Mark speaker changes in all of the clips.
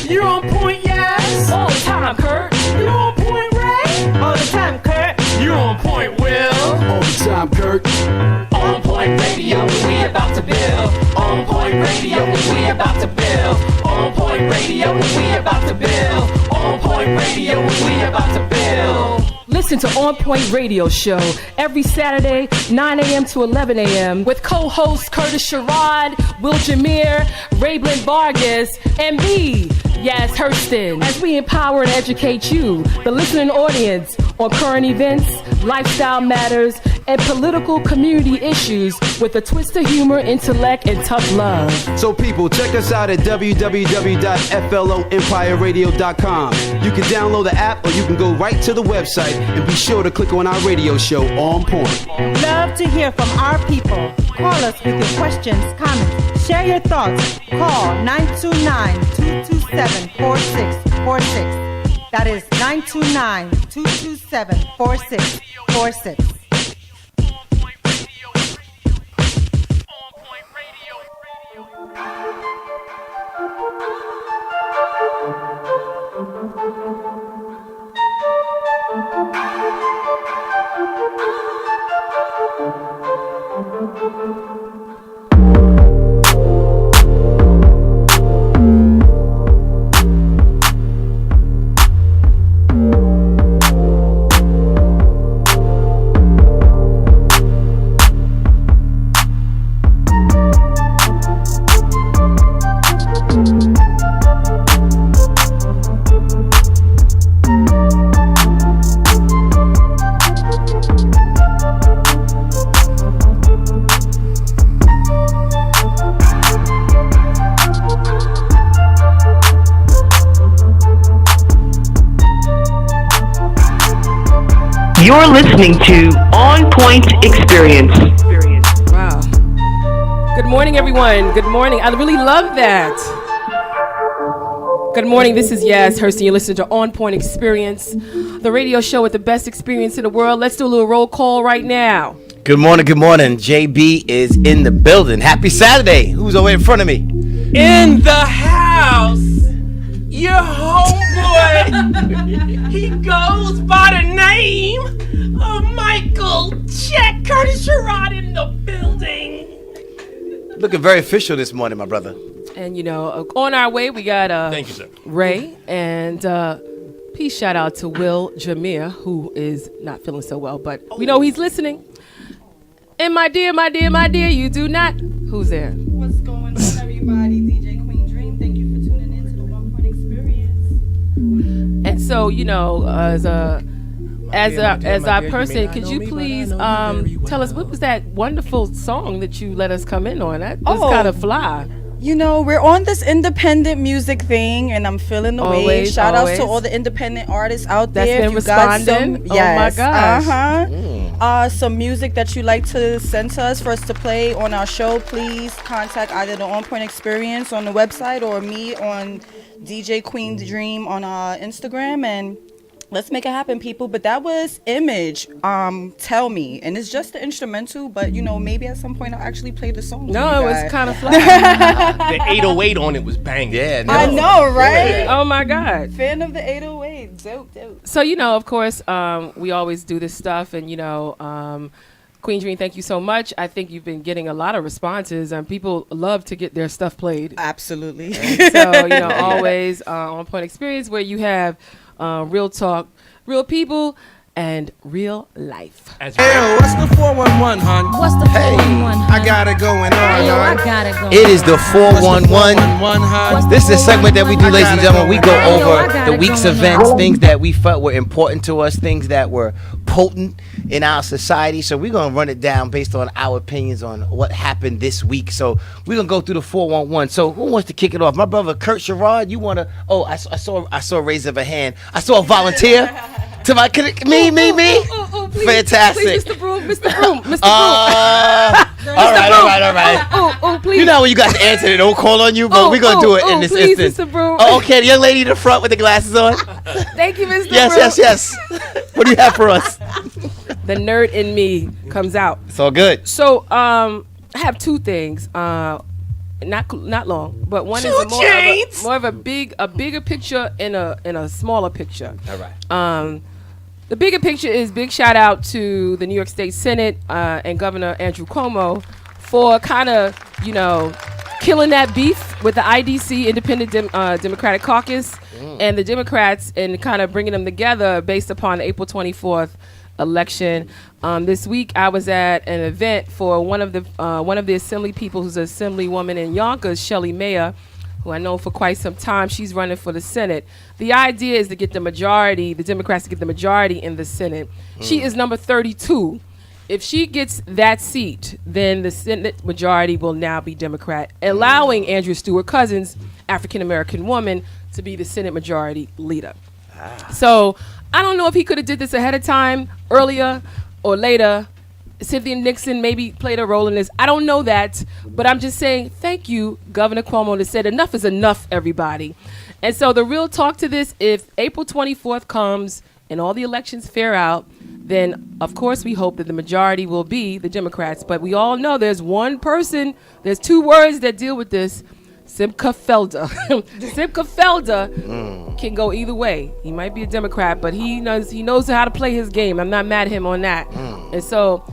Speaker 1: You're on point, yes. All the time, Kurt. You're on point, Ray. All the time, Kurt. You're on point, Will. All the time, Kurt. On point radio, we about to build. On point radio, we about to build. On point radio, we about to build. On point radio, we about to build. Listen to On Point Radio Show every Saturday, 9 a.m. to 11 a.m. with co-hosts Curtis Sherrod, Will Jameer, Rayblen Vargas, and me, Yas Hurston, as we empower and educate you, the listening audience, on current events, lifestyle matters, and political community issues with a twist of humor, intellect, and tough love.
Speaker 2: So people, check us out at www.floempireradio.com. You can download the app or you can go right to the website and be sure to click on our radio show, On Point.
Speaker 3: Love to hear from our people. Call us with your questions, comments, share your thoughts. Call 929-227-4646. That is 929-227-4646.
Speaker 4: You're listening to OnPoint Experience.
Speaker 1: Wow. Good morning, everyone. Good morning. I really love that. Good morning. This is Yas Hurston. You listen to OnPoint Experience, the radio show with the best experience in the world. Let's do a little roll call right now.
Speaker 5: Good morning. Good morning. JB is in the building. Happy Saturday. Who's over in front of me?
Speaker 6: In the house. Your homeboy. He goes by the name of Michael Check. Curtis Sherrod in the building.
Speaker 5: Looking very official this morning, my brother.
Speaker 1: And, you know, on our way, we got
Speaker 6: Thank you, sir.
Speaker 1: Ray. And peace shout out to Will Jameer, who is not feeling so well, but we know he's listening. And my dear, you do not. Who's there?
Speaker 7: What's going on, everybody? DJ Queen Dream. Thank you for tuning in to the One Point Experience.
Speaker 1: And so, you know, as our person, could you please tell us what was that wonderful song that you let us come in on? That was kind of fly.
Speaker 7: You know, we're on this independent music thing, and I'm feeling the wave. Shout outs to all the independent artists out there.
Speaker 1: That's been responding.
Speaker 7: Yes.
Speaker 1: Oh my gosh.
Speaker 7: Some music that you like to send to us for us to play on our show, please contact either the On Point Experience on the website or me on DJ Queen Dream on Instagram, and let's make it happen, people. But that was Image, Tell Me, and it's just the instrumental, but you know, maybe at some point I'll actually play the song.
Speaker 1: No, it was kind of fly.
Speaker 6: The 808 on it was banging.
Speaker 5: Yeah, no.
Speaker 7: I know, right?
Speaker 1: Oh my God.
Speaker 7: Fan of the 808. Dope.
Speaker 1: So, you know, of course, we always do this stuff, and, you know, Queen Dream, thank you so much. I think you've been getting a lot of responses, and people love to get their stuff played.
Speaker 7: Absolutely.
Speaker 1: And so, you know, always On Point Experience, where you have real talk, real people, and real life.
Speaker 8: Hey, what's the 411, hon?
Speaker 9: What's the 411?
Speaker 8: I got it going on,
Speaker 9: I got it going.
Speaker 5: It is the 411.
Speaker 8: hon?
Speaker 5: This is a segment that we do, ladies and gentlemen. We go
Speaker 9: I
Speaker 5: over
Speaker 9: got
Speaker 5: the
Speaker 9: it
Speaker 5: week's
Speaker 9: going
Speaker 5: events, things that we felt were important to us, things that were potent in our society. So we're going to run it down based on our opinions on what happened this week. So we're going to go through the 411. So who wants to kick it off? My brother, Kurt Sherrod, you want to? Oh, I saw a raise of a hand. I saw a volunteer. To my, me.
Speaker 1: Please,
Speaker 5: Fantastic.
Speaker 1: Please, Mr. Broom.
Speaker 5: All right.
Speaker 1: Oh, please.
Speaker 5: You know when you got the answer, they don't call on you, but we're going to do it in this instance.
Speaker 1: Mr. Broom.
Speaker 5: Oh, okay, the young lady in the front with the glasses on.
Speaker 1: Thank you, Mr. Broom.
Speaker 5: Yes. What do you have for us?
Speaker 6: The nerd in me comes out.
Speaker 5: It's all good.
Speaker 6: So I have two things. Not long, but one is more of a bigger picture and a smaller picture.
Speaker 5: All right.
Speaker 6: The bigger picture is big shout out to the New York State Senate and Governor Andrew Cuomo for kind of, killing that beef with the IDC, Independent Democratic Caucus, and the Democrats, and kind of bringing them together based upon the April 24th election. This week, I was at an event for one of the assembly people, who's an assemblywoman in Yonkers, Shelley Mayer, who I know for quite some time. She's running for the Senate. The idea is to get the Democrats to get the majority in the Senate. She is number 32. If she gets that seat, then the Senate majority will now be Democrat, allowing Andrea Stewart Cousins, African-American woman, to be the Senate majority leader. So I don't know if he could have did this ahead of time, earlier or later. Cynthia Nixon maybe played a role in this. I don't know that, but I'm just saying thank you, Governor Cuomo, that said enough is enough, everybody. And so the real talk to this, if April 24th comes and all the elections fare out, then of course we hope that the majority will be the Democrats. But we all know there's two words that deal with this. Simcha Felder. Simcha Felder can go either way. He might be a Democrat, but he knows how to play his game. I'm not mad at him on that. And so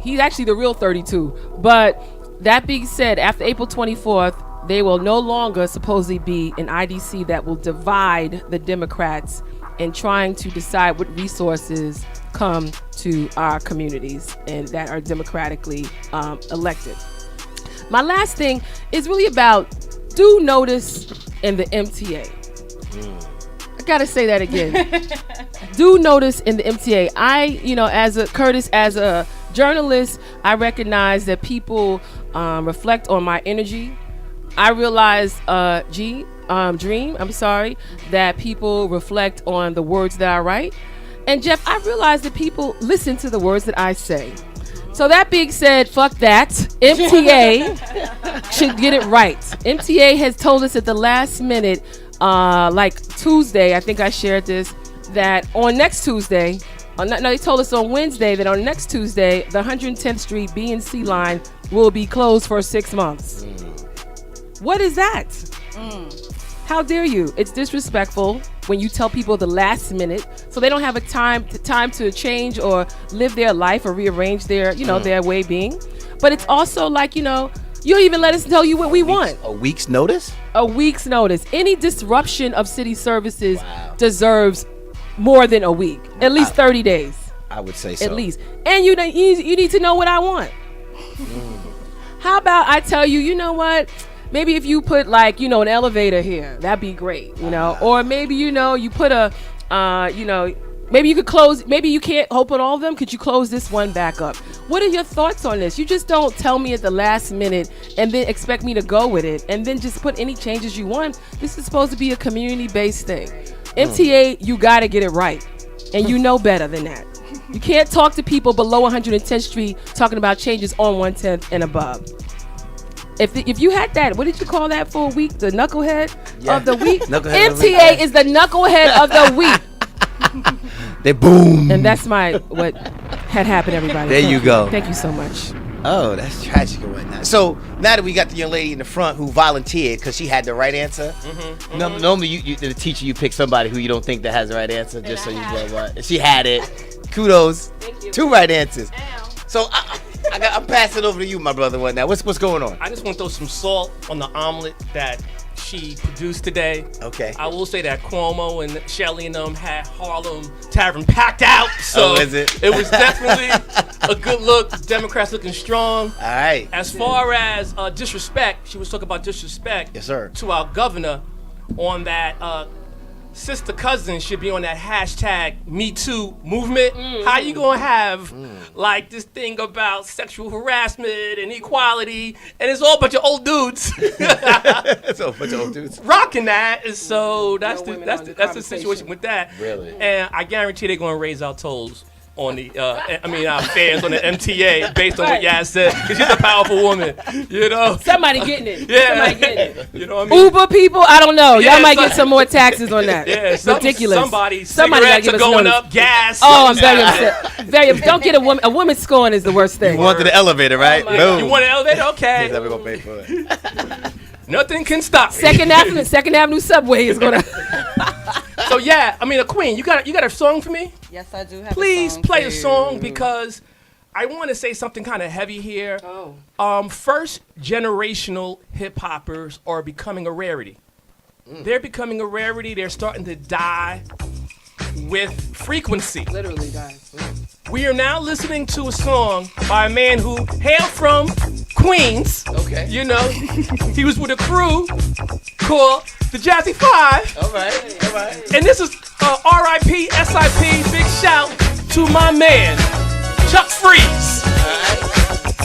Speaker 6: he's actually the real 32. But that being said, after April 24th, they will no longer supposedly be an IDC that will divide the Democrats in trying to decide what resources come to our communities and that are democratically elected. My last thing is really about due notice in the MTA. I gotta say that again. Due notice in the MTA. As a journalist, I recognize that people reflect on my energy. I realize, Dream, that people reflect on the words that I write. And Jeff, I realize that people listen to the words that I say. So that being said, fuck that. MTA should get it right. MTA has told us at the last minute, like Tuesday, I think I shared this, that on next Tuesday, they told us on Wednesday that on next Tuesday, the 110th Street B and C line will be closed for 6 months. What is that? How dare you? It's disrespectful when you tell people the last minute, so they don't have a time to change or live their life or rearrange their, their way being. But it's also like, you don't even let us tell you what we want.
Speaker 5: A week's notice?
Speaker 6: A week's notice. Any disruption of city services deserves more than a week. At least 30 days.
Speaker 5: I would say so.
Speaker 6: At least. And you need to know what I want. How about I tell you, you know what? Maybe if you put an elevator here, that'd be great, Or maybe, you put maybe you could close, maybe you can't open all of them. Could you close this one back up? What are your thoughts on this? You just don't tell me at the last minute and then expect me to go with it and then just put any changes you want. This is supposed to be a community-based thing. MTA, you got to get it right. And you know better than that. You can't talk to people below 110th Street talking about changes on 110th and above. If you had that, what did you call that for a week? The knucklehead of the week? MTA is the knucklehead of the week.
Speaker 5: They boom.
Speaker 6: And that's what had happened, everybody.
Speaker 5: There you go.
Speaker 6: Thank you so much.
Speaker 5: Oh, that's tragic and whatnot. So now that we got the young lady in the front who volunteered because she had the right answer. Normally, you the teacher, you pick somebody who you don't think that has the right answer, just so you know what. She had it. Kudos.
Speaker 6: Thank you.
Speaker 5: 2 right answers. So I'm passing over to you, my brother. What now? What's going on?
Speaker 10: I just want to throw some salt on the omelet that she produced today.
Speaker 5: Okay.
Speaker 10: I will say that Cuomo and Shelley and them had Harlem Tavern packed out. So
Speaker 5: is it?
Speaker 10: It was definitely a good look. Democrats looking strong.
Speaker 5: All right.
Speaker 10: As far as disrespect, she was talking about disrespect.
Speaker 5: Yes, sir.
Speaker 10: To our governor on that sister cousin should be on that hashtag Me Too movement. How you gonna have like this thing about sexual harassment and equality, and it's all a bunch of old dudes.
Speaker 5: It's all a bunch of old dudes
Speaker 10: rocking that. And so that's the situation with that.
Speaker 5: Really?
Speaker 10: And I guarantee they're gonna raise our tolls on the, our fans on the MTA based on what Yaz said, because she's a powerful woman, you know.
Speaker 6: Somebody getting it.
Speaker 10: Yeah.
Speaker 6: Somebody getting it.
Speaker 10: You know what I mean?
Speaker 6: Uber people, I don't know.
Speaker 10: Yeah,
Speaker 6: Y'all might get some more taxes on that.
Speaker 10: Yeah,
Speaker 6: Ridiculous.
Speaker 10: Somebody
Speaker 6: gotta
Speaker 10: cigarettes
Speaker 6: give
Speaker 10: are
Speaker 6: us
Speaker 10: going
Speaker 6: notice.
Speaker 10: up, gas.
Speaker 6: Oh, I'm very upset. Don't get a woman. A woman scorn is the worst thing.
Speaker 5: You wanted the elevator, right?
Speaker 6: Oh,
Speaker 10: You want an elevator? Okay.
Speaker 5: He's never gonna pay for it.
Speaker 10: Nothing can stop me.
Speaker 6: Second Avenue subway is gonna.
Speaker 10: So yeah, Queen, you got a song for me?
Speaker 7: Yes, I do have
Speaker 10: Please
Speaker 7: a song
Speaker 10: play
Speaker 7: for
Speaker 10: a
Speaker 7: you.
Speaker 10: song, because I want to say something kind of heavy here. First generational hip hoppers are becoming a rarity. They're becoming a rarity. They're starting to die with frequency.
Speaker 6: Literally die.
Speaker 10: We are now listening to a song by a man who hailed from Queens.
Speaker 5: Okay.
Speaker 10: You know, he was with a crew called the Jazzy Five.
Speaker 5: All right.
Speaker 10: And this is R.I.P. S.I.P. Big shout to my man, Chuck Freeze.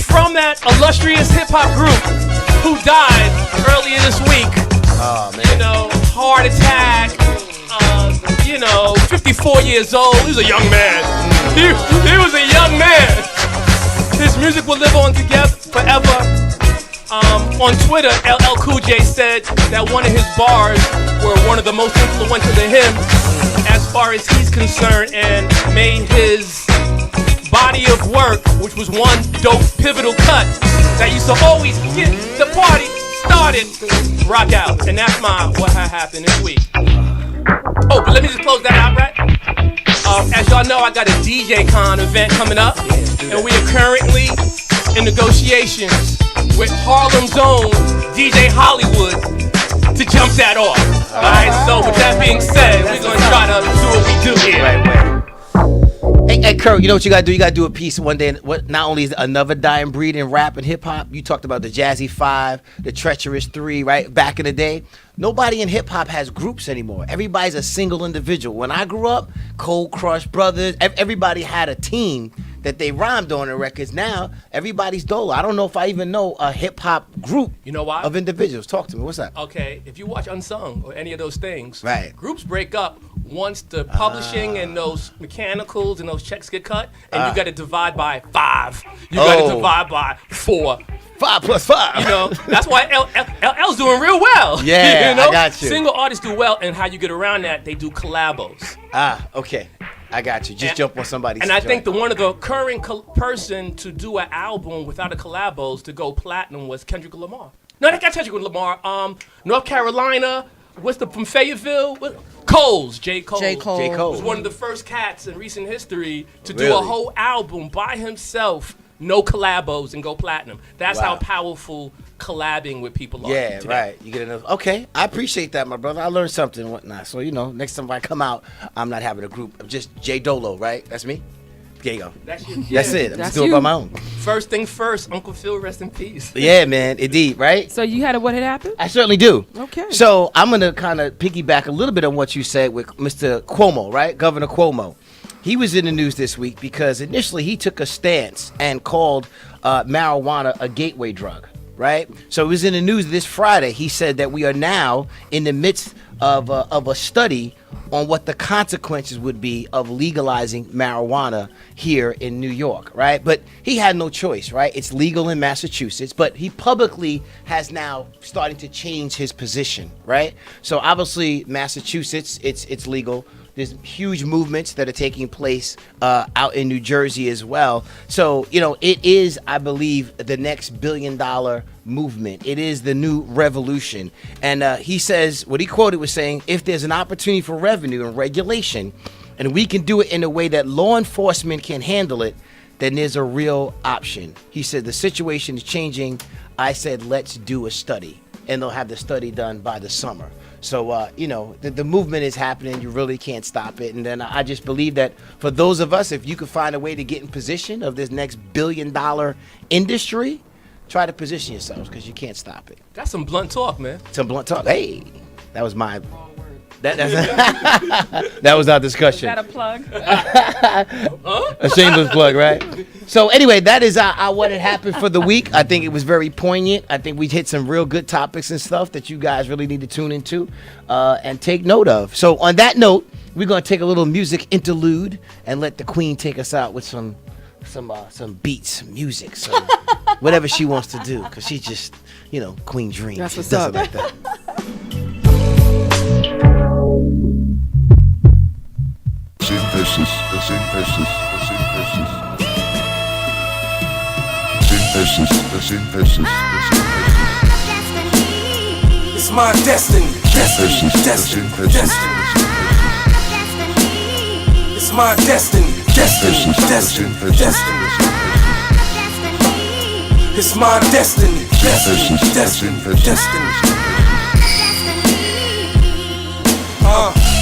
Speaker 10: From that illustrious hip hop group who died earlier this week.
Speaker 5: Oh, man.
Speaker 10: You know, heart attack. 54 years old. He was a young man. He was a young man. His music will live on together forever. On Twitter, LL Cool J said that one of his bars were one of the most influential to him as far as he's concerned, and made his body of work, which was one dope pivotal cut that used to always get the party started, rock out. And that's what happened this week. Oh, but let me just close that out, right? As y'all know, I got a DJ Con event coming up, and we are currently in negotiations with Harlem's own DJ Hollywood to jump that off. All right, so with that being said, we're going to try to do what we do here.
Speaker 5: Right. Hey, Kurt, you know what you gotta do? You gotta do a piece one day. What not only is another dying breed in rap and hip hop, you talked about the Jazzy Five, the Treacherous Three, right? Back in the day. Nobody in hip hop has groups anymore. Everybody's a single individual. When I grew up, Cold Crush Brothers, everybody had a team that they rhymed on the records. Now, everybody's dolo. I don't know if I even know a hip hop group of individuals. Talk to me. What's that?
Speaker 10: Okay, if you watch Unsung or any of those things,
Speaker 5: right,
Speaker 10: groups break up once the publishing and those mechanicals and those checks get cut, and you got to divide by 5. You got to divide by 4.
Speaker 5: 5 plus 5.
Speaker 10: You know, that's why LL's doing real well.
Speaker 5: Yeah,
Speaker 10: you know?
Speaker 5: I got you.
Speaker 10: Single artists do well, and how you get around that, they do collabos.
Speaker 5: Okay. I got you. Just jump on somebody's
Speaker 10: And I think one of the current person to do an album without a collabos to go platinum was Kendrick Lamar. No, they got Kendrick Lamar. North Carolina. From Fayetteville? J. Cole. Was one of the first cats in recent history to do a whole album by himself, no collabos, and go platinum. That's how powerful collabing with people are.
Speaker 5: Yeah,
Speaker 10: today.
Speaker 5: right. You get enough. Okay, I appreciate that, my brother. I learned something and whatnot. So, next time I come out, I'm not having a group. I'm just J Dolo, right? That's me? There you go.
Speaker 10: That's you.
Speaker 5: That's it. I'm just doing it by my own.
Speaker 10: First thing first, Uncle Phil, rest in peace.
Speaker 5: Yeah, man. Indeed, right?
Speaker 6: So you had what had happened?
Speaker 5: I certainly do.
Speaker 6: Okay.
Speaker 5: So I'm going to kind of piggyback a little bit on what you said with Mr. Cuomo, right? Governor Cuomo. He was in the news this week because initially he took a stance and called marijuana a gateway drug, right? So it was in the news this Friday. He said that we are now in the midst of a study on what the consequences would be of legalizing marijuana here in New York, right? But he had no choice, right? It's legal in Massachusetts, but he publicly has now started to change his position, right? So obviously Massachusetts, it's legal. There's huge movements that are taking place out in New Jersey as well. So, it is, I believe, the next billion-dollar movement. It is the new revolution. And he says, what he quoted was saying, if there's an opportunity for revenue and regulation, and we can do it in a way that law enforcement can handle it, then there's a real option. He said, the situation is changing. I said, let's do a study. And they'll have the study done by the summer. So, the movement is happening. You really can't stop it. And then I just believe that for those of us, if you could find a way to get in position of this next billion-dollar industry, try to position yourselves because you can't stop it.
Speaker 10: That's some blunt talk, man.
Speaker 5: Some blunt talk. Hey, that was my... That was our discussion.
Speaker 6: Is that a plug?
Speaker 5: A shameless plug, right? So anyway, that is what had happened for the week. I think it was very poignant. I think we hit some real good topics and stuff that you guys really need to tune into and take note of. So on that note, we're gonna take a little music interlude and let the queen take us out with some beats, some music, some whatever she wants to do, because she's just, Queen Dream.
Speaker 6: That's
Speaker 5: She
Speaker 6: what's
Speaker 5: does
Speaker 6: up.
Speaker 5: it like that.
Speaker 11: Synthesis.
Speaker 8: It's my destiny. Destiny. It's my destiny. Destiny. It's my destiny. Destiny.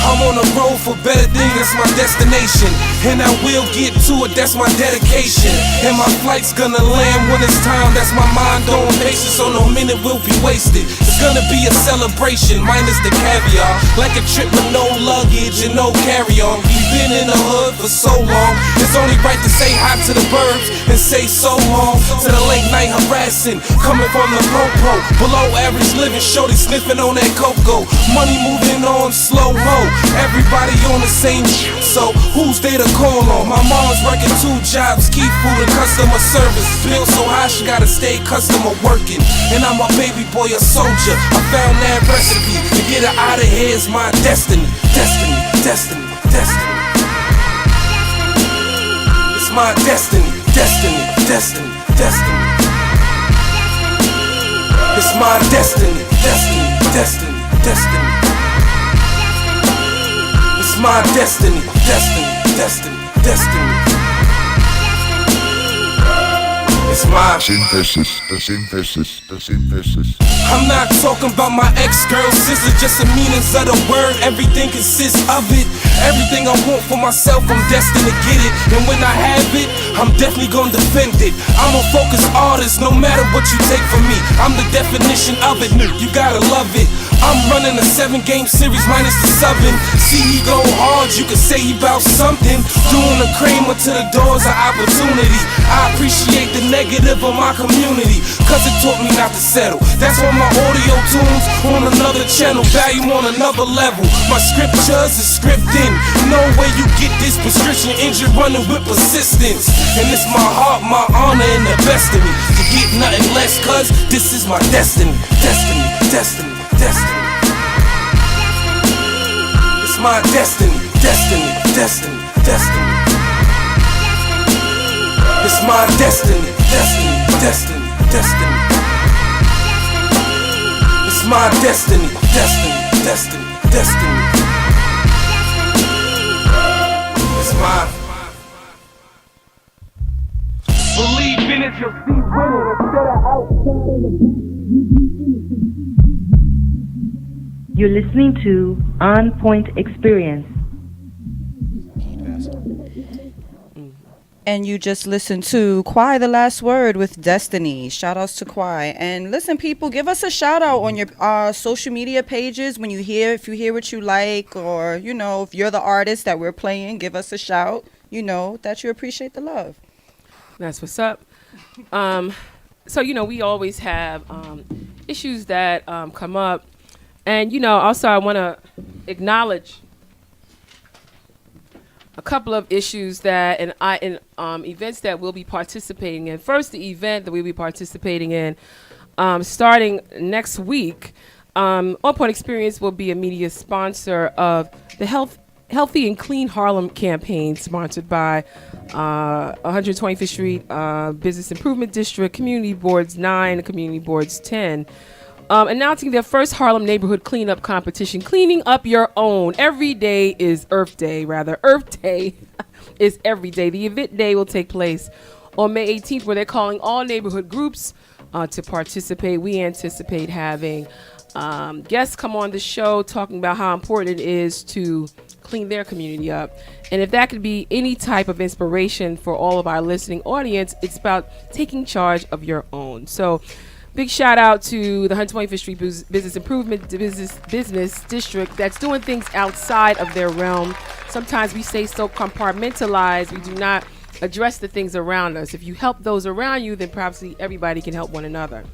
Speaker 8: I'm on the road for better things, that's my destination. And I will get to it, that's my dedication. And my flight's gonna land when it's time, that's my mind on patience, so no minute will be wasted. It's gonna be a celebration, minus the caviar. Like a trip with no luggage and no carry-on. We've been in the hood for so long, it's only right to say hi to the birds and say so long to the late night harassing, coming from the popo. Below average living, shorty sniffing on that cocoa. Money moving on slow-mo. Everybody on the same shit, so who's there to call on? My mom's working 2 jobs, key food and customer service. Bill so high she gotta stay customer working. And I'm a baby boy, a soldier. I found that recipe to get her out of here is my destiny. Destiny. It's my destiny. It's my destiny. It's my destiny. It's my synthesis. I'm not talking about my ex-girl, sister, just the meanings of the word. Everything consists of it. Everything I want for myself, I'm destined to get it. And when I have it, I'm definitely gonna defend it. I'm a focused artist, no matter what you take from me. I'm the definition of it, you gotta love it. I'm running a 7-game series minus the subbing. See, he go hard, you can say he bout something. Doing the cream to the doors of opportunity. I appreciate the negative of my community, cause it taught me not to settle. That's why my audio tunes on another channel, value on another level. My scriptures is scripting. No way you get this prescription engine running with persistence. And it's my heart, my honor, and the best of me to get nothing less, cause this is my destiny. It's my destiny. It's my destiny. It's my destiny. It's my. Believe in it, you'll see winning instead of outside.
Speaker 4: You're listening to OnPoint Experience.
Speaker 7: And you just listened to Kwai the Last Word with Destiny. Shout outs to Kwai. And listen, people, give us a shout out on your social media pages when if you hear what you like, or, if you're the artist that we're playing, give us a shout, that you appreciate the love.
Speaker 6: That's what's up. So, we always have issues that come up. And, also I want to acknowledge a couple of issues that in events that we'll be participating in. First, the event that we'll be participating in starting next week. OnPoint Experience will be a media sponsor of the Healthy and Clean Harlem campaign, sponsored by 125th Street Business Improvement District, Community Boards 9, and Community Boards 10. Announcing their first Harlem neighborhood cleanup competition, cleaning up your own. Every day is Earth Day, rather. Earth Day is every day. The event day will take place on May 18th, where they're calling all neighborhood groups to participate. We anticipate having guests come on the show talking about how important it is to clean their community up. And if that could be any type of inspiration for all of our listening audience, it's about taking charge of your own. So, big shout out to the 125th Street Business Improvement Business District that's doing things outside of their realm. Sometimes we stay so compartmentalized, we do not address the things around us. If you help those around you, then perhaps everybody can help one another.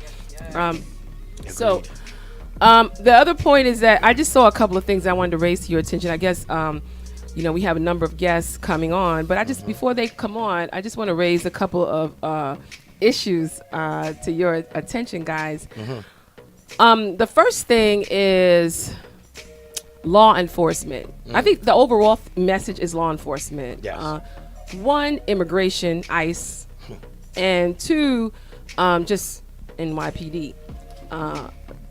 Speaker 6: The other point is that I just saw a couple of things I wanted to raise to your attention. I guess we have a number of guests coming on, but before they come on, I just want to raise a couple of issues to your attention, guys. The first thing is law enforcement. I think the overall message is law enforcement.
Speaker 5: Yes.
Speaker 6: One, immigration, ICE, and two, just NYPD.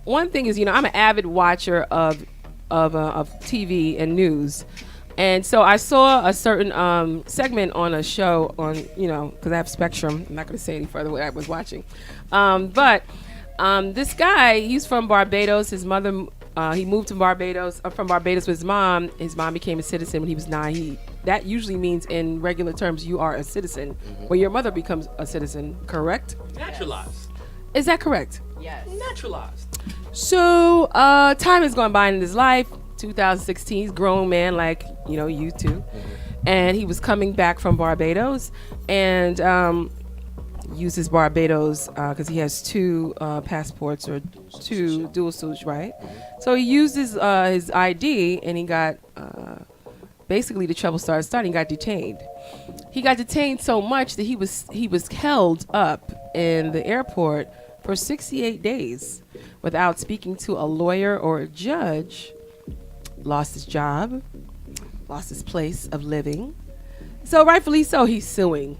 Speaker 6: One thing is, I'm an avid watcher of TV and news. And so I saw a certain segment on a show on, because I have Spectrum. I'm not going to say any further what I was watching. But this guy, he's from Barbados. His mother, he moved to Barbados, from Barbados with his mom. His mom became a citizen when he was 9. That usually means in regular terms you are a citizen when your mother becomes a citizen, correct?
Speaker 10: Naturalized.
Speaker 6: Is that correct?
Speaker 10: Yes. Naturalized.
Speaker 6: So time has gone by in his life. 2016, he's a grown man like you too, and he was coming back from Barbados and uses Barbados because he has 2 passports or 2 dual suits, right? So he used his ID and he got basically the trouble started. He got detained. He got detained so much that he was held up in the airport for 68 days without speaking to a lawyer or a judge. Lost his job, lost his place of living. So rightfully so, he's suing,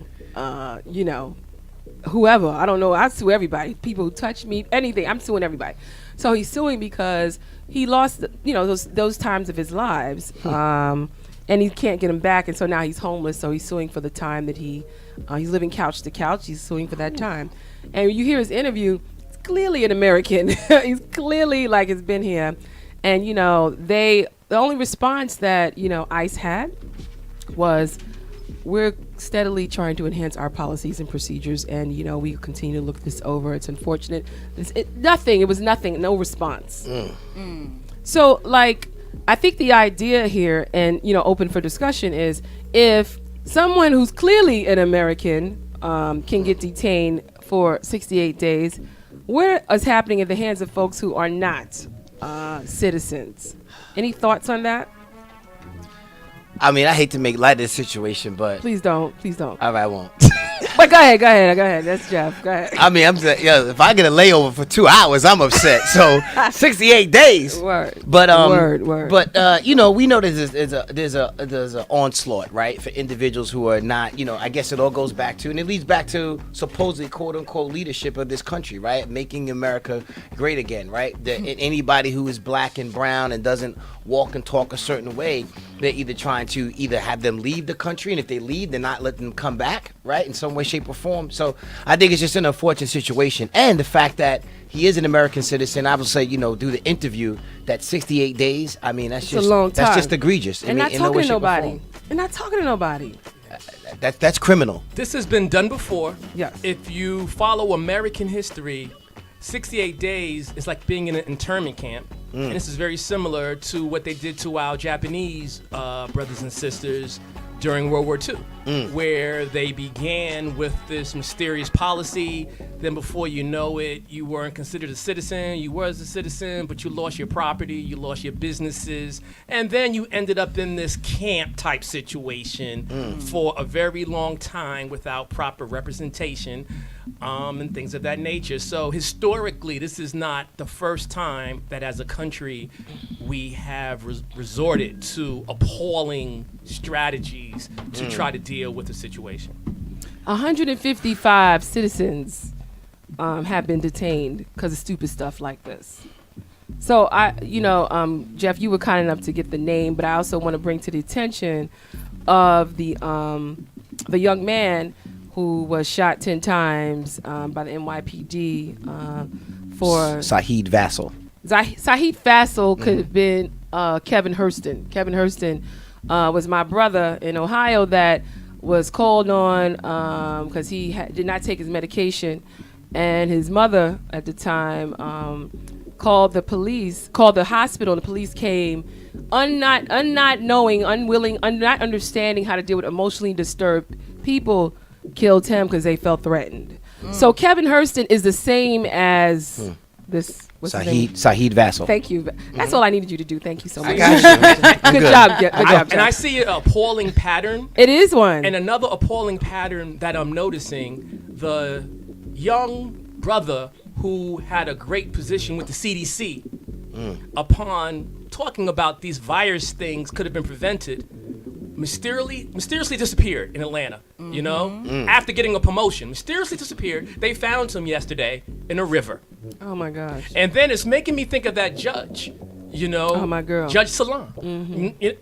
Speaker 6: whoever. I don't know. I sue everybody. People who touch me, anything. I'm suing everybody. So he's suing because he lost, those times of his lives, and he can't get them back. And so now he's homeless. So he's suing for the time that he's living couch to couch. He's suing for that time. And you hear his interview. He's clearly an American. He's clearly has been here. And, the only response that, ICE had was, we're steadily trying to enhance our policies and procedures. And, we continue to look this over. It's unfortunate. It was nothing, no response. So, I think the idea here and, open for discussion is if someone who's clearly an American can get detained for 68 days, what is happening at the hands of folks who are not citizens? Any thoughts on that?
Speaker 5: I mean, I hate to make light of this situation, but
Speaker 6: Please don't.
Speaker 5: all right, I won't.
Speaker 6: But go ahead. That's Jeff. Go ahead.
Speaker 5: I mean, if I get a layover for 2 hours, I'm upset. So 68 days.
Speaker 6: Word.
Speaker 5: But
Speaker 6: Word.
Speaker 5: But we know there's a onslaught, right, for individuals who are not. I guess it all goes back to, and it leads back to supposedly quote unquote leadership of this country, right, making America great again, right. Anybody who is black and brown and doesn't walk and talk a certain way, they're either trying to have them leave the country, and if they leave, they're not letting them come back, right, in some way, shape, or form. So I think it's just an unfortunate situation, and the fact that he is an American citizen. I would say, do the interview that 68 days. I mean, that's just
Speaker 6: a long time.
Speaker 5: That's just egregious.
Speaker 6: And not talking to nobody. And not talking to nobody.
Speaker 5: That's criminal.
Speaker 10: This has been done before.
Speaker 6: Yes.
Speaker 10: If you follow American history, 68 days is like being in an internment camp. And this is very similar to what they did to our Japanese brothers and sisters during World War II, where they began with this mysterious policy. Then before you know it, you weren't considered a citizen. You was a citizen, but you lost your property, you lost your businesses, and then you ended up in this camp type situation for a very long time without proper representation and things of that nature. So historically, this is not the first time that as a country we have resorted to appalling strategies to try to deal with the situation.
Speaker 6: 155 citizens have been detained because of stupid stuff like this. So Jeff, you were kind enough to get the name, but I also want to bring to the attention of the young man who was shot 10 times by the NYPD for
Speaker 5: Saheed Vassell.
Speaker 6: Saheed Vassell could have been Kevin Hurston. Kevin Hurston was my brother in Ohio that was called on because he did not take his medication, and his mother at the time called the hospital, and the police came, not understanding how to deal with emotionally disturbed people, killed him because they felt threatened. So Kevin Hurston is the same as this. What's his name?
Speaker 5: Saheed Vassell.
Speaker 6: Thank you. That's all I needed you to do. Thank you so much.
Speaker 5: I got you.
Speaker 6: Good job. Good job.
Speaker 10: And I see an appalling pattern.
Speaker 6: It is one.
Speaker 10: And another appalling pattern that I'm noticing, the young brother who had a great position with the CDC, upon talking about these virus things could have been prevented, mysteriously disappeared in Atlanta, you know? After getting a promotion, mysteriously disappeared. They found him yesterday in a river.
Speaker 6: Oh my gosh.
Speaker 10: And then it's making me think of that judge, you know?
Speaker 6: Oh, my girl.
Speaker 10: Judge Salam,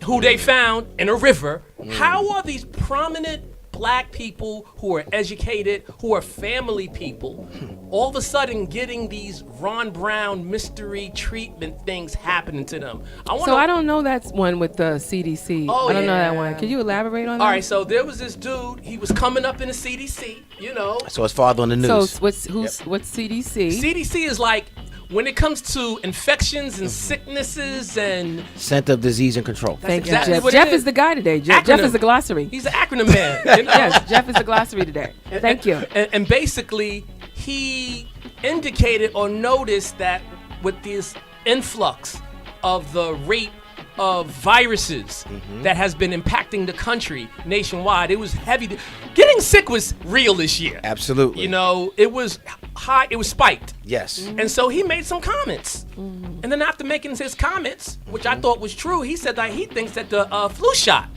Speaker 10: who they found in a river. How are these prominent black people who are educated, who are family people, all of a sudden getting these Ron Brown mystery treatment things happening to them?
Speaker 6: I don't know that one with the CDC.
Speaker 10: Oh,
Speaker 6: I don't know that
Speaker 10: yeah.
Speaker 6: one. Can you elaborate on that?
Speaker 10: All right, so there was this dude. He was coming up in the CDC, you know.
Speaker 5: So his father on the news.
Speaker 6: So what's CDC?
Speaker 10: CDC is like, when it comes to infections and sicknesses and
Speaker 5: Center of Disease and Control.
Speaker 6: Thank you,
Speaker 10: exactly
Speaker 6: Jeff.
Speaker 10: what it
Speaker 6: Jeff
Speaker 10: is.
Speaker 6: is the guy today. Jeff
Speaker 10: Acronym.
Speaker 6: is the glossary.
Speaker 10: He's an acronym man. You know?
Speaker 6: Yes, Jeff is the glossary today. Thank you.
Speaker 10: And basically, he indicated or noticed that with this influx of the rate of viruses that has been impacting the country nationwide, it was heavy. Getting sick was real this year.
Speaker 5: Absolutely.
Speaker 10: You know, it was high, it was spiked.
Speaker 5: Yes.
Speaker 10: And so he made some comments. And then after making his comments, which I thought was true, he said that he thinks that the flu shot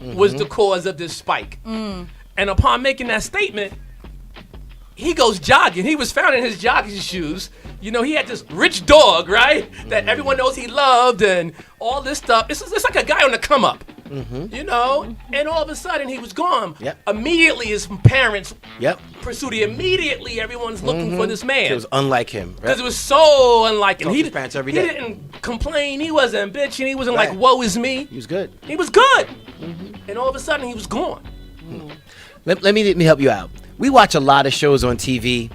Speaker 10: was the cause of this spike. And upon making that statement, he goes jogging. He was found in his jogging shoes. You know, he had this rich dog, right? That everyone knows he loved and all this stuff. It's like a guy on the come up. You know? And all of a sudden he was gone.
Speaker 5: Yep.
Speaker 10: Immediately his parents
Speaker 5: Yep.
Speaker 10: pursued him. Immediately everyone's looking for this man.
Speaker 5: It was unlike him.
Speaker 10: Because it was so unlike him.
Speaker 5: Talk to his parents every day.
Speaker 10: He didn't complain. He wasn't bitching. He wasn't
Speaker 5: Right.
Speaker 10: like, woe is me.
Speaker 5: He was good.
Speaker 10: He was good. And all of a sudden he was gone.
Speaker 5: Let me help you out. We watch a lot of shows on TV,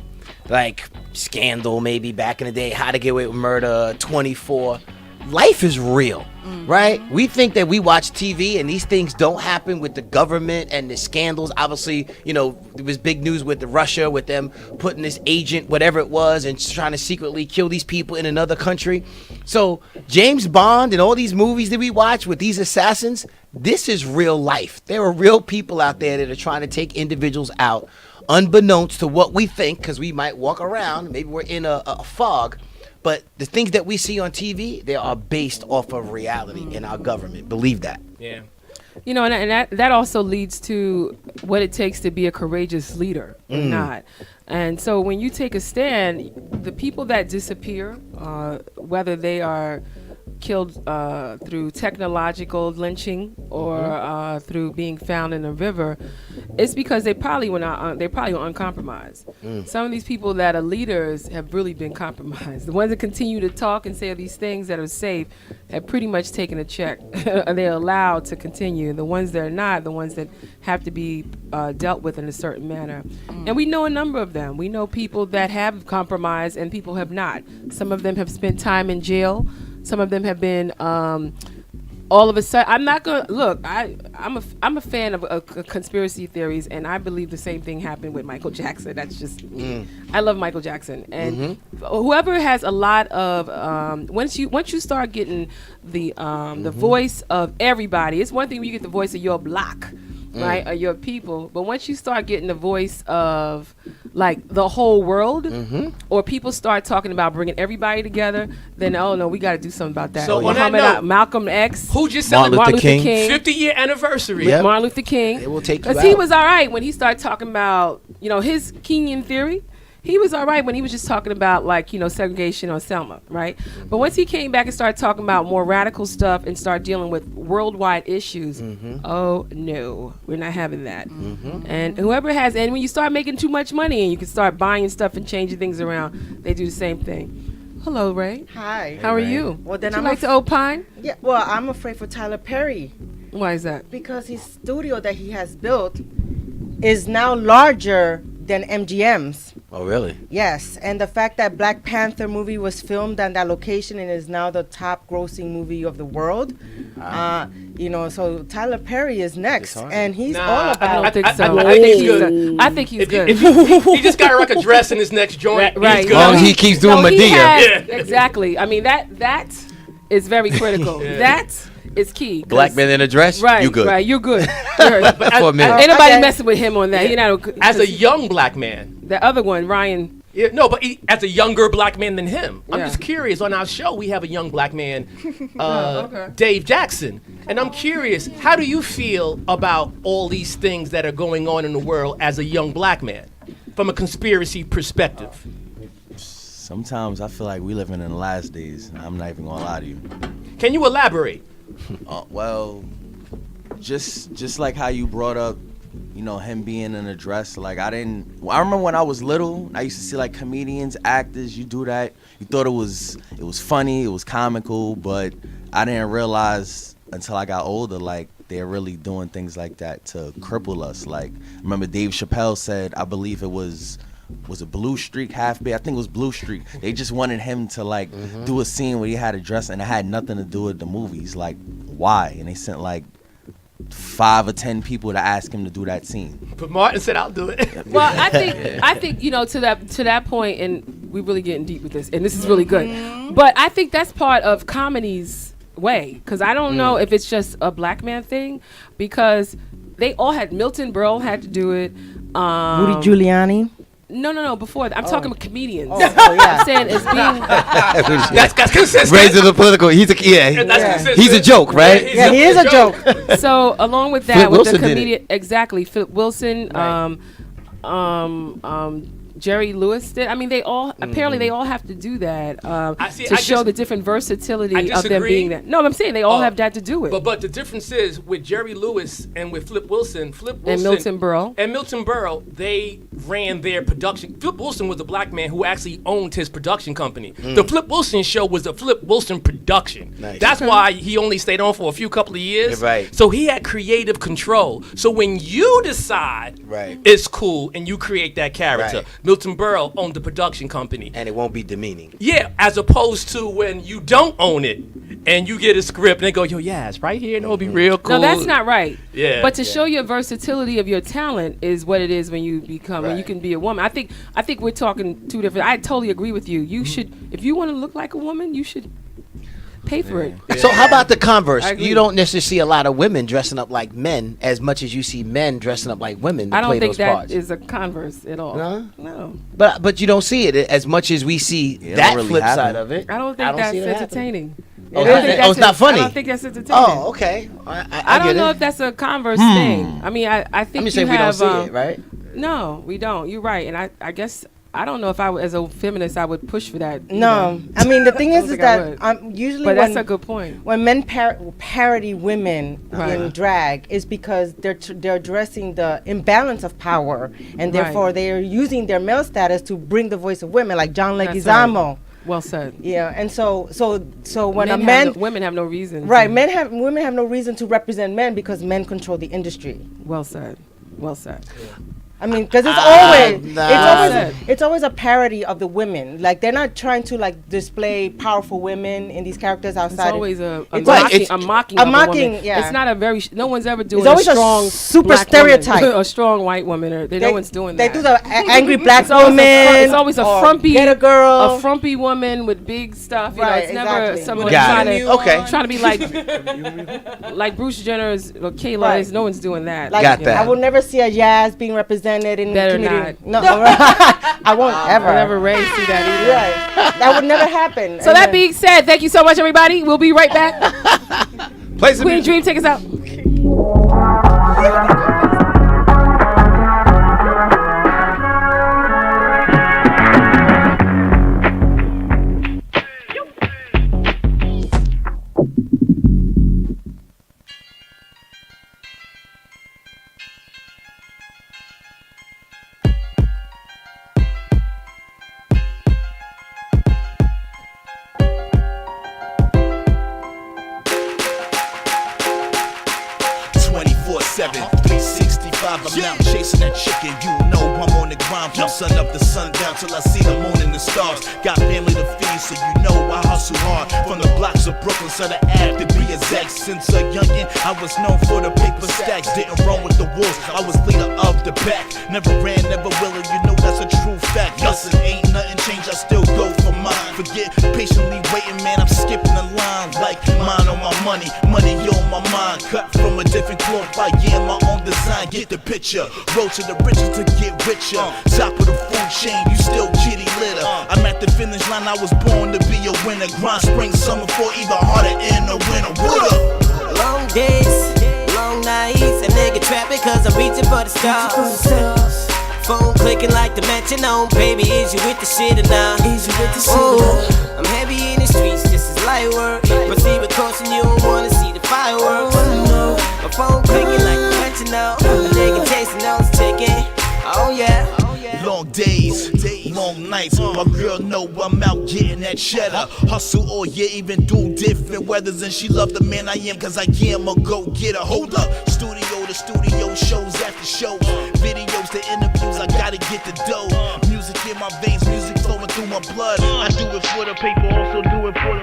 Speaker 5: like Scandal, maybe back in the day, How to Get Away with Murder, 24. Life is real, right? We think that we watch TV and these things don't happen with the government and the scandals. Obviously, you know, there was big news with Russia, with them putting this agent, whatever it was, and trying to secretly kill these people in another country. So James Bond and all these movies that we watch with these assassins, this is real life. There are real people out there that are trying to take individuals out, unbeknownst to what we think, because we might walk around, maybe we're in a fog. But the things that we see on TV, they are based off of reality in our government. Believe that.
Speaker 10: Yeah.
Speaker 6: You know, and that also leads to what it takes to be a courageous leader or not. And so when you take a stand, the people that disappear, whether they are killed through technological lynching or through being found in a river, it's because they probably were uncompromised. Some of these people that are leaders have really been compromised. The ones that continue to talk and say these things that are safe have pretty much taken a check. They're allowed to continue. The ones that are not, the ones that have to be dealt with in a certain manner. And we know a number of them. We know people that have compromised and people have not. Some of them have spent time in jail. Some of them have been all of a sudden. I'm not gonna look. I'm a fan of conspiracy theories, and I believe the same thing happened with Michael Jackson. That's just me. I love Michael Jackson, and whoever has a lot of once you start getting the voice of everybody. It's one thing when you get the voice of your block, right, or your people, but once you start getting the voice of like the whole world, or people start talking about bringing everybody together, then oh no, we got to do something about that.
Speaker 10: So on that note,
Speaker 6: Malcolm X,
Speaker 10: who just
Speaker 5: Martin
Speaker 10: celebrated
Speaker 5: Luther King.
Speaker 10: 50-year anniversary.
Speaker 5: Yep.
Speaker 6: Martin Luther King.
Speaker 5: It will take you
Speaker 6: Because he
Speaker 5: out.
Speaker 6: was all right when he started talking about, you know, his Kenyan theory. He was all right when he was just talking about, like, you know, segregation on Selma, right? But once he came back and started talking about more radical stuff and started dealing with worldwide issues, oh no, we're not having that. And whoever has, and when you start making too much money and you can start buying stuff and changing things around, they do the same thing. Hello, Ray.
Speaker 12: Hi.
Speaker 6: How are you?
Speaker 12: Well, then
Speaker 6: Would you
Speaker 12: I'm
Speaker 6: like to opine?
Speaker 12: Yeah. Well, I'm afraid for Tyler Perry
Speaker 6: Why is that?
Speaker 12: because his studio that he has built is now larger than MGM's.
Speaker 5: Oh, really?
Speaker 12: Yes, and the fact that Black Panther movie was filmed on that location and is now the top grossing movie of the world. So Tyler Perry is next, and he's all about.
Speaker 6: I don't think so.
Speaker 10: I think he's good.
Speaker 6: I think he's good.
Speaker 10: He just got to rock a dress in his next joint.
Speaker 6: Right.
Speaker 10: He's good.
Speaker 5: As long as he keeps doing Madea.
Speaker 6: Exactly. I mean, that is very critical. That is key.
Speaker 5: Black man in a dress?
Speaker 6: Right.
Speaker 5: You good.
Speaker 6: Right. You're good. Ain't
Speaker 5: For a minute.
Speaker 6: nobody messing with him on that.
Speaker 10: As a young black man.
Speaker 6: The other one, Ryan.
Speaker 10: Yeah, no, but as a younger black man than him. I'm
Speaker 6: Yeah.
Speaker 10: just curious. On our show, we have a young black man, Dave Jackson. And I'm curious, how do you feel about all these things that are going on in the world as a young black man from a conspiracy perspective?
Speaker 13: Sometimes I feel like we living in the last days. I'm not even gonna lie to you.
Speaker 10: Can you elaborate?
Speaker 13: Well, just like how you brought up, him being in a dress. Like I remember when I was little, I used to see like comedians, actors. You do that, you thought it was funny, it was comical, but I didn't realize until I got older, like they're really doing things like that to cripple us. Like I remember Dave Chappelle said, I believe it was a Blue Streak half bit. I think it was Blue Streak. They just wanted him to like do a scene where he had a dress and it had nothing to do with the movies. Like why? And they sent like 5 or 10 people to ask him to do that scene.
Speaker 10: But Martin said, "I'll do it."
Speaker 6: Well, I think to that point, and we're really getting deep with this, and this is really good. But I think that's part of comedy's way, because I don't know if it's just a black man thing, because they all had Milton Berle had to do it.
Speaker 12: Rudy Giuliani.
Speaker 6: No. Before that, I'm talking about comedians.
Speaker 12: Oh, yeah.
Speaker 6: I'm saying it's being.
Speaker 10: That's consistent.
Speaker 5: Raising the political. He's a joke, right?
Speaker 12: Yeah, he is a joke.
Speaker 6: So along with that,
Speaker 5: Flip
Speaker 6: with
Speaker 5: Wilson
Speaker 6: the
Speaker 5: did
Speaker 6: comedian, exactly, Philip Wilson, Jerry Lewis did. I mean, they all apparently they all have to do that to show the different versatility of them being that. No, I'm saying they all have that to do it.
Speaker 10: But the difference is with Jerry Lewis and with Flip Wilson
Speaker 6: and Milton
Speaker 10: Berle, they ran their production. Flip Wilson was a black man who actually owned his production company. The Flip Wilson show was a Flip Wilson production.
Speaker 5: Nice.
Speaker 10: That's why he only stayed on for a couple of years.
Speaker 5: Yeah, right.
Speaker 10: So he had creative control. So when you decide it's cool and you create that character, Milton Berle owned the production company.
Speaker 5: And it won't be demeaning.
Speaker 10: Yeah, as opposed to when you don't own it and you get a script and they go, yo, yeah, it's right here and it'll be real cool.
Speaker 6: No, that's not right.
Speaker 10: Yeah.
Speaker 6: But to show your versatility of your talent is what it is when you become, when you can be a woman. I think we're talking two different, I totally agree with you. You should, if you want to look like a woman, you should pay for it.
Speaker 5: So how about the converse? You don't necessarily see a lot of women dressing up like men as much as you see men dressing up like women to
Speaker 6: I don't
Speaker 5: play
Speaker 6: think
Speaker 5: those
Speaker 6: that
Speaker 5: parts.
Speaker 6: is a converse at all. No.
Speaker 5: But you don't see it as much as we see that
Speaker 13: really
Speaker 5: flip
Speaker 13: happen.
Speaker 5: side of it.
Speaker 6: I don't think that's
Speaker 5: see that
Speaker 6: entertaining.
Speaker 5: Oh, it's not funny.
Speaker 6: I don't think that's entertaining.
Speaker 5: Oh, okay.
Speaker 6: I don't know if that's a converse thing. I mean, I think
Speaker 5: I'm just saying we don't see it, right?
Speaker 6: No, we don't. You're right, and I guess I don't know if as a feminist, I would push for that.
Speaker 12: No, I mean the thing is that usually,
Speaker 6: but that's a good point.
Speaker 12: When men parody women in drag, is because they're addressing the imbalance of power, and therefore they are using their male status to bring the voice of women, like John Leguizamo.
Speaker 6: Right. Well said.
Speaker 12: Yeah, and so when
Speaker 6: women have no reason.
Speaker 12: Right, women have no reason to represent men because men control the industry.
Speaker 6: Well said. Well said.
Speaker 12: Yeah. I mean, because it's always a parody of the women. Like they're not trying to like display powerful women in these characters outside.
Speaker 6: It's always a mocking.
Speaker 12: Yeah.
Speaker 6: It's not a very. No one's ever doing.
Speaker 12: It's always
Speaker 6: a strong
Speaker 12: super
Speaker 6: black
Speaker 12: stereotype.
Speaker 6: Woman, a strong white woman, or no one's doing that.
Speaker 12: They do the angry black woman.
Speaker 6: It's always a frumpy,
Speaker 12: get a girl,
Speaker 6: a frumpy woman with big stuff. You know, it's never someone trying to be like Bruce Jenner's or Kayla.
Speaker 12: Right.
Speaker 6: No one's doing that.
Speaker 12: Like,
Speaker 5: Got that.
Speaker 12: I will never see a Yaz being represented in
Speaker 6: Better
Speaker 12: community.
Speaker 6: not.
Speaker 12: No, I won't ever.
Speaker 6: I'll never raise see that either.
Speaker 12: Right. That would never happen.
Speaker 6: So that being said, thank you so much, everybody. We'll be right back. Queen Dream, take us out.
Speaker 14: Seven. chicken. You know I'm on the grind from sun up to sundown till I see the moon and the stars. Got family to feed, so you know I hustle hard. From the blocks of Brooklyn to the Ave, to be exact. Since a youngin', I was known for the paper stacks. Didn't run with the wolves, I was leader of the pack. Never ran, never will, and you know that's a true fact. Listen, ain't nothing changed, I still go for mine. Forget patiently waiting, man, I'm skipping the line. Like mine on my money, money on my mind. Cut from a different cloth by year, my own design. Get the picture, roll to the riches to get richer. Top of the food chain, you still kitty litter. I'm at the finish line, I was born to be a winner. Grind spring, summer for either harder in the winter. What up?
Speaker 15: Long days, long nights, a nigga trapping cause I'm reaching for the stars. Phone clicking like the metronome, baby, is you with the shit or not? Ooh, I'm heavy in the streets, this is light work. Proceed with caution, you don't wanna see the fireworks. My phone clicking like the metronome, a nigga chasing those ticking. Oh yeah.
Speaker 14: Long days, long nights. My girl know I'm out getting that cheddar. Hustle all year, even do different weathers. And she love the man I am, cause I am a go-getter. Hold up, studio to studio, shows after shows. Videos to interviews, I gotta get the dough. Music in my veins, music flowing through my blood. I do it for the paper, also do it for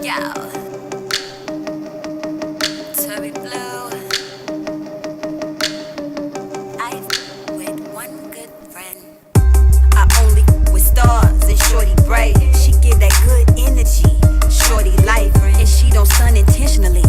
Speaker 14: the...
Speaker 16: Yo. Shorty bright, she give that good energy. Shorty life, and she don't stun intentionally.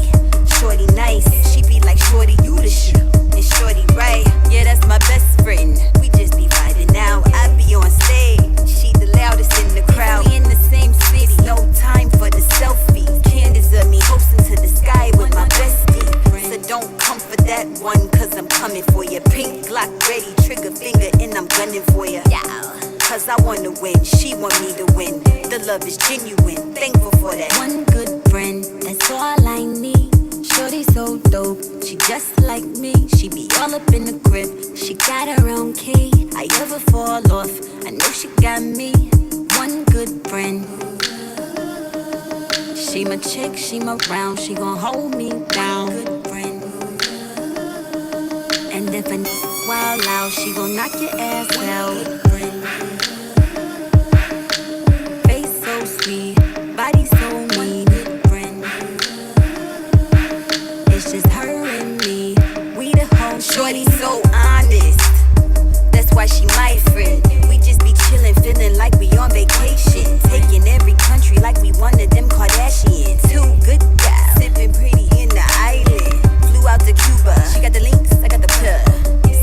Speaker 16: Shorty nice, she be like shorty you the shit. And shorty right, yeah that's my best friend. We just be vibing out, I be on stage. She the loudest in the crowd. We in the same city, no time for the selfie. Candace of me, coasting to the sky with my bestie. So don't come for that one, cause I'm coming for you. Pink Glock ready, trigger finger, and I'm gunning for you. Cause I wanna win, she want me to win. The love is genuine, thankful for that. One good friend, that's all I need. Shorty so dope, she just like me. She be all up in the crib, she got her own key. I ever fall off, I know she got me. One good friend. She my chick, she my round, she gon' hold me down. Good friend. And if a wild out, she gon' knock your ass out. Face so sweet, body so mean. Friend. It's just her and me. We the whole shorty so honest. That's why she my friend. We just be chillin', feeling like we on vacation. Taking every country like we one of them Kardashians. Two good guys, sippin' pretty in the island. Flew out to Cuba, she got the links, I got the plug.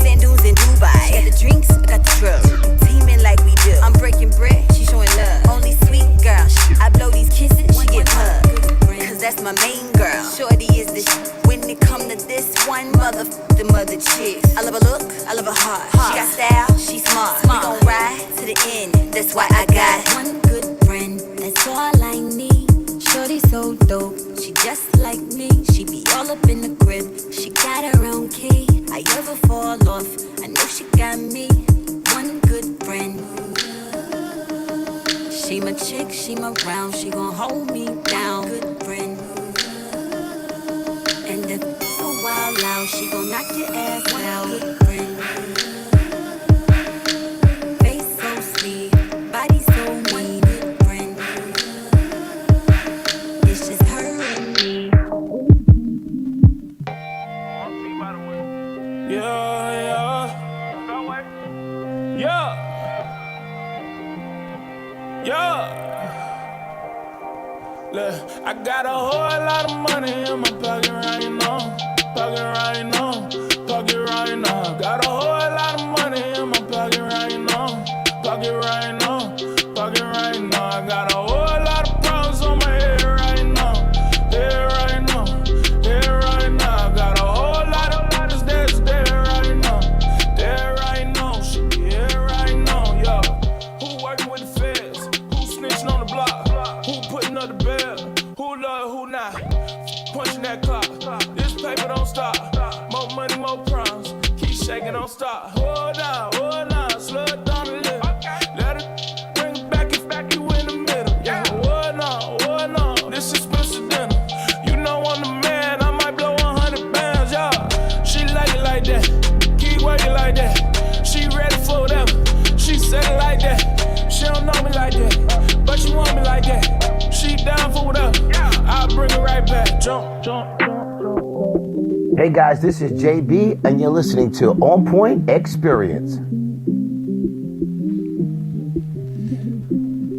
Speaker 16: Sand dunes in Dubai, she got the drinks, I got the drugs. Teaming like we do, I'm breaking bread, she showing love. Only sweet girl, I blow these kisses, she get hugged. Cause that's my main girl. Shorty is the when it come to this one the mother chicks. I love her look, I love her heart. She got style, she smart. We gon' ride to the end, that's why I got one good friend. That's all I need. Shorty so dope, she just like me. She be all up in the crib, she got her own key. I ever fall off, I know she got me. One good friend. She my chick, she my round, she gon' hold me down. Good friend. And if a while out, she gon' knock your ass out. Good friend. Face so sweet, body so mean. Good friend. It's just her and me.
Speaker 17: Look, I got a whole lot of money in my pocket right now. Pocket right now. Pocket right now. Got a whole lot of money in my pocket right now. Pocket right now. Pocket right now. I got a whole lot of problems on my head right now. Head right now. Head right now. I got a whole lot of letters that's dead right now. Dead right now. She be here right now, yo. Who working with the feds? Who snitching on the block? Who putting up the bell? Who love, who not? Punching that clock. This paper don't stop. More money, more problems. Keep shaking, don't stop. Hold on, slow it down a little. Let it bring it back if you in the middle. Yeah, hold on. This is special dinner. You know I'm the man, I might blow 100 bands, yeah. She like it Jump, jump, jump.
Speaker 5: Hey guys, this is JB, and you're listening to OnPoint Experience.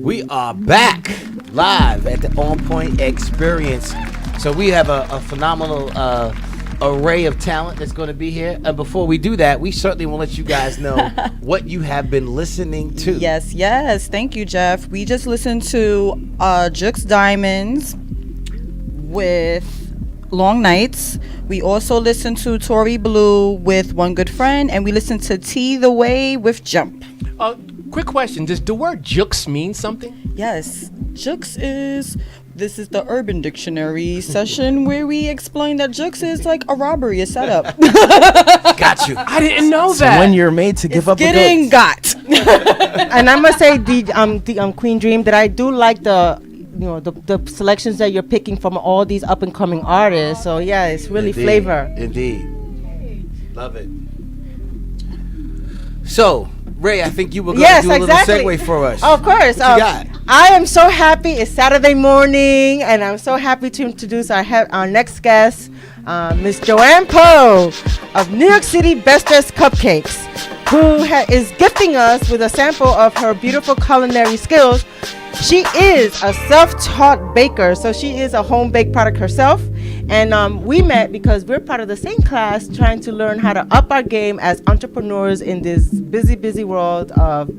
Speaker 5: We are back live at the OnPoint Experience. So we have a phenomenal array of talent that's going to be here. And before we do that, we certainly will let you guys know what you have been listening to.
Speaker 7: Yes. Thank you, Jeff. We just listened to Jux Diamonds with Long Nights. We also listened to Tory Blue with One Good Friend, and we listened to T The Way with Jump.
Speaker 10: Quick question: does the word "jux" mean something?
Speaker 7: Yes, jux is. This is the Urban Dictionary session where we explain that jux is like a robbery, a setup.
Speaker 5: Got you.
Speaker 10: I didn't know
Speaker 13: So
Speaker 10: that.
Speaker 13: when you're made to give up
Speaker 7: Getting
Speaker 13: a
Speaker 7: got.
Speaker 12: And I must say, the Queen Dream, that I do like the selections that you're picking from all these up and coming artists. So yeah, it's really
Speaker 5: Indeed.
Speaker 12: flavor.
Speaker 5: Indeed. Love it. So, Ray, I think you were going to do a little segue for us.
Speaker 12: Of course.
Speaker 5: What you got?
Speaker 12: I am so happy. It's Saturday morning, and I'm so happy to introduce our next guest, Miss Joann Poe of New York City Best Dressed Cupcakes, who is gifting us with a sample of her beautiful culinary skills. She is a self-taught baker, so she is a home-baked product herself. And we met because we're part of the same class trying to learn how to up our game as entrepreneurs in this busy, busy world of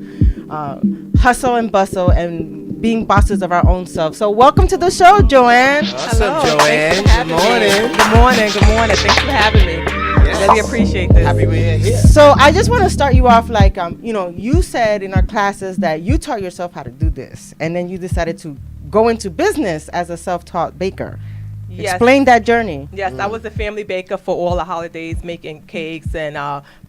Speaker 12: hustle and bustle and being bosses of our own self. So welcome to the show, Joann.
Speaker 5: Awesome, Joann. Good morning.
Speaker 18: Good morning. Thanks for having me.
Speaker 5: Yes.
Speaker 18: Really appreciate this.
Speaker 5: Happy we're here.
Speaker 12: So I just want to start you off like, you said in our classes that you taught yourself how to do this, and then you decided to go into business as a self-taught baker.
Speaker 18: Yes.
Speaker 12: Explain that journey.
Speaker 18: Yes, I was a family baker for all the holidays, making cakes and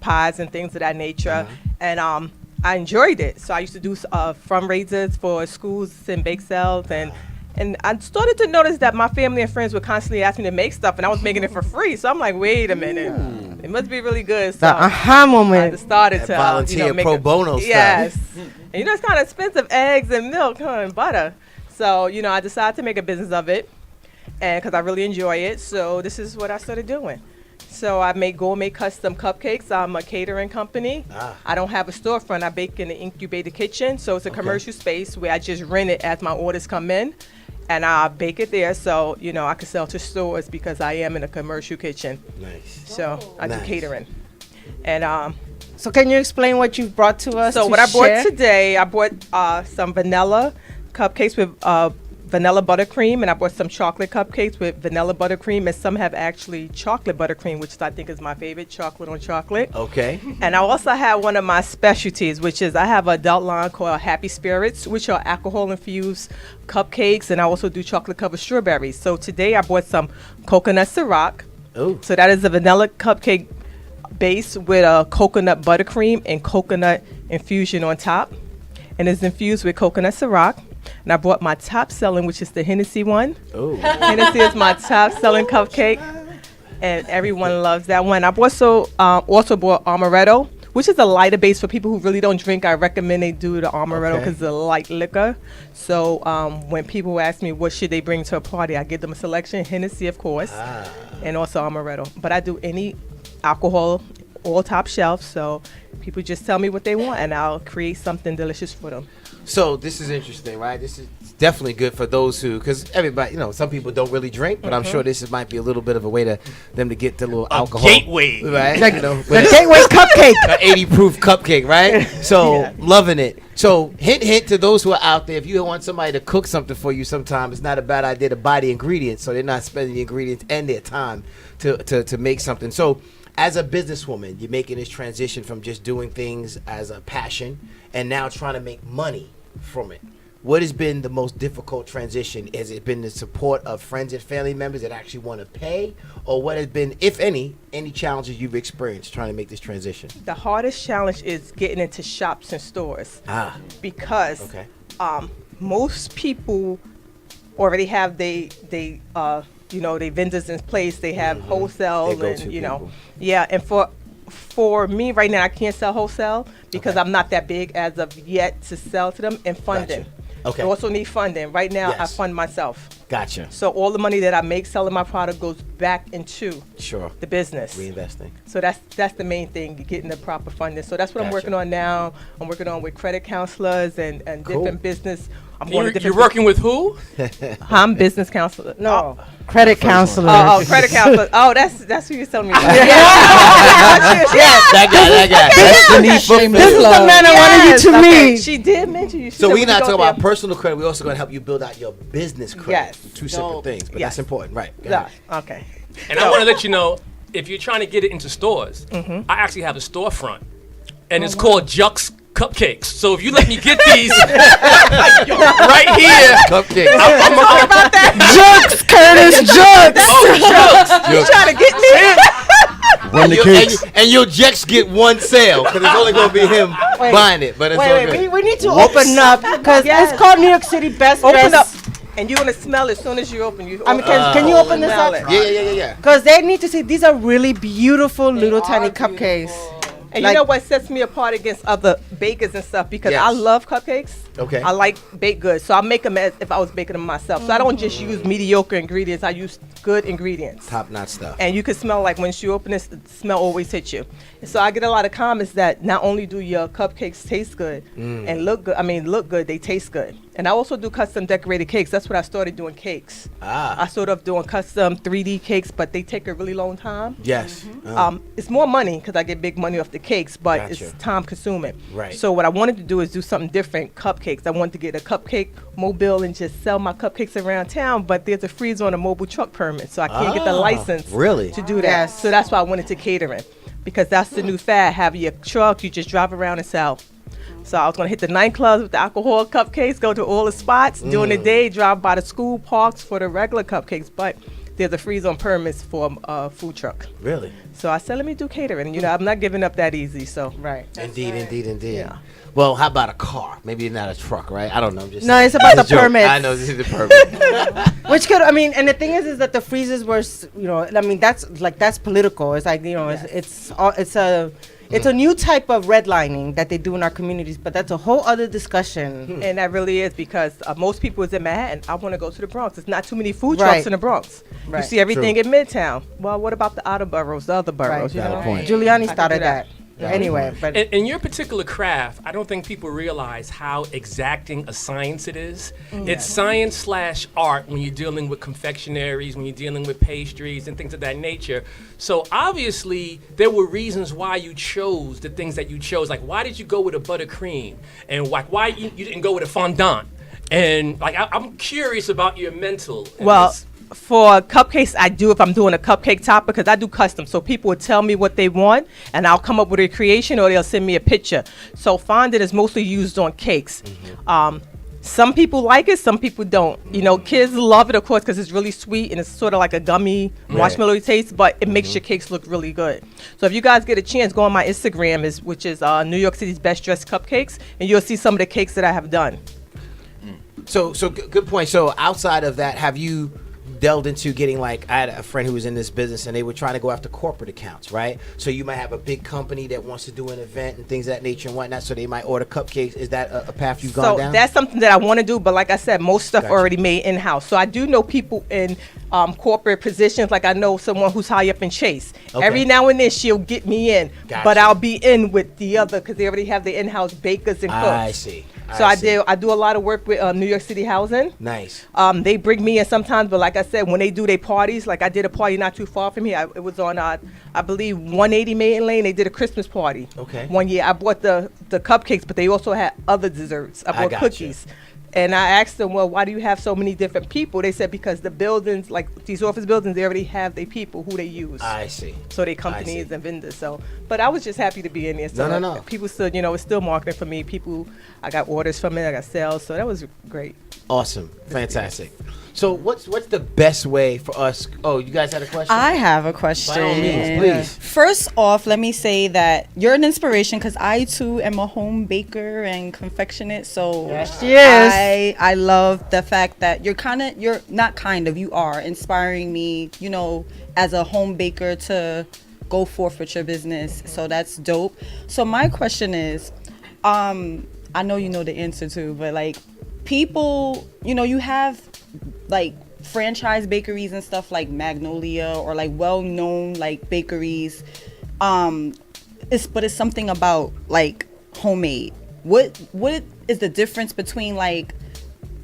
Speaker 18: pies and things of that nature. And I enjoyed it. So I used to do fundraisers for schools and bake sales. And I started to notice that my family and friends would constantly ask me to make stuff, and I was making it for free. So I'm like, wait a minute. It must be really good. So
Speaker 12: The aha moment.
Speaker 18: I started to
Speaker 5: volunteer
Speaker 18: make
Speaker 5: pro bono stuff.
Speaker 18: Yes. And it's kind of expensive, eggs and milk and butter. So, I decided to make a business of it. And because I really enjoy it, so this is what I started doing. So I make gourmet custom cupcakes. I'm a catering company. I don't have a storefront. I bake in an incubator kitchen, so it's a commercial space where I just rent it as my orders come in, and I bake it there. So I can sell to stores because I am in a commercial kitchen.
Speaker 5: Nice.
Speaker 18: So I do catering, and
Speaker 12: So can you explain what you brought to us?
Speaker 18: So what I brought today, I brought some vanilla cupcakes with vanilla buttercream, and I bought some chocolate cupcakes with vanilla buttercream, and some have actually chocolate buttercream, which I think is my favorite, chocolate on chocolate.
Speaker 5: Okay.
Speaker 18: And I also have one of my specialties, which is I have an adult line called Happy Spirits, which are alcohol-infused cupcakes, and I also do chocolate-covered strawberries. So today I bought some coconut Ciroc.
Speaker 5: Oh.
Speaker 18: So that is a vanilla cupcake base with a coconut buttercream and coconut infusion on top, and it's infused with coconut Ciroc. And I bought my top selling, which is the Hennessy one.
Speaker 5: Oh.
Speaker 18: Hennessy is my top selling cupcake, and everyone loves that one. I also bought amaretto, which is a lighter base for people who really don't drink. I recommend they do the amaretto because it's a light liquor. So when people ask me what should they bring to a party, I give them a selection, Hennessy, of course, and also amaretto. But I do any alcohol, all top shelf, so people just tell me what they want, and I'll create something delicious for them.
Speaker 5: So this is interesting, right? This is definitely good for those who, because everybody, some people don't really drink, but I'm sure this might be a little bit of a way to them to get the little alcohol
Speaker 10: gateway,
Speaker 5: right?
Speaker 12: The gateway cupcake,
Speaker 5: an 80 proof cupcake, right? So loving it. So hint to those who are out there, if you want somebody to cook something for you, sometime it's not a bad idea to buy the ingredients, so they're not spending the ingredients and their time to make something. So as a businesswoman, you're making this transition from just doing things as a passion and now trying to make money from it. What has been the most difficult transition? Has it been the support of friends and family members that actually want to pay? Or what has been, if any challenges you've experienced trying to make this transition?
Speaker 18: The hardest challenge is getting into shops and stores. Because most people already have they vendors in place. They have wholesale, and and for me right now, I can't sell wholesale because I'm not that big as of yet to sell to them, and funding.
Speaker 5: Gotcha. Okay.
Speaker 18: I also need funding. Right now, I
Speaker 5: Yes.
Speaker 18: fund myself.
Speaker 5: Gotcha.
Speaker 18: So all the money that I make selling my product goes back into
Speaker 5: Sure.
Speaker 18: the business.
Speaker 5: Reinvesting.
Speaker 18: So that's the main thing, getting the proper funding. So that's what I'm
Speaker 5: Gotcha.
Speaker 18: working on now. I'm working on with credit counselors and
Speaker 5: Cool.
Speaker 18: different business. I'm
Speaker 10: You're,
Speaker 18: going to different
Speaker 10: you're working with who?
Speaker 18: I'm business counselor.
Speaker 12: No, credit counselor.
Speaker 18: Oh, credit counselor. Oh, that's who you're telling me.
Speaker 5: That guy.
Speaker 12: That's the need for This is the man I wanted you to meet.
Speaker 18: She did mention you. She
Speaker 5: So
Speaker 18: said
Speaker 5: we're
Speaker 18: we
Speaker 5: not
Speaker 18: go
Speaker 5: talking
Speaker 18: there.
Speaker 5: about personal credit. We're also going to help you build out your business credit.
Speaker 18: Yes.
Speaker 5: Two separate things, but
Speaker 18: Yes.
Speaker 5: that's important, right? Go
Speaker 18: Yeah.
Speaker 5: ahead.
Speaker 18: Okay.
Speaker 10: And I want to let you know, if you're trying to get it into stores,
Speaker 18: Mm-hmm.
Speaker 10: I actually have a storefront, and
Speaker 18: Oh,
Speaker 10: it's called Jux Cupcakes. So if you let me get these right here,
Speaker 5: Cupcakes.
Speaker 10: I'm
Speaker 18: Talk about that.
Speaker 12: Jokes, Curtis, jokes.
Speaker 10: Oh,
Speaker 18: You trying to get me?
Speaker 5: And,
Speaker 13: Run the
Speaker 5: you,
Speaker 13: cakes.
Speaker 5: and you'll just get one sale because it's only going to be him buying it. But it's all
Speaker 12: Wait,
Speaker 5: good.
Speaker 12: we need to open up because
Speaker 18: Yes.
Speaker 12: it's called New York City Best
Speaker 18: Open up.
Speaker 12: Dress.
Speaker 18: And you're gonna smell it as soon as you open.
Speaker 12: I mean, can you open this
Speaker 18: smell
Speaker 12: up?
Speaker 18: it.
Speaker 5: Yeah.
Speaker 12: Because they need to see these are really beautiful little tiny cupcakes.
Speaker 18: And
Speaker 12: Like-
Speaker 18: you know what sets me apart against other bakers and stuff? Because I
Speaker 5: Yes.
Speaker 18: love cupcakes.
Speaker 5: Okay.
Speaker 18: I like baked goods. So I make them as if I was baking them myself. So I don't just use mediocre ingredients. I use good ingredients.
Speaker 5: Top notch stuff.
Speaker 18: And you can smell like once you open this, the smell always hits you. And so I get a lot of comments that not only do your cupcakes taste good and look good, look good, they taste good. And I also do custom decorated cakes. That's what I started doing cakes. I started off doing custom 3D cakes, but they take a really long time.
Speaker 5: Yes.
Speaker 18: It's more money because I get big money off the cakes, but
Speaker 5: Gotcha.
Speaker 18: it's time consuming.
Speaker 5: Right.
Speaker 18: So what I wanted to do is do something different, cupcakes. I wanted to get a cupcake mobile and just sell my cupcakes around town, but there's a freeze on a mobile truck permit, so I can't get the license
Speaker 5: really?
Speaker 18: to do that. So that's why I went into catering, because that's the new fad. Have your truck, you just drive around and sell. So I was gonna hit the nightclubs with the alcohol cupcakes, go to all the spots during the day, drive by the school parks for the regular cupcakes, but there's a freeze on permits for a food truck.
Speaker 5: Really?
Speaker 18: So I said, let me do catering. You know, I'm not giving up that easy. So
Speaker 12: right.
Speaker 5: Indeed. Yeah. Well, how about a car? Maybe not a truck, right? I don't know. I'm just
Speaker 12: No,
Speaker 5: saying.
Speaker 12: it's about
Speaker 5: It's
Speaker 12: the
Speaker 5: a joke.
Speaker 12: permits.
Speaker 5: I know this is the permit.
Speaker 12: Which could, and the thing is that the freezes were, that's political. It's like, it's a new type of redlining that they do in our communities, but that's a whole other discussion.
Speaker 18: And that really is because most people is in Manhattan. I want to go to the Bronx. There's not too many food trucks in the Bronx.
Speaker 12: Right.
Speaker 18: You see everything in Midtown. Well, what about the outer boroughs, the other boroughs? You know?
Speaker 12: Giuliani
Speaker 18: I can
Speaker 12: started
Speaker 18: do
Speaker 12: that. Anyway, but
Speaker 10: in your particular craft, I don't think people realize how exacting a science it is. It's science/art when you're dealing with confectionaries, when you're dealing with pastries and things of that nature. So obviously, there were reasons why you chose the things that you chose. Like, why did you go with a buttercream? And like, why you didn't go with a fondant? And like, I'm curious about your mental. in
Speaker 18: Well,
Speaker 10: this.
Speaker 18: for cupcakes, I do if I'm doing a cupcake topper because I do custom. So people would tell me what they want, and I'll come up with a creation, or they'll send me a picture. So fondant is mostly used on cakes. Some people like it, some people don't. You know, kids love it, of course, because it's really sweet and it's sort of like a gummy marshmallow taste, but it makes your cakes look really good. So if you guys get a chance, go on my Instagram, which is New York City's Best Dressed Cupcakes, and you'll see some of the cakes that I have done.
Speaker 5: So good point. So outside of that, have you delved into getting, like, I had a friend who was in this business and they were trying to go after corporate accounts, right? So you might have a big company that wants to do an event and things of that nature and whatnot, so they might order cupcakes. Is that a path you've gone down?
Speaker 18: So that's something that I want to do, but like I said, most stuff
Speaker 5: Gotcha.
Speaker 18: already made in-house. So I do know people in corporate positions, like I know someone who's high up in Chase.
Speaker 5: Okay.
Speaker 18: Every now and then she'll get me in,
Speaker 5: Gotcha.
Speaker 18: but I'll be in with the other because they already have the in-house bakers and cooks.
Speaker 5: I see.
Speaker 18: So I do a lot of work with New York City Housing.
Speaker 5: Nice.
Speaker 18: They bring me in sometimes, but like I said, when they do their parties, like I did a party not too far from here. It was on, I believe, 180 Maiden Lane. They did a Christmas party.
Speaker 5: Okay.
Speaker 18: One year, I bought the cupcakes, but they also had other desserts. I bought
Speaker 5: gotcha.
Speaker 18: cookies. And I asked them, well, why do you have so many different people? They said because the buildings, like these office buildings, they already have their people who they use.
Speaker 5: I see.
Speaker 18: So they companies and vendors. So, but I was just happy to be in there. So
Speaker 5: No.
Speaker 18: people still, it's still marketing for me. People, I got orders from it. I got sales. So that was great.
Speaker 5: Awesome. Fantastic. So what's the best way for us? Oh, you guys had a question?
Speaker 7: I have a question.
Speaker 5: By all means, please.
Speaker 7: First off, let me say that you're an inspiration because I too am a home baker and confectionate. So I love the fact that you are inspiring me, as a home baker to go forth with your business. So that's dope. So my question is, I know you know the answer to, but like, people, you have like franchise bakeries and stuff like Magnolia or like well-known like bakeries. But it's something about like homemade. What is the difference between like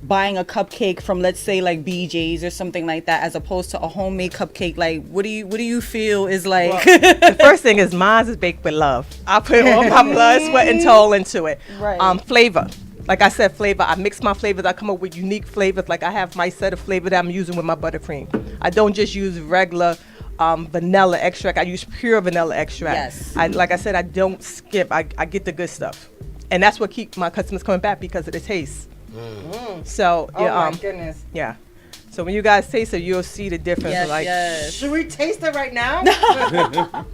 Speaker 7: buying a cupcake from, let's say, like BJ's or something like that, as opposed to a homemade cupcake? Like, what do you feel is like?
Speaker 18: Well, the first thing is mine is baked with love. I put all my blood, sweat, and soul into it.
Speaker 7: Right.
Speaker 18: Flavor. Like I said, flavor. I mix my flavors. I come up with unique flavors. Like I have my set of flavor that I'm using with my buttercream. I don't just use regular vanilla extract. I use pure vanilla extract.
Speaker 7: Yes.
Speaker 18: Like I said, I don't skip. I get the good stuff, and that's what keep my customers coming back because of the taste. So
Speaker 12: my goodness.
Speaker 18: Yeah. So when you guys taste it, you'll see the difference.
Speaker 7: Yes.
Speaker 12: Should we taste it right now?
Speaker 18: And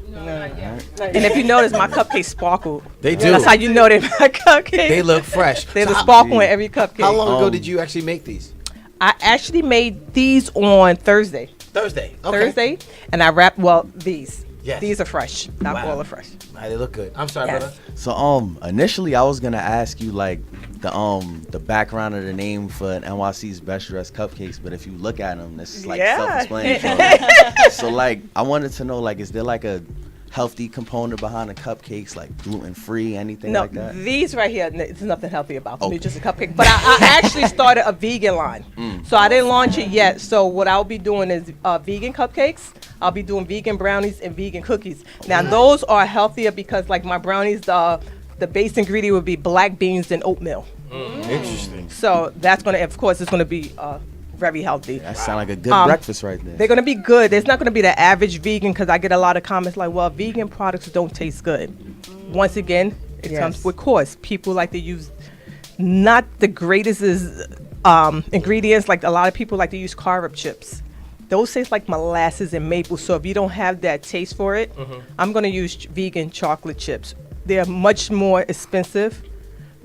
Speaker 18: if you notice, my cupcakes sparkle.
Speaker 5: They do.
Speaker 18: That's how you know they're my cupcakes.
Speaker 5: They look fresh.
Speaker 18: There's a sparkle in every cupcake.
Speaker 5: How long ago did you actually make these?
Speaker 18: I actually made these on Thursday.
Speaker 5: Okay.
Speaker 18: Thursday, and I wrapped these.
Speaker 5: Yes.
Speaker 18: These are fresh. Not
Speaker 5: Wow.
Speaker 18: all are fresh.
Speaker 5: They look good. I'm sorry,
Speaker 18: Yes.
Speaker 5: brother.
Speaker 13: So initially I was gonna ask you like the background of the name for NYC's Best Dressed Cupcakes, but if you look at them, this is like self-explanatory. So like I wanted to know, like, is there like a healthy component behind the cupcakes, like gluten-free, anything like that?
Speaker 18: These right here, there's nothing healthy about them. They're just a cupcake. But I actually started a vegan line. So I didn't launch it yet. So what I'll be doing is vegan cupcakes. I'll be doing vegan brownies and vegan cookies. Now those are healthier because like my brownies, the base ingredient would be black beans and oatmeal.
Speaker 5: Interesting.
Speaker 18: So that's gonna, of course, it's gonna be very healthy.
Speaker 13: That sounds like a good breakfast right there.
Speaker 18: They're gonna be good. It's not gonna be the average vegan because I get a lot of comments like, well, vegan products don't taste good. Once again, it comes with course. People like to use not the greatest ingredients. Like a lot of people like to use carob chips. Those taste like molasses and maple. So if you don't have that taste for it, I'm gonna use vegan chocolate chips. They're much more expensive,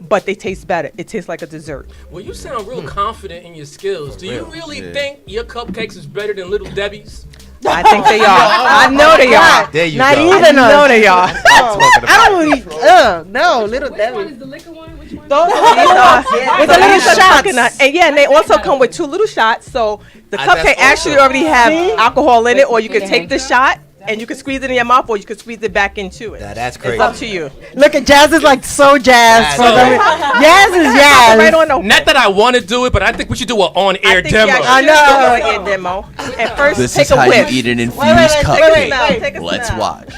Speaker 18: but they taste better. It tastes like a dessert.
Speaker 10: Well, you sound real confident in your skills. Do you really think your cupcakes is better than Little Debbie's?
Speaker 18: I think they are. I know they are.
Speaker 5: There you
Speaker 12: Not
Speaker 5: go.
Speaker 12: even
Speaker 18: I know they are.
Speaker 12: I don't eat. No, Little Debbie.
Speaker 6: Which one is the liquor one? Which one?
Speaker 18: Those are
Speaker 12: With the little shots.
Speaker 18: coconut. And they also come with 2 little shots. So the
Speaker 5: That's
Speaker 18: cupcake actually
Speaker 5: awesome.
Speaker 18: already have alcohol in it, or you can take the shot and you can squeeze it in your mouth, or you can squeeze it back into it.
Speaker 5: That's crazy.
Speaker 18: It's up to you.
Speaker 12: Look at Jazz is like so jazzed for them. Jazz is
Speaker 18: Right
Speaker 12: jazz.
Speaker 18: on the
Speaker 10: Not that I want to do it, but I think we should do an on-air demo.
Speaker 18: I know. A demo. And first,
Speaker 13: This
Speaker 18: take
Speaker 13: is
Speaker 18: a
Speaker 13: how
Speaker 18: whiff.
Speaker 13: you eat an infused
Speaker 12: wait,
Speaker 13: cupcake.
Speaker 18: Take a
Speaker 13: Let's
Speaker 18: smell.
Speaker 13: watch.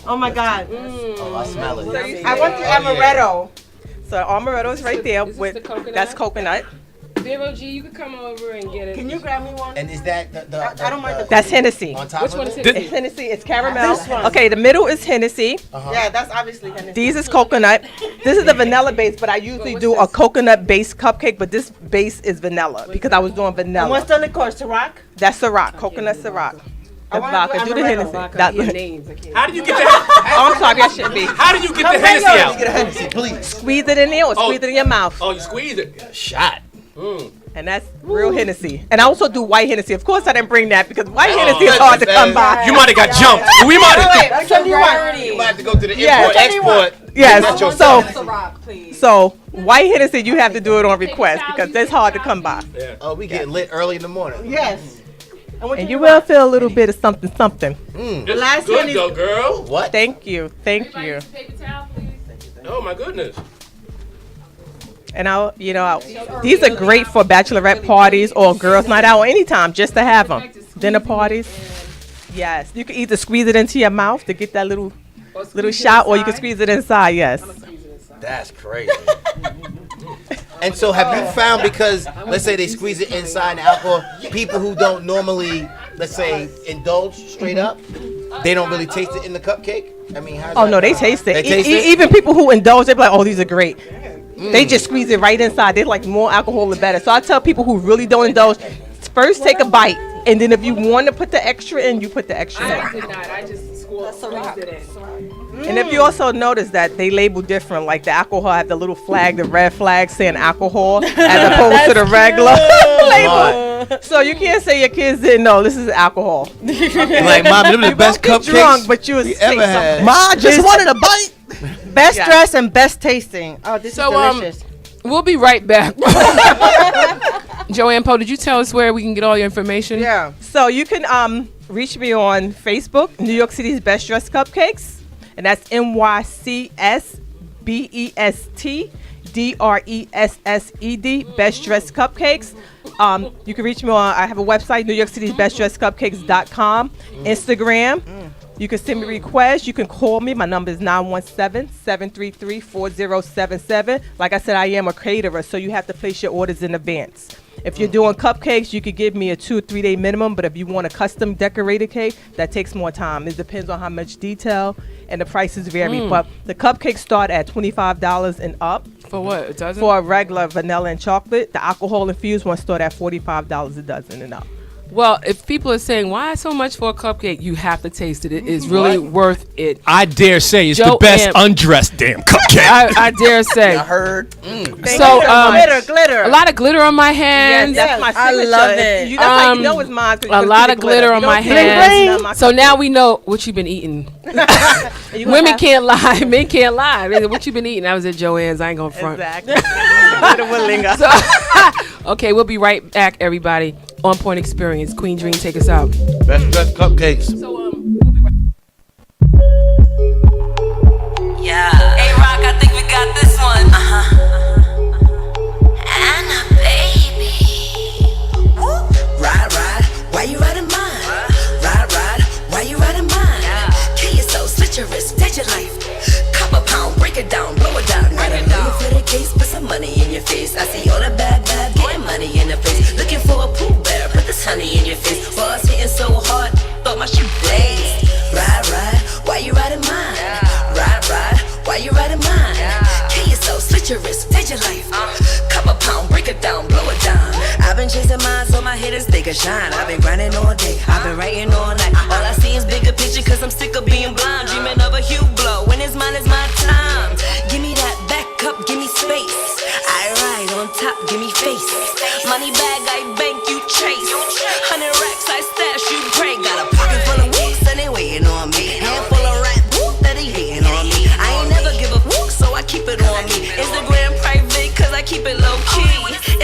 Speaker 12: Oh my God.
Speaker 5: Oh, I smell it.
Speaker 12: I want the amaretto.
Speaker 18: So amaretto is right there.
Speaker 6: Is this
Speaker 18: With
Speaker 6: the coconut?
Speaker 18: that's coconut.
Speaker 6: Vero G, you could come over and get it.
Speaker 12: Can you grab me one?
Speaker 5: And is that the
Speaker 12: I don't mind the
Speaker 18: That's Hennessy.
Speaker 5: on top
Speaker 6: Which
Speaker 5: of
Speaker 6: one
Speaker 5: it?
Speaker 6: is it?
Speaker 18: It's Hennessy. It's caramel.
Speaker 12: This one.
Speaker 18: Okay, the middle is Hennessy.
Speaker 12: Yeah, that's obviously Hennessy.
Speaker 18: These is coconut. This is the vanilla base, but I usually
Speaker 6: what's
Speaker 18: do a
Speaker 6: this?
Speaker 18: coconut-based cupcake, but this base is vanilla because I was doing
Speaker 12: And
Speaker 18: vanilla.
Speaker 12: what's the liqueur? Ciroc?
Speaker 18: That's Ciroc, coconut Ciroc.
Speaker 12: I
Speaker 18: That's
Speaker 12: wanna
Speaker 18: vodka.
Speaker 12: do
Speaker 18: Do the
Speaker 12: amaretto.
Speaker 18: Hennessy.
Speaker 6: Vodka, your names. I can't.
Speaker 10: How do you get the
Speaker 18: Oh, I'm sorry, I shouldn't be.
Speaker 10: How do you get the Hennessy out?
Speaker 5: Get a Hennessy, please.
Speaker 18: Squeeze it in there or squeeze it in your mouth.
Speaker 10: Oh, you squeeze it.
Speaker 5: Shot.
Speaker 18: And that's real Hennessy. And I also do white Hennessy. Of course, I didn't bring that because white Hennessy is hard to come by.
Speaker 10: You might have got jumped. We might have.
Speaker 12: Which one do you want?
Speaker 5: You might have to go to the
Speaker 18: Yes.
Speaker 5: import, export.
Speaker 18: Yes.
Speaker 5: Get that
Speaker 18: So,
Speaker 5: yourself.
Speaker 18: so white Hennessy, you have to do it on request because that's hard to come by.
Speaker 5: Oh, we get lit early in the morning.
Speaker 12: Yes.
Speaker 18: And you will feel a little bit of something, something.
Speaker 10: It's
Speaker 12: last
Speaker 10: good
Speaker 12: one is-
Speaker 10: though, girl.
Speaker 5: What?
Speaker 18: Thank you. Thank you.
Speaker 6: Paper towel, please.
Speaker 10: Oh my goodness.
Speaker 18: And these are great for bachelorette parties or girls' night out or anytime, just to have them. Dinner parties. Yes, you can either squeeze it into your mouth to get that little shot, or you can squeeze it inside. Yes.
Speaker 5: That's crazy. And so have you found, because let's say they squeeze it inside the alcohol, people who don't normally, let's say, indulge straight up, they don't really taste it in the cupcake? I mean, how's
Speaker 18: Oh
Speaker 5: that?
Speaker 18: no, they taste it.
Speaker 5: They taste it?
Speaker 18: Even people who indulge, they be like, "Oh, these are great." They just squeeze it right inside. They like more alcohol the better. So I tell people who really don't indulge, first take a bite, and then if you want to put the extra in, you put the extra in.
Speaker 6: I did not. I just squeezed it in.
Speaker 18: And if you also notice that they label different, like the alcohol have the little flag, the red flag saying alcohol, as opposed to the regular label. So you can't say your kids didn't know this is alcohol.
Speaker 5: Like, Mom, them the best
Speaker 18: Get
Speaker 5: cupcakes
Speaker 18: drunk, but you was
Speaker 5: we ever had.
Speaker 12: Ma, just
Speaker 18: This-
Speaker 12: wanted a bite. Best
Speaker 18: Yeah.
Speaker 12: dressed and best tasting. Oh, this
Speaker 6: So,
Speaker 12: is delicious.
Speaker 6: We'll be right back. Jo Ann Poe, did you tell us where we can get all your information?
Speaker 18: Yeah. So you can reach me on Facebook, New York City's Best Dressed Cupcakes, and that's NYCSBESTDRESSED, Best Dressed Cupcakes. You can reach me on, I have a website, New York City's Best Dressed Cupcakes.com, Instagram. You can send me requests. You can call me. My number is 917-733-4077. Like I said, I am a caterer, so you have to place your orders in advance. If you're doing cupcakes, you could give me a 2 or 3 day minimum, but if you want a custom decorated cake, that takes more time. It depends on how much detail, and the prices vary. But the cupcakes start at $25 and up.
Speaker 6: For what, a dozen?
Speaker 18: For a regular vanilla and chocolate. The alcohol infused ones start at $45 a dozen and up.
Speaker 6: Well, if people are saying, why so much for a cupcake, you have to taste it. It is really worth it.
Speaker 10: I dare say it's
Speaker 6: Jo
Speaker 10: the best
Speaker 6: Ann-
Speaker 10: undressed damn cupcake.
Speaker 6: I dare say.
Speaker 13: I heard.
Speaker 6: So,
Speaker 12: glitter.
Speaker 6: a lot of glitter on my hands.
Speaker 18: Yes, that's my signature.
Speaker 7: I love it.
Speaker 18: That's how you know it's mine.
Speaker 6: A lot of glitter on my hands. So now we know what you've been eating. Women can't lie. Men can't lie. What you been eating? I was at Joann's. I ain't gonna front.
Speaker 18: Exactly. Glitter will linger.
Speaker 6: Okay, we'll be right back, everybody. On Point Experience. Queen Dream, take us out.
Speaker 5: Best dressed cupcakes.
Speaker 6: So, we'll be right
Speaker 15: Yeah. Hey, Rock, I think we got this one. Anna, baby.
Speaker 19: Ride, why you riding mine? Ride, why you riding mine? Kill yourself, split your wrist, take your life. Cup a pound, break it down, blow it down. Got a million for the case, put some money in your face. I see all the bad, getting money in the face. Looking for a Pooh Bear, put this honey in your face. Bars hitting so hard, thought my shoe blazed. Ride, why you riding mine? Ride, why you riding mine? Kill yourself, split your wrist, take your life. Cup a pound, break it down, blow it down. I've been chasing mine so my haters they can shine. I've been grinding all day, I've been writing all night. All I see is bigger picture cause I'm sick of being blind. Dreaming of a hue blow, when it's mine is my time. Give me that back up, give me space. I ride on top, give me face. Money bag, I bank, you chase. 100 racks, I stash, you pray. Got a pocket full of whoops and they waiting on me. Handful of rap, that they hating on me. I ain't never give a fuck, so I keep it on me. Instagram private, cause I keep it low key.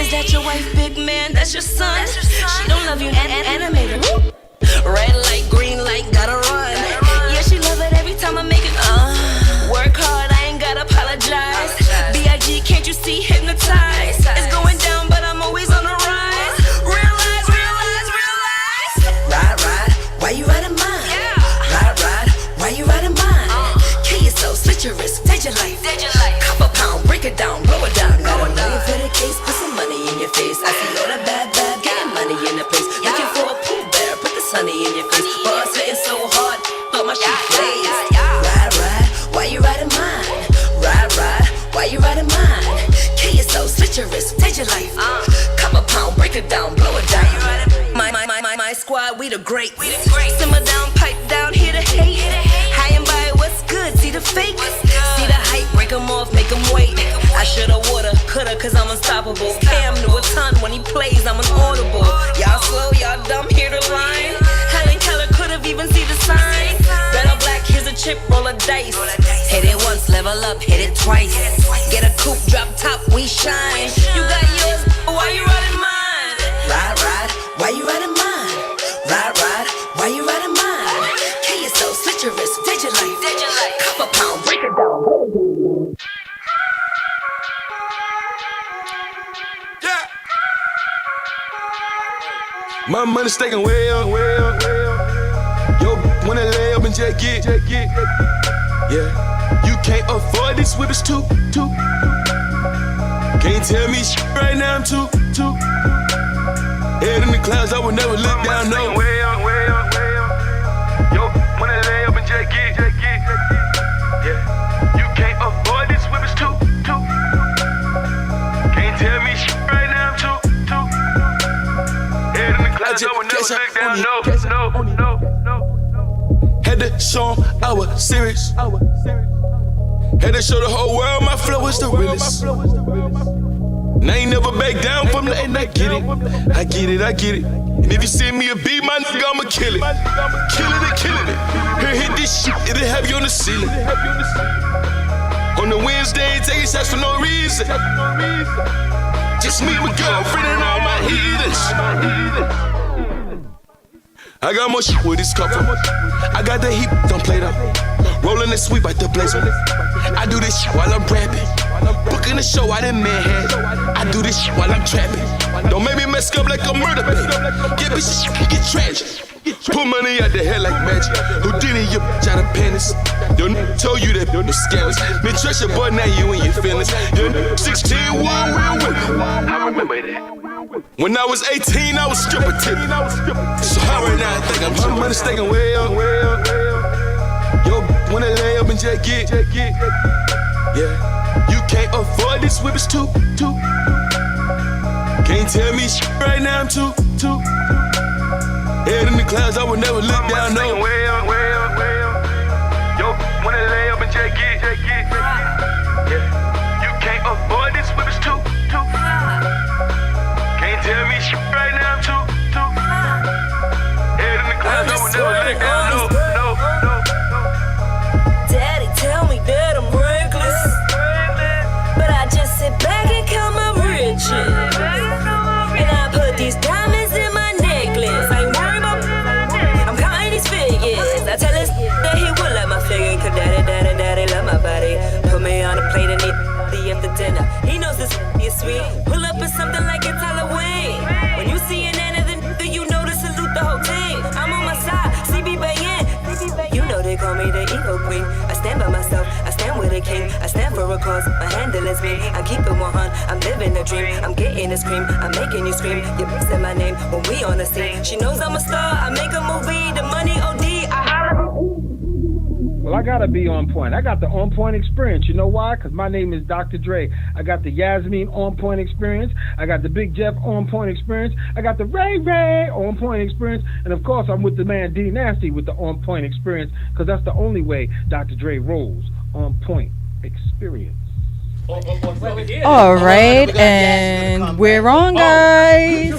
Speaker 19: Is that your wife, big man? That's your son? She don't love you, animator. Red light, green light, gotta run. Yeah, she love it every time I make it. Work hard, I ain't gotta apologize. B.I.G. can't you see, hypnotize. It's going down, but I'm always on the rise. Realize. Ride, why you riding mine? Ride, why you riding mine? Kill yourself, split your wrist, take your life. Cup a pound, break it down, blow it down. Got a million for the case, put some money in your face. I see all the bad, getting money in the place. Looking for a Pooh Bear, put this honey in your face. Bars hitting so hard, thought my shit blazed. Ride, why you riding mine? Ride, why you riding mine? Kill yourself, split your wrist, take your life. Cup a pound, break it down, blow it down. My squad, we the greats. Simmer down, pipe down, here to hate. High and by, what's good? See the fake? See the hype, break them off, make them wait. I shoulda, woulda, coulda, cause I'm unstoppable. Cam knew a ton when he plays, I'm inaudible. Y'all slow, y'all dumb, hear the line. Helen Keller could've even seen the sign. Better black, here's a chip, roll a dice. Hit it once, level up, hit it twice. Get a coupe, drop top, we shine. You got yours, why you riding mine? Ride, why you riding mine? Ride, why you riding mine? Kill yourself, split your wrist, take your life. Cup a pound, break it down.
Speaker 8: Yeah. My money staking way up. Yo, wanna lay up and just get. Yeah. You can't afford these whippers too. Can't tell me shit right now, I'm too. Head in the clouds, I would never look down, no. Way up. Yo, wanna lay up and just get. Yeah. You can't afford these whippers too. Can't tell me shit right now, I'm too. Head in the clouds, I would never look down, no. Had to show 'em I was serious. Had to show the whole world my flow is the realest. And I ain't never back down from nothing, I get it. I get it. And if you send me a beat, my nigga, I'ma kill it. Killing it. Here, hit this shit, it'll have you on the ceiling.
Speaker 20: On the Wednesday, taking shots for no reason. Just me, my girlfriend, and all my heathens. I got more shit where this come from. I got the heat, don't play them. Rolling the sweep like the blazer. I do this shit while I'm rapping. Booking a show out in Manhattan. I do this shit while I'm trapping. Don't make me mess up like a murder baby. Get bitches, get tragic. Put money out the head like magic. Houdini, you bitch out of panties. Your nigga told you that you're scandalous. Me trust your boy, now you and your feelings. Your 16, one real women. I remember that. When I was 18, I was stripper tip. So how right now I think I'm tripping. Money staking way up. Yo, wanna lay up and just get. Yeah, you can't afford this whip, it's too. Can't tell me shit right now, I'm too. Head in the clouds, I would never look down, no. Yo, wanna lay up and just get. Yeah, you can't afford this whip, it's too. Can't tell me shit right now, I'm too. Head in the clouds, I would never look down, no.
Speaker 19: Daddy tell me that I'm reckless, but I just sit back and count my riches. And I put these diamonds in my necklace. I ain't worried about, I'm counting these figures. I tell us that he would let my figure, cause daddy love my body. Put me on a plate and eat the after dinner. He knows this is sweet. Pull up with something like it's Halloween. When you see an end of the you know to salute the whole team. I'm on my side, CB Bayan. You know they call me the evil queen. I stand by myself, I stand with a king. I stand for a cause, my handle is me. I keep it 100, I'm living a dream. I'm getting a scream, I'm making you scream. You said my name when we on the scene. She knows I'm a star, I make a movie. The money OD, I holla.
Speaker 21: Well, I gotta be on point. I got the on point experience. You know why? Because my name is Dr. Dre. I got the Yasmin on point experience. I got the Big Jeff on point experience. I got the Ray on point experience. And of course, I'm with the man D Nasty with the on point experience, because that's the only way Dr. Dre rolls. On point experience.
Speaker 7: All right, and we're on, guys.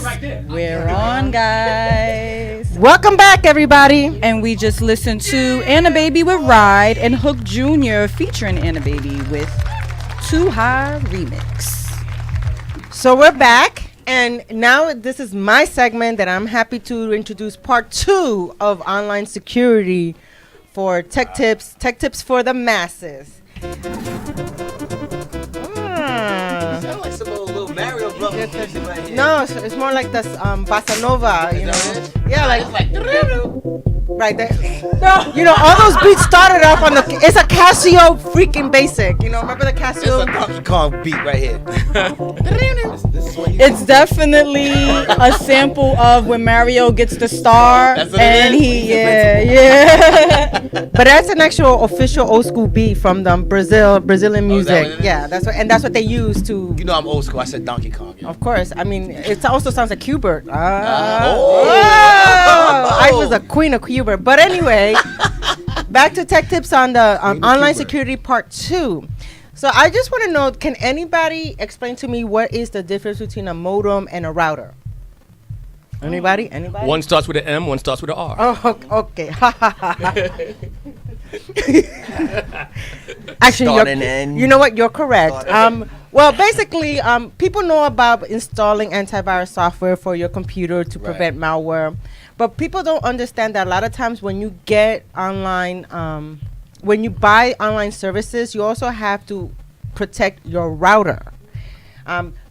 Speaker 7: We're on, guys.
Speaker 12: Welcome back, everybody.
Speaker 7: And we just listened to Anna Baby with Ride and Hook Jr. featuring Anna Baby with Too High Remix.
Speaker 12: So we're back, and now this is my segment that I'm happy to introduce part 2 of online security for tech tips for the masses.
Speaker 5: Sound like some little Mario Brothers music right here.
Speaker 12: No, it's more like this bossa nova, you know. Yeah, like right there. No, you know, all those beats started off on it's a Casio freaking basic. You know, remember the Casio?
Speaker 5: It's a Donkey Kong beat right here.
Speaker 7: It's definitely a sample of when Mario gets the star and he, yeah.
Speaker 12: But that's an actual official old school beat from the Brazilian music. Yeah, that's what they use to.
Speaker 5: You know I'm old school. I said Donkey Kong. Yeah.
Speaker 12: Of course. I mean, it also sounds like Qbert.
Speaker 5: Oh.
Speaker 12: I was a queen of Qbert. But anyway, back to tech tips on the online security part 2. So I just want to know, can anybody explain to me what is the difference between a modem and a router? Anybody?
Speaker 10: One starts with an M, one starts with an R.
Speaker 12: Oh, okay. Actually, you know what? You're correct. Well, basically, people know about installing antivirus software for your computer to prevent malware, but people don't understand that a lot of times when you get online, when you buy online services, you also have to protect your router.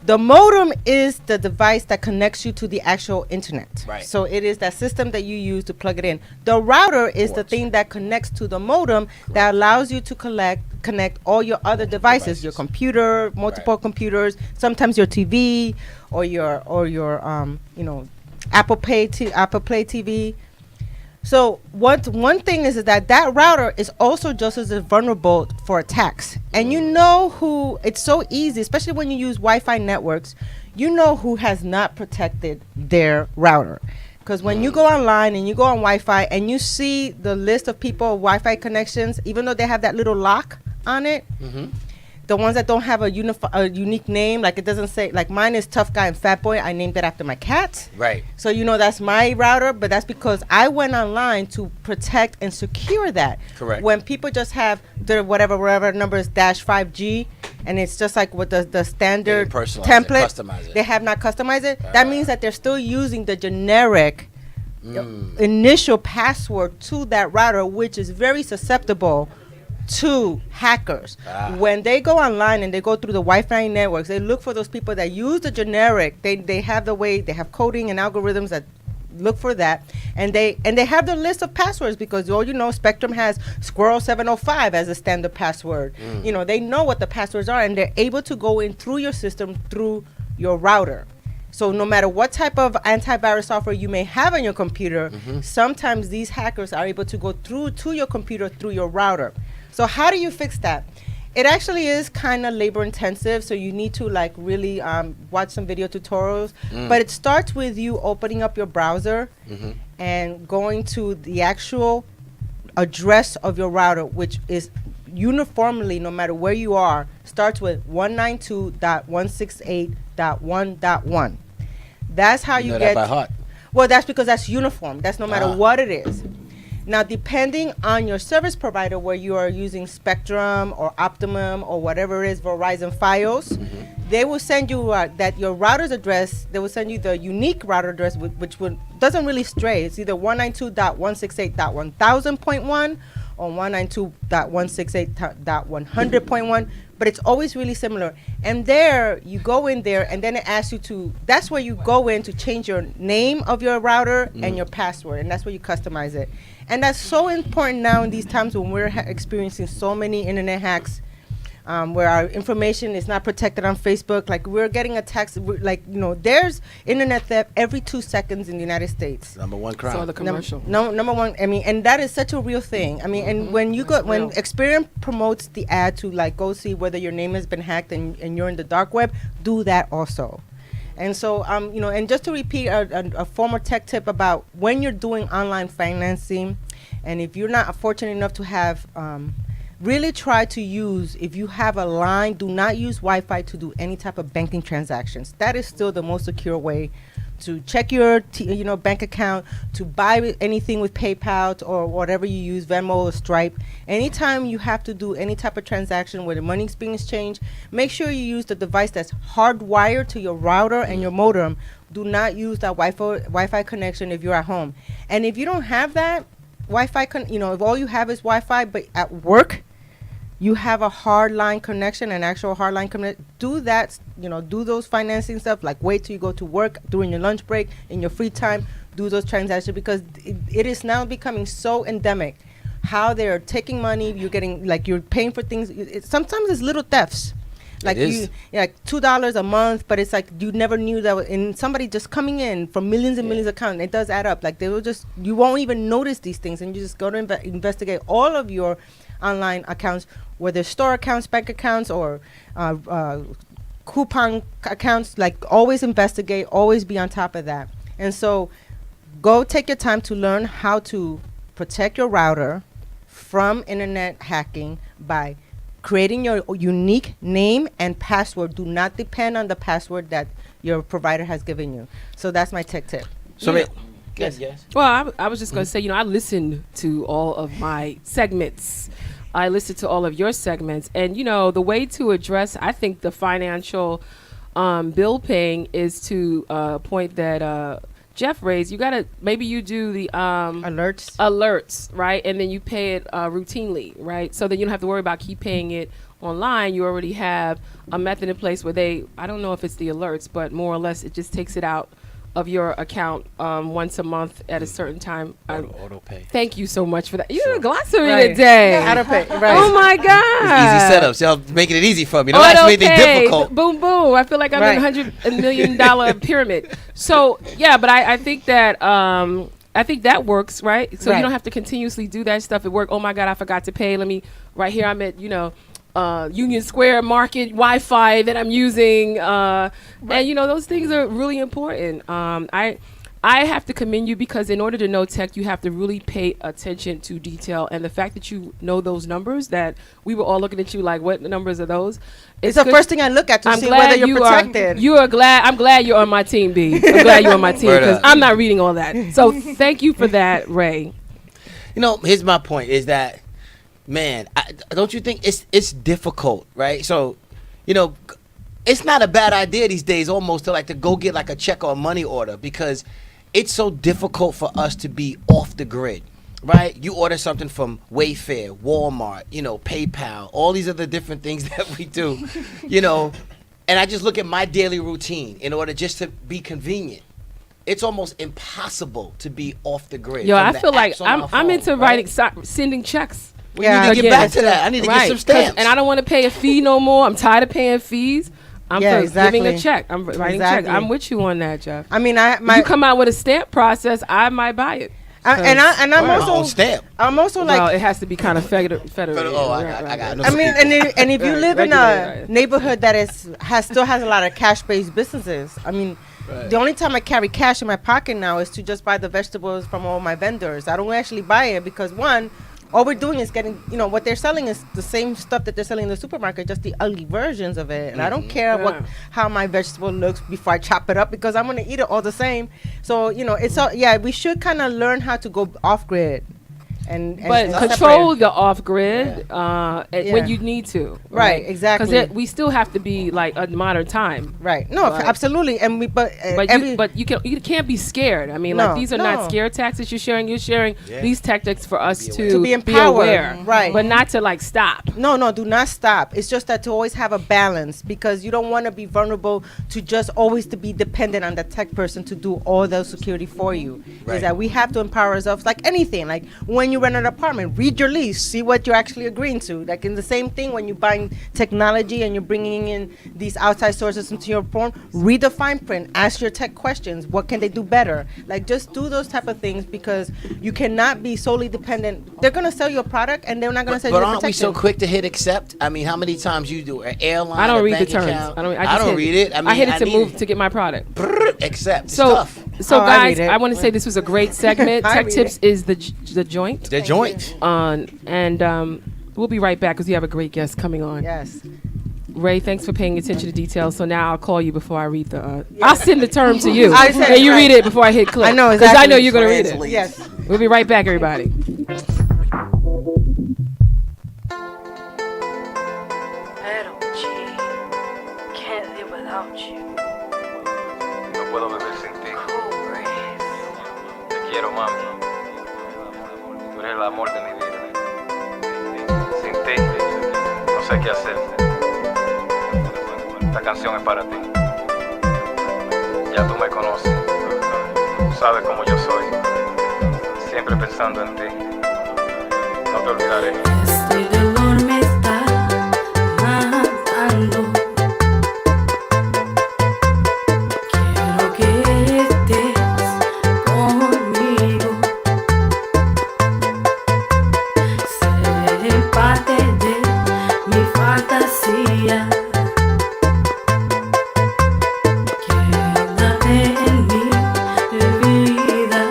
Speaker 12: The modem is the device that connects you to the actual internet.
Speaker 5: Right.
Speaker 12: So it is that system that you use to plug it in. The router is the thing that connects to the modem that allows you to connect all your other devices, your computer, multiple computers, sometimes your TV or your Apple Play TV. So one thing is that router is also just as vulnerable for attacks. And you know who, it's so easy, especially when you use Wi-Fi networks, you know who has not protected their router. Because when you go online and you go on Wi-Fi and you see the list of people, Wi-Fi connections, even though they have that little lock on it, the ones that don't have a unique name, like it doesn't say, like mine is Tough Guy and Fat Boy. I named it after my cat.
Speaker 5: Right.
Speaker 12: So that's my router, but that's because I went online to protect and secure that.
Speaker 5: Correct.
Speaker 12: When people just have the whatever number is -5G, and it's just like with the standard template,
Speaker 5: customize it.
Speaker 12: they have not customized it. That means that they're still using the generic initial password to that router, which is very susceptible to hackers. When they go online and they go through the Wi-Fi networks, they look for those people that use the generic. They have they have coding and algorithms that look for that, and they have the list of passwords, because Spectrum has Squirrel 705 as a standard password. They know what the passwords are, and they're able to go in through your system through your router. So no matter what type of antivirus software you may have on your computer, sometimes these hackers are able to go through to your computer through your router. So how do you fix that? It actually is kind of labor intensive, so you need to really watch some video tutorials. But it starts with you opening up your browser and going to the actual address of your router, which is uniformly, no matter where you are, starts with 192.168.1.1. That's how you get
Speaker 5: that by heart.
Speaker 12: Well, that's because that's uniform. That's no matter what it is. Now, depending on your service provider, where you are using Spectrum or Optimum or whatever it is, Verizon Fios, they will send you that your router's address. They will send you the unique router address, which doesn't really stray. It's either 192.168.1000.1 or 192.168.100.1, but it's always really similar. And there, you go in there, and then it asks you that's where you go in to change your name of your router and your password, and that's where you customize it. And that's so important now in these times when we're experiencing so many internet hacks, where our information is not protected on Facebook. Like, we're getting attacks. There's internet theft every 2 seconds in the United States.
Speaker 5: Number one crime.
Speaker 6: Saw the commercial.
Speaker 12: Number one. I mean, and that is such a real thing. I mean, and when Experian promotes the ad to go see whether your name has been hacked and you're in the dark web, do that also. And so, and just to repeat a former tech tip about when you're doing online financing, and if you're not fortunate enough to have, really try to use, if you have a line, do not use Wi-Fi to do any type of banking transactions. That is still the most secure way to check your bank account, to buy anything with PayPal or whatever you use, Venmo or Stripe. Anytime you have to do any type of transaction where the money's being exchanged, make sure you use the device that's hardwired to your router and your modem. Do not use that Wi-Fi connection if you're at home. And if you don't have that Wi-Fi, if all you have is Wi-Fi, but at work you have a hard line connection, an actual hard line connection, do that, do those financing stuff, like wait till you go to work during your lunch break, in your free time, do those transactions, because it is now becoming so endemic how they're taking money, you're paying for things. Sometimes it's little thefts. Like $2 a month, but it's like you never knew that, and somebody just coming in from millions and millions of accounts. It does add up. Like you won't even notice these things, and you just go to investigate all of your online accounts, whether store accounts, bank accounts, or coupon accounts. Like, always investigate, always be on top of that. And so, go take your time to learn how to protect your router from internet hacking by creating your unique name and password. Do not depend on the password that your provider has given you. So that's my tech tip.
Speaker 5: So
Speaker 12: Yes.
Speaker 6: Well, I was just going to say, I listened to all of my segments. I listened to all of your segments. And, the way to address, I think, the financial bill paying is to point that Jeff raised. Maybe you do the alerts, right? And then you pay it routinely, right? So that you don't have to worry about keep paying it online. You already have a method in place where I don't know if it's the alerts, but more or less it just takes it out of your account once a month at a certain time.
Speaker 5: Auto pay.
Speaker 6: Thank you so much for that. You're a glossary today.
Speaker 12: Yeah, auto pay. Right.
Speaker 6: Oh my God.
Speaker 5: Easy setups. Y'all making it easy for me. Don't ask me anything difficult.
Speaker 6: Boom, boom. I feel like I'm in $100 million pyramid. So yeah, but I think that that works, right? So you don't have to continuously do that stuff at work. Oh my God, I forgot to pay. Let me right here. I'm at Union Square Market Wi-Fi that I'm using, and those things are really important. I I have to commend you because in order to know tech, you have to really pay attention to detail. And the fact that you know those numbers, that we were all looking at you like, what numbers are those?
Speaker 12: It's the first thing I look at to see whether you're protected.
Speaker 6: I'm glad you're on my team, B. I'm glad you're on my team because I'm not reading all that. So thank you for that, Ray.
Speaker 5: You know, here's my point: is that, man, don't you think it's difficult, right? So, you know, it's not a bad idea these days, almost to go get like a check or a money order because it's so difficult for us to be off the grid, right? You order something from Wayfair, Walmart, you know, PayPal, all these other different things that we do, you know, and I just look at my daily routine in order just to be convenient. It's almost impossible to be off the grid.
Speaker 6: Yo, I feel like I'm into writing, sending checks.
Speaker 5: We need to get back to that. I need to get some stamps.
Speaker 6: And I don't want to pay a fee no more. I'm tired of paying fees. I'm giving a check. I'm writing a check. I'm with you on that, Jeff.
Speaker 12: I mean,
Speaker 6: if you come out with a stamp process, I might buy it.
Speaker 12: I'm also like,
Speaker 6: well, it has to be kind of federated.
Speaker 5: Oh, I got it.
Speaker 12: I mean, and if you live in a neighborhood that still has a lot of cash-based businesses, I mean, the only time I carry cash in my pocket now is to just buy the vegetables from all my vendors. I don't actually buy it because one, all we're doing is getting, you know, what they're selling is the same stuff that they're selling in the supermarket, just the ugly versions of it. And I don't care how my vegetable looks before I chop it up because I'm going to eat it all the same. So, you know, we should kind of learn how to go off grid.
Speaker 6: But control the off grid when you need to.
Speaker 12: Right, exactly.
Speaker 6: Because we still have to be like a modern time.
Speaker 12: Right. No, absolutely. And
Speaker 6: you can't be scared. I mean, these are not scare tactics you're sharing. You're sharing these tactics for us to
Speaker 12: be empowered,
Speaker 6: aware,
Speaker 12: right?
Speaker 6: But not to stop.
Speaker 12: No, do not stop. It's just that to always have a balance because you don't want to be vulnerable to just always to be dependent on the tech person to do all the security for you. Right. Is that we have to empower ourselves like anything. Like when you rent an apartment, read your lease, see what you're actually agreeing to. Like in the same thing when you're buying technology and you're bringing in these outside sources into your phone, read the fine print, ask your tech questions. What can they do better? Like just do those type of things because you cannot be solely dependent. They're gonna sell you a product and they're not gonna sell you
Speaker 5: But
Speaker 12: a
Speaker 5: aren't we
Speaker 12: protection.
Speaker 5: so quick to hit accept? I mean, how many times you do an airline?
Speaker 6: I don't read the
Speaker 5: bank
Speaker 6: terms.
Speaker 5: account?
Speaker 6: I don't
Speaker 5: read it. I mean,
Speaker 6: I hit it to move to get my product.
Speaker 5: Accept.
Speaker 6: So guys,
Speaker 12: I
Speaker 6: want to say this was a great segment. Tech Tips is the joint.
Speaker 5: The joint.
Speaker 6: We'll be right back because we have a great guest coming on.
Speaker 12: Yes.
Speaker 6: Ray, thanks for paying attention to details. So now I'll call you before I read the. I'll send the term to you, and you read it before I hit click.
Speaker 12: I know
Speaker 6: because I know you're gonna read it.
Speaker 12: Yes.
Speaker 6: We'll be right back, everybody.
Speaker 2: Vero G, can't live without you.
Speaker 22: No puedo vivir sin ti.
Speaker 2: Cool breeze.
Speaker 22: Te quiero, mami. Tú eres el amor de mi vida. Sin ti, no sé qué hacer. Esta canción es para ti. Ya tú me conoces. Tú sabes cómo yo soy. Siempre pensando en ti. No te olvidaré.
Speaker 2: Este dolor me está matando. Quiero que estés conmigo. Ser parte de mi fantasía. Quédate en mi vida.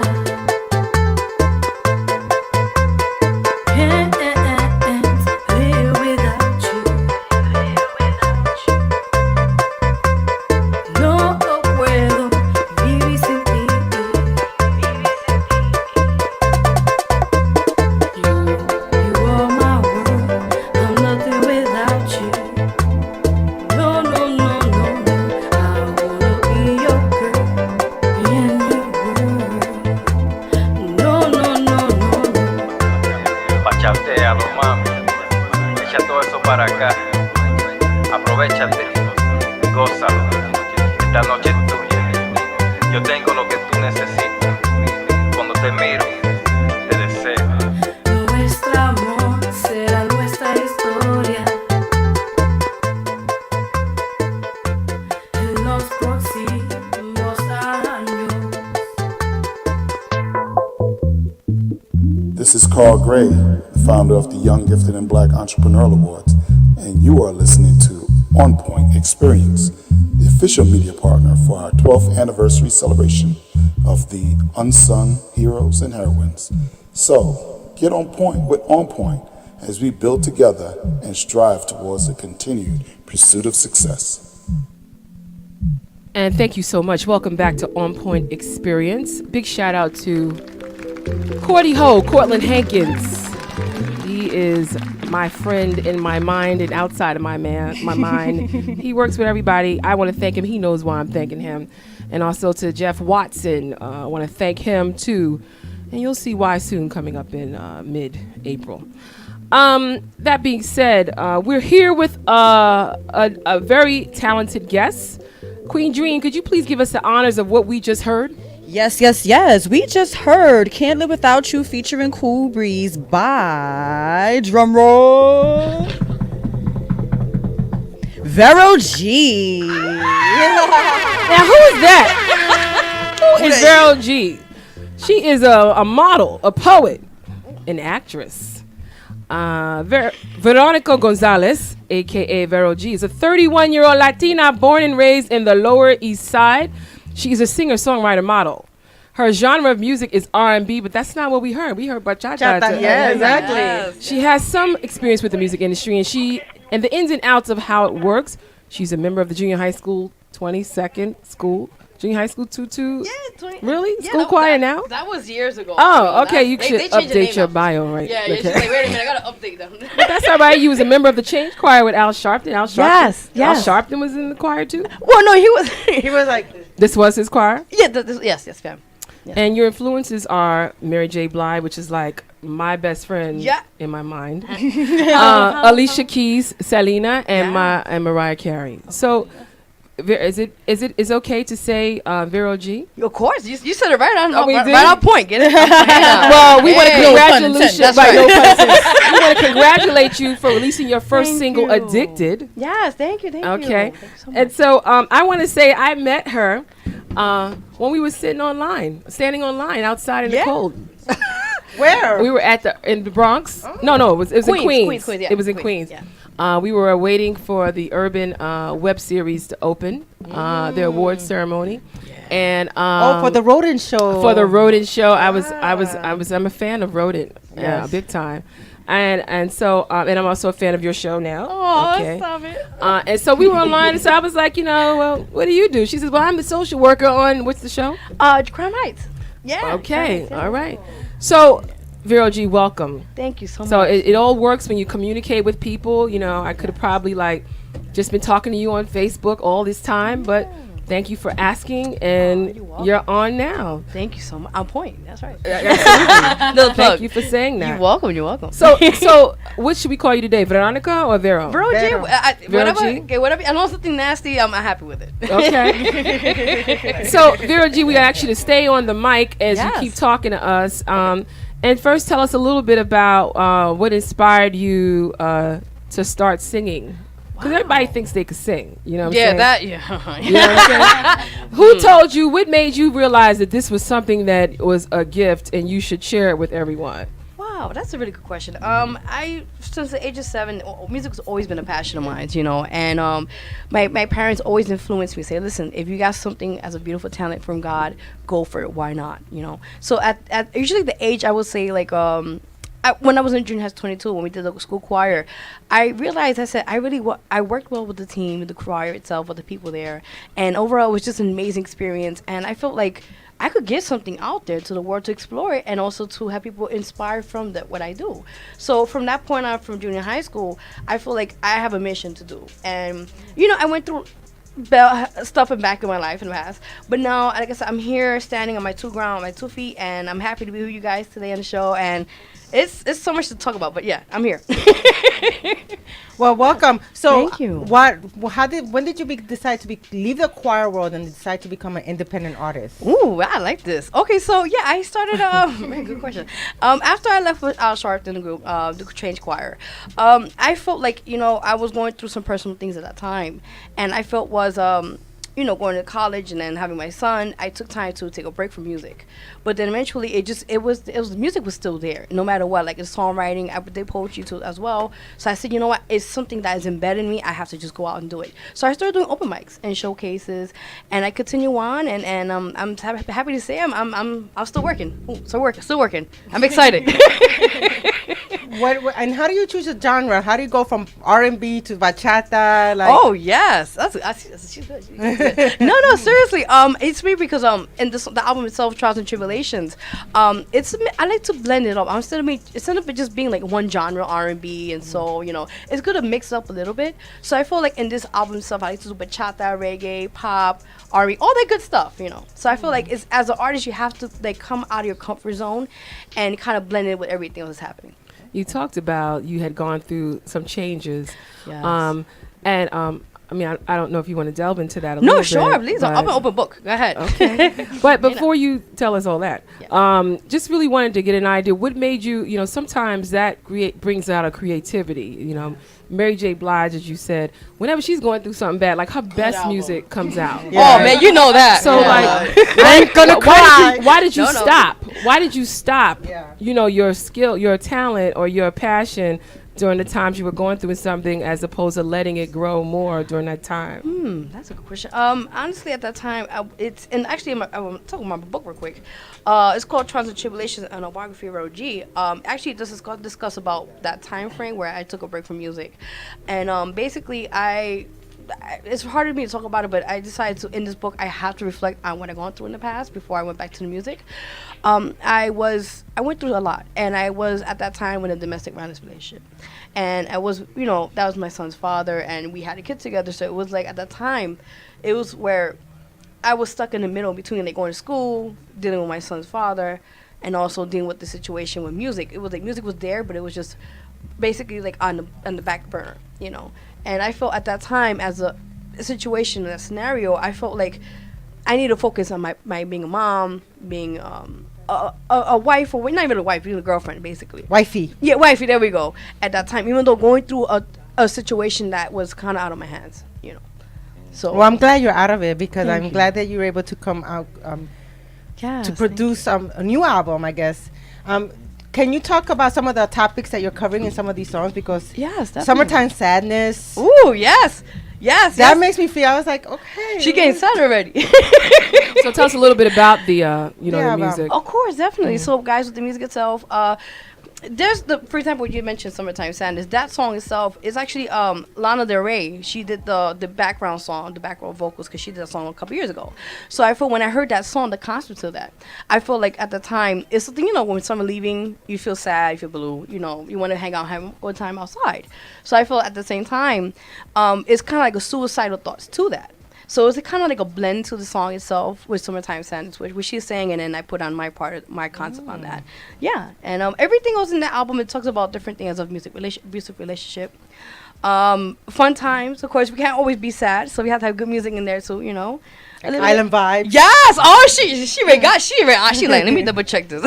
Speaker 2: Can't live without you. No puedo vivir sin ti. You are my world. I'm nothing without you. No. I wanna be your girl in your world. No.
Speaker 22: Bachatealo, mami. Echa todo eso para acá. Aprovechate. Gózalo. Esta noche es tuya. Yo tengo lo que tú necesitas. Cuando te miro, te deseo.
Speaker 2: Nuestro amor será nuestra historia. En los próximos años.
Speaker 11: This is Carl Gray, the founder of the Young Gifted and Black Entrepreneurial Awards, and you are listening to OnPoint Experience, the official media partner for our 12th anniversary celebration of the unsung heroes and heroines. So, get on point with OnPoint as we build together and strive towards a continued pursuit of success.
Speaker 6: And thank you so much. Welcome back to OnPoint Experience. Big shout out to Cortland Hankins. He is my friend in my mind and outside of my mind. He works with everybody. I want to thank him. He knows why I'm thanking him. And also to Jeff Watson. I want to thank him too. And you'll see why soon, coming up in mid-April. That being said, we're here with a very talented guest. Queen Dream, could you please give us the honors of what we just heard?
Speaker 7: Yes. We just heard Can't Live Without You featuring Cool Breeze by, drumroll, Vero G.
Speaker 6: Now, who is that? Who is Vero G? She is a model, a poet, an actress. Veronica Gonzalez, a.k.a. Vero G, is a 31-year-old Latina born and raised in the Lower East Side. She is a singer-songwriter model. Her genre of music is R&B, but that's not what we heard. We heard bachata.
Speaker 12: Yeah, exactly.
Speaker 6: Yes. She has some experience with the music industry, and the ins and outs of how it works. She's a member of the junior high school 22nd school. Junior high school 22?
Speaker 3: Yeah,
Speaker 6: Really? Yeah, school choir now?
Speaker 3: That was years ago.
Speaker 6: Oh, okay. You should
Speaker 3: they changed the
Speaker 6: update
Speaker 3: name
Speaker 6: your
Speaker 3: now.
Speaker 6: bio, right?
Speaker 3: Yeah,
Speaker 6: Okay.
Speaker 3: she's like, wait a minute, I gotta update them.
Speaker 6: But that's all right. You was a member of the Change Choir with Al Sharpton. Al
Speaker 12: Yes.
Speaker 6: Al Sharpton was in the choir too?
Speaker 7: Well, no, he was like...
Speaker 6: This was his choir?
Speaker 3: Yeah, yes, fam. Yes.
Speaker 6: And your influences are Mary J. Blige, which is like my best friend in my mind. Alicia Keys, Selena, and Mariah Carey. So... Is it okay to say Vero G?
Speaker 3: Of course, you said it right on,
Speaker 6: right
Speaker 3: on point. Get it?
Speaker 6: Well, we want to congratulate you.
Speaker 3: Right.
Speaker 6: No pun intended. We want to congratulate you for releasing your first single, "Addicted."
Speaker 3: Yes, thank you.
Speaker 6: Okay,
Speaker 3: Thank you so much.
Speaker 6: and so I want to say I met her when we were standing online outside in the cold.
Speaker 12: Where?
Speaker 6: We were in the Bronx.
Speaker 3: Oh.
Speaker 6: No, it was in Queens.
Speaker 3: Queens, yeah.
Speaker 6: It was in Queens. We were waiting for the Urban web series to open, their award ceremony, and
Speaker 12: for the Rodent show.
Speaker 6: For the Rodent show, I'm a fan of Rodent, big time, and so and I'm also a fan of your show now.
Speaker 3: Oh,
Speaker 6: okay.
Speaker 3: stop it.
Speaker 6: And so we were online, and so I was like, well, what do you do? She says, well, I'm the social worker on what's the show?
Speaker 3: Crime Heights. Yeah.
Speaker 6: Okay. All right. So, Vero G, welcome.
Speaker 3: Thank you so much.
Speaker 6: So it all works when you communicate with people. I could have probably just been talking to you on Facebook all this time, but thank you for asking, and you're on now.
Speaker 3: Thank you so much. On point. That's right.
Speaker 6: Absolutely. Thank you for saying that.
Speaker 3: You're welcome.
Speaker 6: So what should we call you today, Veronica or Vero?
Speaker 3: Vero G.
Speaker 6: Vero G?
Speaker 3: Okay, whatever. I know something nasty. I'm happy with it.
Speaker 6: Okay. So Vero G, we ask you to stay on the mic as you keep talking to us. And first, tell us a little bit about what inspired you to start singing. Because everybody thinks they could sing. You know what I'm saying?
Speaker 3: You know what
Speaker 6: I'm saying? Who told you, what made you realize that this was something that was a gift and you should share it with everyone?
Speaker 3: Wow, that's a really good question. Since the age of 7, music has always been a passion of mine, and my parents always influenced me, say, listen, if you got something as a beautiful talent from God, go for it, why not, So at usually the age, I would say, when I was in junior high 22, when we did the school choir, I realized, I said, I worked well with the team, the choir itself, with the people there, and overall, it was just an amazing experience, and I felt like I could get something out there to the world to explore it, and also to have people inspired from what I do. So from that point on, from junior high school, I feel like I have a mission to do. And, I went through stuff and back in my life in the past. But now, like I said, I'm here standing on my 2 feet, and I'm happy to be with you guys today on the show. And it's so much to talk about, but yeah, I'm here.
Speaker 12: Well, welcome. So,
Speaker 3: thank you.
Speaker 12: When did you decide to leave the choir world and decide to become an independent artist?
Speaker 3: Ooh, I like this. Okay, so yeah, I started. Very good question. After I left with Al Sharpton in the group, the Change Choir, I felt like I was going through some personal things at that time, and I felt was going to college and then having my son, I took time to take a break from music. But then eventually the music was still there, no matter what. Like, it's songwriting, I did poetry too as well. So I said, you know what, it's something that is embedded in me. I have to just go out and do it. So I started doing open mics and showcases, and I continue on. And I'm happy to say I'm still working. Still working. I'm excited.
Speaker 12: What and how do you choose a genre? How do you go from R&B to bachata? Like,
Speaker 3: oh yes, she's good. She's good. No, seriously. It's me because in the album itself, Trials and Tribulations. I like to blend it up. Instead of it just being like one genre, R&B and soul. It's good to mix it up a little bit. So I feel like in this album itself, I like to do bachata, reggae, pop, R&B, all that good stuff. So I feel like it's, as an artist, you have to like come out of your comfort zone and kind of blend it with everything else that's happening.
Speaker 6: You talked about you had gone through some changes.
Speaker 3: Yes.
Speaker 6: I don't know if you want to delve into that a little bit.
Speaker 3: No, sure, please. I'm an open book. Go ahead.
Speaker 6: Okay. But before you tell us all that, just really wanted to get an idea. What made you, sometimes that brings out a creativity. Mary J. Blige, as you said, whenever she's going through something bad, like her best music comes out.
Speaker 3: Yeah. Oh, man, you know that.
Speaker 6: So,
Speaker 12: I ain't gonna cry.
Speaker 6: Why did you stop? Why did you stop, your skill, your talent, or your passion during the times you were going through something, as opposed to letting it grow more during that time?
Speaker 3: That's a good question. Honestly, at that time, I'm talking about my book real quick. It's called Trials and Tribulations, an autobiography of Vero G. Actually, this is discuss about that time frame where I took a break from music, and basically, it's hard for me to talk about it, but I decided to, in this book, I have to reflect on what I've gone through in the past before I went back to the music. I went through a lot, and I was at that time in a domestic violence relationship, and I was, that was my son's father, and we had a kid together. So it was like, at that time, it was where I was stuck in the middle between like going to school, dealing with my son's father, and also dealing with the situation with music. It was like music was there, but it was just basically like on the back burner, And I felt at that time, as a situation, a scenario, I felt like I need to focus on my being a mom, being a wife, or not even a wife, being a girlfriend, basically.
Speaker 12: Wifey.
Speaker 3: Yeah, wifey, there we go. At that time, even though going through a situation that was kind of out of my hands, So.
Speaker 12: Well, I'm glad you're out of it, because
Speaker 3: Thank
Speaker 12: I'm
Speaker 3: you.
Speaker 12: glad that you were able to come out
Speaker 3: Yes,
Speaker 12: to produce a new album, I guess. Can you talk about some of the topics that you're covering in some of these songs? Because
Speaker 3: yes, definitely.
Speaker 12: Summertime Sadness.
Speaker 3: Ooh, yes.
Speaker 12: That makes me feel, I was like, okay.
Speaker 3: She getting sad already.
Speaker 6: So tell us a little bit about the, the music.
Speaker 3: Of course, definitely. So, guys, with the music itself, there's for example, you mentioned Summertime Sadness. That song itself is actually Lana Del Rey. She did the background song, the background vocals, because she did that song a couple years ago. So I feel when I heard that song, the concept to that, I feel like at the time, it's something, when someone leaving, you feel sad, you feel blue, you want to hang out, have a good time outside. So I feel at the same time, it's kind of like a suicidal thoughts to that. So it's kind of like a blend to the song itself with Summertime Sadness, which she's saying, and then I put on my concept on that. Yeah, and everything else in the album, it talks about different things of abusive relationship. Fun times, of course, we can't always be sad, so we have to have good music in there too,
Speaker 12: Island vibes.
Speaker 3: Yes! Oh, she like, let me double check this.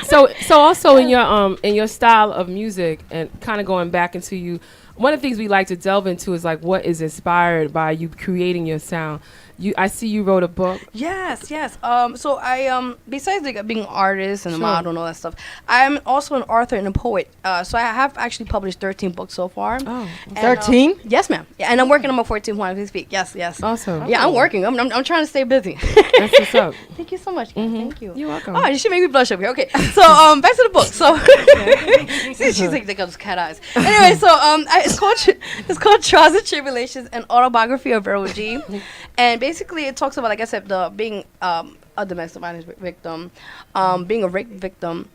Speaker 6: So also in your style of music, and kind of going back into you, one of the things we like to delve into is like what is inspired by you creating your sound. I see you wrote a book.
Speaker 3: Yes. So I besides like being an artist and a model and all that stuff, I'm also an author and a poet. So I have actually published 13 books so far.
Speaker 6: Oh,
Speaker 12: 13?
Speaker 3: Yes, ma'am. Yeah, and I'm working on my 14th one as we speak. Yes.
Speaker 6: Awesome.
Speaker 3: Yeah, I'm working. I'm trying to stay busy.
Speaker 6: That's what's up.
Speaker 3: Thank you so much. Thank you.
Speaker 6: You're welcome.
Speaker 3: Oh, you should make me blush up here. Okay. So back to the book. So she's like those cat eyes. Anyway, so it's called Trials and Tribulations, an autobiography of Vero G. And basically, it talks about, like I said, being a domestic violence victim, being a rape victim,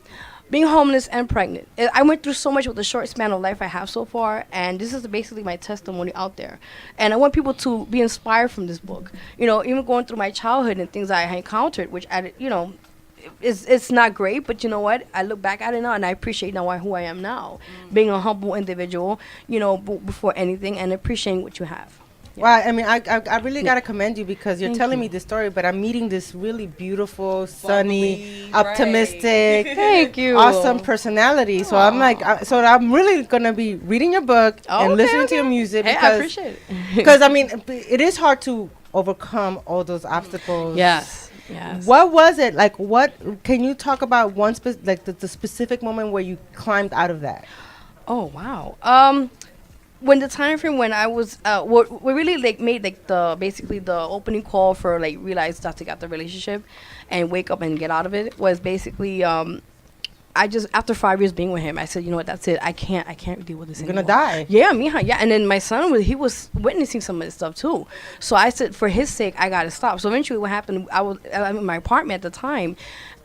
Speaker 3: being homeless and pregnant. I went through so much with the short span of life I have so far, and this is basically my testimony out there. And I want people to be inspired from this book. Even going through my childhood and things I encountered, which it's not great, but you know what? I look back at it now, and I appreciate now who I am now, being a humble individual. Before anything, and appreciating what you have.
Speaker 12: Well, I mean, I really gotta commend you because you're
Speaker 3: Thank
Speaker 12: telling
Speaker 3: you.
Speaker 12: me this story, but I'm meeting this really beautiful, sunny,
Speaker 3: right.
Speaker 12: optimistic,
Speaker 3: Thank you.
Speaker 12: awesome personality. So I'm like, so I'm really gonna be reading your book and
Speaker 3: Okay,
Speaker 12: listening to your music
Speaker 3: Hey, I
Speaker 12: because,
Speaker 3: appreciate it.
Speaker 12: because I mean, it is hard to overcome all those obstacles.
Speaker 3: Yes. Yes.
Speaker 12: What was it like? What can you talk about? Like the specific moment where you climbed out of that?
Speaker 3: Oh wow. When the time frame when I was we really like made like the basically the opening call for like realize that to get the relationship and wake up and get out of it was basically I just after 5 years being with him I said, you know what, that's it. I can't deal with this
Speaker 12: You're
Speaker 3: anymore.
Speaker 12: gonna die.
Speaker 3: Yeah, mija, yeah. And then my son was witnessing some of this stuff too. So I said for his sake I gotta stop. So eventually what happened, I'm in my apartment at the time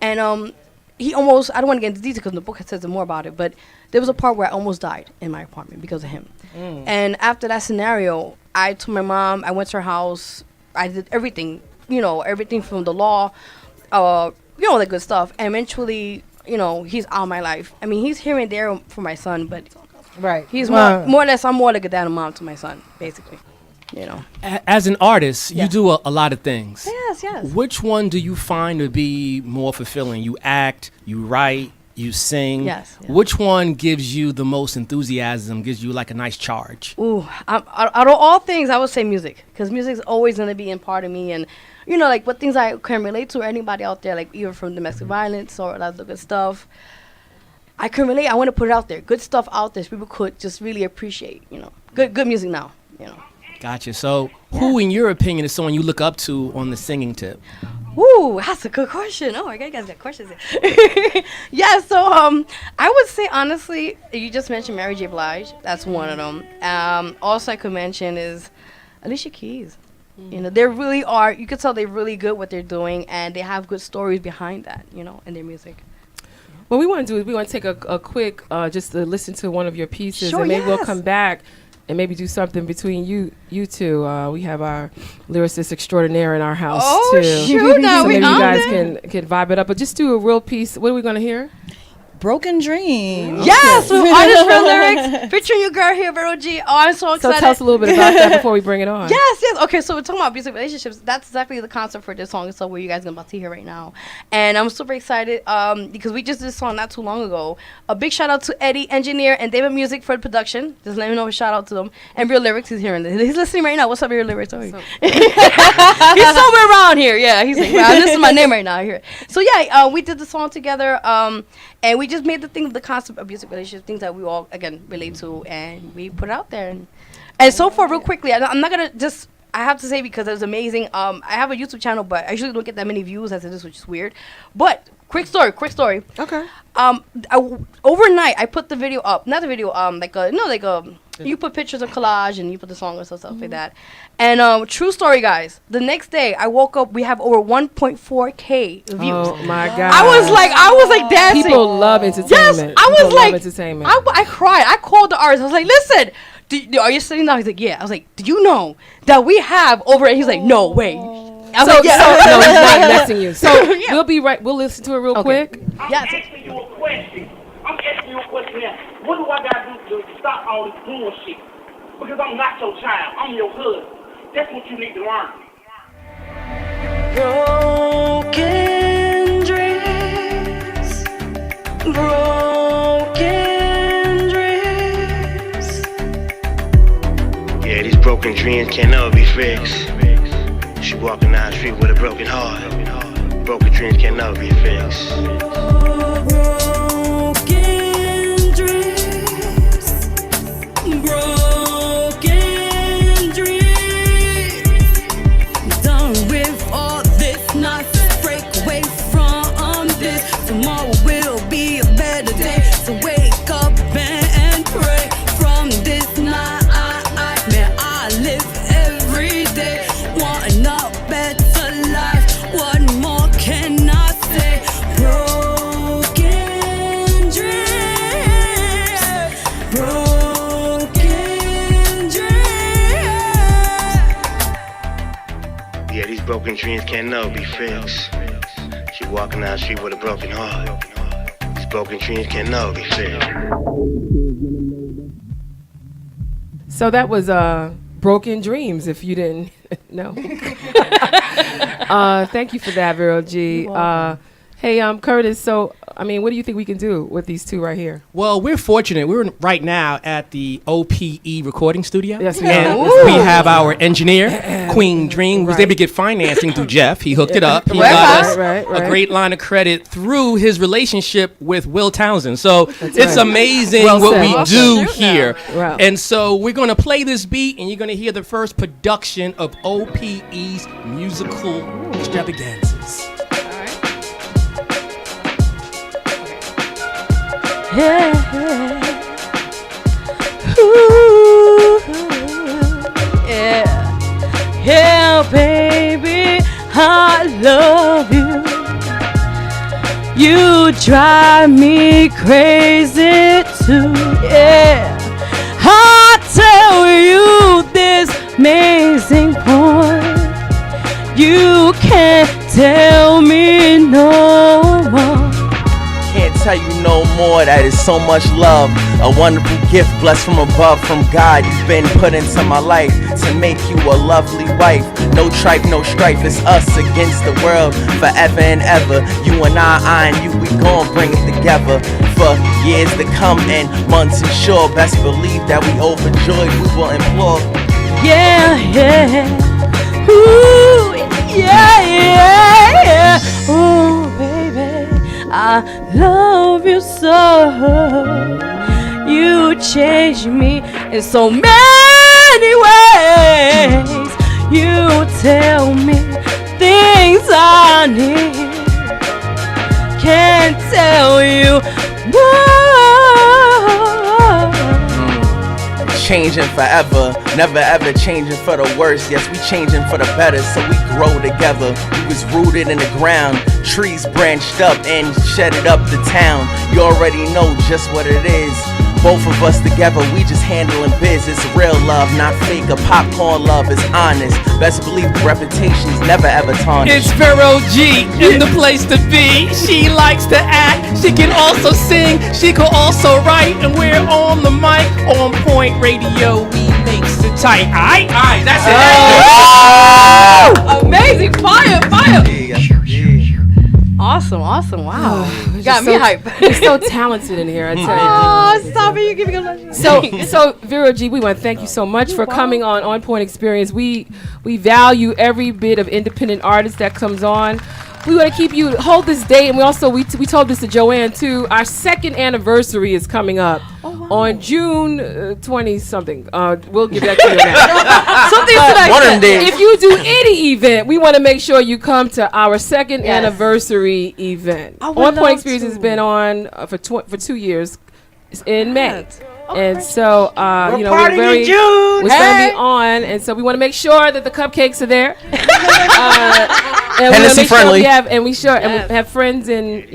Speaker 3: and he almost, I don't want to get into detail because the book says more about it, but there was a part where I almost died in my apartment because of him. And after that scenario, I told my mom, I went to her house, I did everything, everything from the law, the good stuff. And eventually, he's out of my life. I mean, he's here and there for my son, but
Speaker 12: right.
Speaker 3: He's more or less, I'm more like a dad and mom to my son, basically.
Speaker 10: As an artist, you do a lot of things.
Speaker 3: Yes.
Speaker 10: Which one do you find to be more fulfilling? You act, you write, you sing.
Speaker 3: Yes.
Speaker 10: Which one gives you the most enthusiasm, gives you like a nice charge?
Speaker 3: Ooh, out of all things, I would say music. Because music's always going to be in part of me. And, like what things I can relate to, anybody out there, like even from domestic violence or a lot of the good stuff. I can relate. I want to put it out there. Good stuff out there so people could just really appreciate, Good music now,
Speaker 10: Gotcha. So who, in your opinion, is someone you look up to on the singing tip?
Speaker 3: Ooh, that's a good question. Oh my God, you guys got questions here. Yeah, so I would say honestly, you just mentioned Mary J. Blige. That's one of them. Also, I could mention is Alicia Keys. They really are. You could tell they're really good what they're doing, and they have good stories behind that. In their music.
Speaker 6: What we want to do is we want to take a quick just to listen to one of your pieces,
Speaker 3: Sure,
Speaker 6: and maybe we'll
Speaker 3: yes.
Speaker 6: come back. And maybe do something between you two. We have our lyricist extraordinaire in our house too.
Speaker 3: Shoot, now
Speaker 6: so
Speaker 3: we
Speaker 6: maybe you
Speaker 3: on
Speaker 6: guys
Speaker 3: there.
Speaker 6: can vibe it up. But just do a real piece. What are we gonna hear?
Speaker 7: Broken Dreams.
Speaker 3: Yes, with artist real lyrics featuring your girl here, Vero G. Oh, I'm so excited.
Speaker 6: So tell us a little bit about that before we bring it on.
Speaker 3: Yes. Okay, so we're talking about abusive relationships. That's exactly the concept for this song. So what you guys are about to hear right now. And I'm super excited because we just did this song not too long ago. A big shout out to Eddie, engineer, and David Music for the production. Just let me know a shout out to them. And Real Lyrics is hearing this. He's listening right now. What's up, Real Lyrics? He's somewhere around here. Yeah, he's like, wow, this is my name right now. Here. So yeah, we did the song together. And we just made the thing of the concept of abusive relationships, things that we all, again, relate to, and we put it out there. And so far, real quickly, I'm not going to just, I have to say because it was amazing. I have a YouTube channel, but I usually don't get that many views as it is, which is weird. But, quick story.
Speaker 12: Okay.
Speaker 3: Overnight, I put the video up, not the video, you put pictures of collage and you put the song and stuff like that. And true story, guys. The next day, I woke up. We have over 1.4K views.
Speaker 6: Oh my God!
Speaker 3: I was like dancing.
Speaker 6: People love entertainment.
Speaker 3: Yes, I was like,
Speaker 6: entertainment.
Speaker 3: I cried. I called the artist. I was like, listen, are you sitting down? He's like, yeah. I was like, do you know that we have over? And he's like, no way. I was like, yeah.
Speaker 6: No, he's not messing you. So we'll be right. We'll listen to it real quick.
Speaker 3: Yes.
Speaker 1: Asking you a question. I'm asking you a question now. What do I gotta do to stop all this bullshit? Because I'm not your child. I'm your husband. That's what you need to learn.
Speaker 2: Broken dreams, broken dreams.
Speaker 9: Yeah, these broken dreams can never be fixed. She walking down the street with a broken heart. Broken dreams can never be fixed.
Speaker 2: Broken dreams, broken dreams. Done with all this nonsense. Break away from this. Tomorrow will be a better day. So wake up and pray. From this night, man, I live every day. Wanting a better life. What more can I say? Broken dreams, broken dreams.
Speaker 9: Yeah, these broken dreams can never be fixed. She walking down the street with a broken heart. These broken dreams can never be fixed.
Speaker 6: So that was Broken Dreams, if you didn't know. Thank you for that, Vero G. Hey, Curtis, so, I mean, what do you think we can do with these two right here?
Speaker 10: Well, we're fortunate. We're right now at the OPE recording studio.
Speaker 6: Yes, we
Speaker 10: and
Speaker 6: are.
Speaker 10: we have our engineer, Queen Dream, who's able to get financing through Jeff. He hooked it up. He got us a great line of credit through his relationship with Will Townsend. So it's amazing what we do here.
Speaker 6: Wow.
Speaker 10: And so we're going to play this beat, and you're going to hear the first production of OPE's musical extravaganzas.
Speaker 3: Yeah. Ooh, yeah. Yeah, baby, I love you. You drive me crazy too. Yeah. I tell you this amazing point. You can't tell me no more.
Speaker 13: Can't tell you no more, that is so much love. A wonderful gift blessed from above, from God. You've been put into my life to make you a lovely wife. No tripe, no strife, it's us against the world. Forever and ever, you and I and you, we gon' bring it together. For years to come and months and sure. Best believe that we overjoyed, we will implore.
Speaker 3: Yeah, yeah. Ooh, yeah, yeah, yeah. Ooh, baby, I love you so. You changed me in so many ways. You tell me things I need. Can't tell you more.
Speaker 13: Changing forever, never ever changing for the worse. Yes, we changing for the better, so we grow together. We was rooted in the ground, trees branched up and shedded up the town. You already know just what it is. Both of us together, we just handling biz. It's real love, not fake. A popcorn love is honest. Best believe reputation's never ever tarnished.
Speaker 10: It's Vero G in the place to be. She likes to act, she can also sing, she can also write, and we're on the mic. On Point Radio, we makes it tight. Aight, that's it.
Speaker 3: Oh! Amazing, fire. Awesome, wow. Got me hype.
Speaker 6: You're so talented in here, I tell you.
Speaker 3: Oh, stop it, you're giving a lunch.
Speaker 6: So Vero G, we want to thank you so much for coming on OnPoint Experience. We value every bit of independent artist that comes on. We want to keep you hold this date, and we told this to Joann too. Our second anniversary is coming up on June 20 something. We'll give that to you now.
Speaker 3: Something
Speaker 6: if you do any event, we want to make sure you come to our second anniversary event. OnPoint Experience has been on for 2 years. It's in May. And so, we're going to be on, and so we want to make sure that the cupcakes are there. And we make
Speaker 13: friendly.
Speaker 6: Sure we have friends and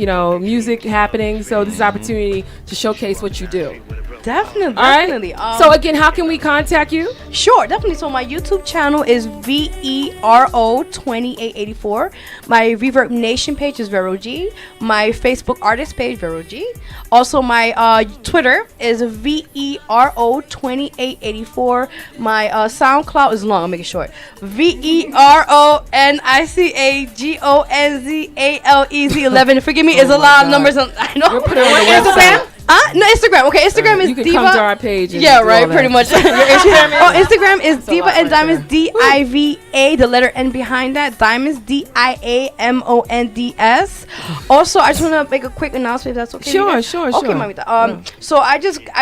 Speaker 6: music happening. So this is an opportunity to showcase what you do.
Speaker 3: Definitely.
Speaker 6: So again, how can we contact you?
Speaker 3: Sure, definitely. So my YouTube channel is VERO2884. My Reverb Nation page is Vero G. My Facebook artist page, Vero G. Also, my Twitter is VERO2884. My SoundCloud is long. I'll make it short. VERONICAGONZALEZ11. Forgive me, it's a lot of numbers. I know.
Speaker 6: We'll put it on the website.
Speaker 3: No, Instagram. Okay, Instagram is
Speaker 6: you can
Speaker 3: Diva.
Speaker 6: come to our page. And
Speaker 3: Yeah,
Speaker 6: do
Speaker 3: right.
Speaker 6: all that.
Speaker 3: Pretty much. Instagram is Diva and Diamonds. DIVA. The letter N behind that. Diamonds. DIAMONDS. Also, I just want to make a quick announcement. If that's okay.
Speaker 6: Sure.
Speaker 3: Okay, mamita. So I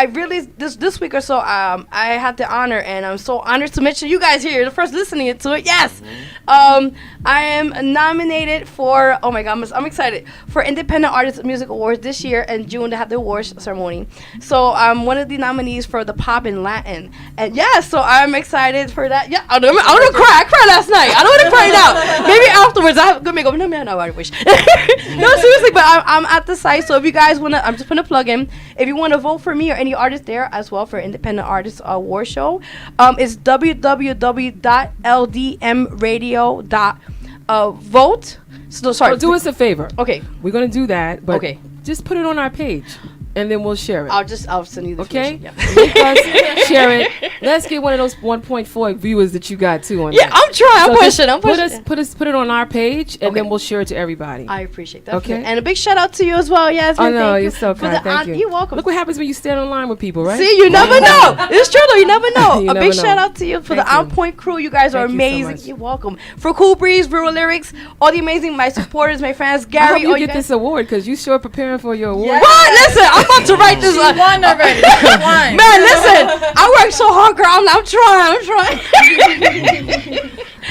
Speaker 3: really this week or so I had the honor, and I'm so honored to mention you guys here, the first listening to it. Yes. I am nominated for. Oh my God, I'm excited for Independent Artist Music Awards this year in June. They have the awards ceremony. So I'm one of the nominees for the Pop and Latin. And so I'm excited for that. Yeah, I'm gonna cry. I cried last night. I don't want to cry now. Maybe afterwards I'm gonna go, no man, no, I wish. No, seriously, but I'm at the site. So if you guys wanna, I'm just gonna plug in. If you wanna vote for me or any artist there as well for Independent Artist Award Show, it's www.ldmradio.vote. So sorry.
Speaker 6: Do us a favor.
Speaker 3: Okay.
Speaker 6: We're gonna do that, but
Speaker 3: okay.
Speaker 6: Just put it on our page. and then we'll share it.
Speaker 3: I'll send you the
Speaker 6: okay.
Speaker 3: information.
Speaker 6: Make us share it. Let's get one of those 1.4 viewers that you got too on.
Speaker 3: Yeah,
Speaker 6: that.
Speaker 3: I'm trying. I'm pushing.
Speaker 6: Put it on our page, and then we'll share it to everybody.
Speaker 3: I appreciate that.
Speaker 6: Okay.
Speaker 3: And a big shout out to you as well, Yasmin.
Speaker 6: Oh no,
Speaker 3: Thank
Speaker 6: you're
Speaker 3: you
Speaker 6: so
Speaker 3: for
Speaker 6: kind.
Speaker 3: the
Speaker 6: Thank you.
Speaker 3: You're welcome.
Speaker 6: Look what happens when you stand online with people, right?
Speaker 3: See, you never know. It's true though. You never know.
Speaker 6: You
Speaker 3: A
Speaker 6: never
Speaker 3: big
Speaker 6: know.
Speaker 3: shout out to you for
Speaker 6: Thank
Speaker 3: the
Speaker 6: you.
Speaker 3: OnPoint crew. You guys are
Speaker 6: Thank you so
Speaker 3: amazing.
Speaker 6: much.
Speaker 3: You're welcome. For Cool Breeze, Vero Lyrics, all the amazing my supporters, my fans, Gary.
Speaker 6: I hope you
Speaker 3: all
Speaker 6: get
Speaker 3: guys.
Speaker 6: this award because you sure preparing for your award.
Speaker 3: What? Listen, I'm about to write this.
Speaker 7: She won already. She won.
Speaker 3: Man, listen. I work so hard, girl. I'm trying.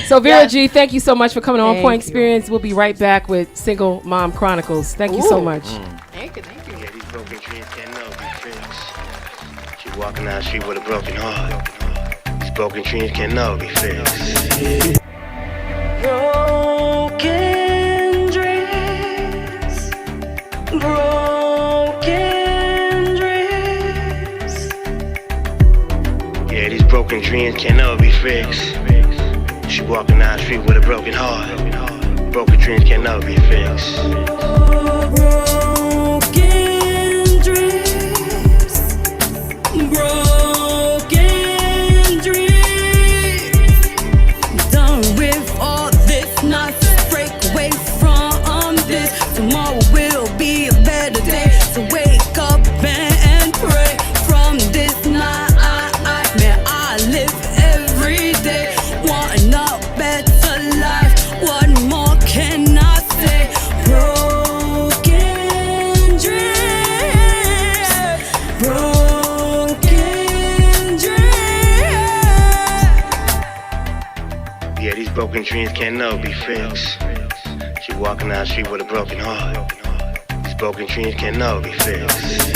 Speaker 6: So Vero G, thank you so much for coming on
Speaker 3: Thank
Speaker 6: Point
Speaker 3: you.
Speaker 6: Experience. We'll be right back with Single Mom Chronicles. Thank you so much.
Speaker 3: Thank you.
Speaker 9: Yeah, these broken dreams can't never be fixed. She walking down the street with a broken heart. These broken dreams can never be fixed.
Speaker 2: Broken dreams, broken dreams.
Speaker 9: Yeah, these broken dreams can never be fixed. She walking down the street with a broken heart. Broken dreams can never be fixed.
Speaker 2: Broken dreams, broken dreams. Done with all this nonsense. Break away from this. Tomorrow will be a better day. So wake up and pray. From this nightmare I live every day. Wanting a better life. What more can I say? Broken dreams, broken dreams.
Speaker 9: Yeah, these broken dreams can never be fixed. She walking down the street with a broken heart. These broken dreams can never be fixed.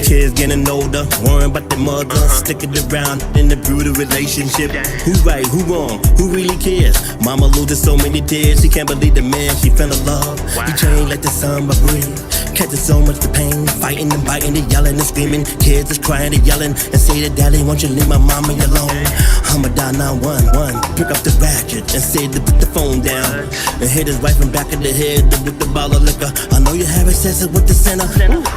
Speaker 4: Kids getting older, worrying about their mother, sticking around in the brutal relationship. Who right, who wrong, who really cares? Mama loses so many tears, she can't believe the man she fell in love. He changed like the sun but breathe, catching so much the pain, fighting and biting and yelling and screaming. Kids is crying and yelling and say to daddy, won't you leave my mama alone? I'ma dial 911, pick up the ratchet and say to put the phone down and hit his wife in back of the head with the bottle of liquor. I know you have excessive with the center.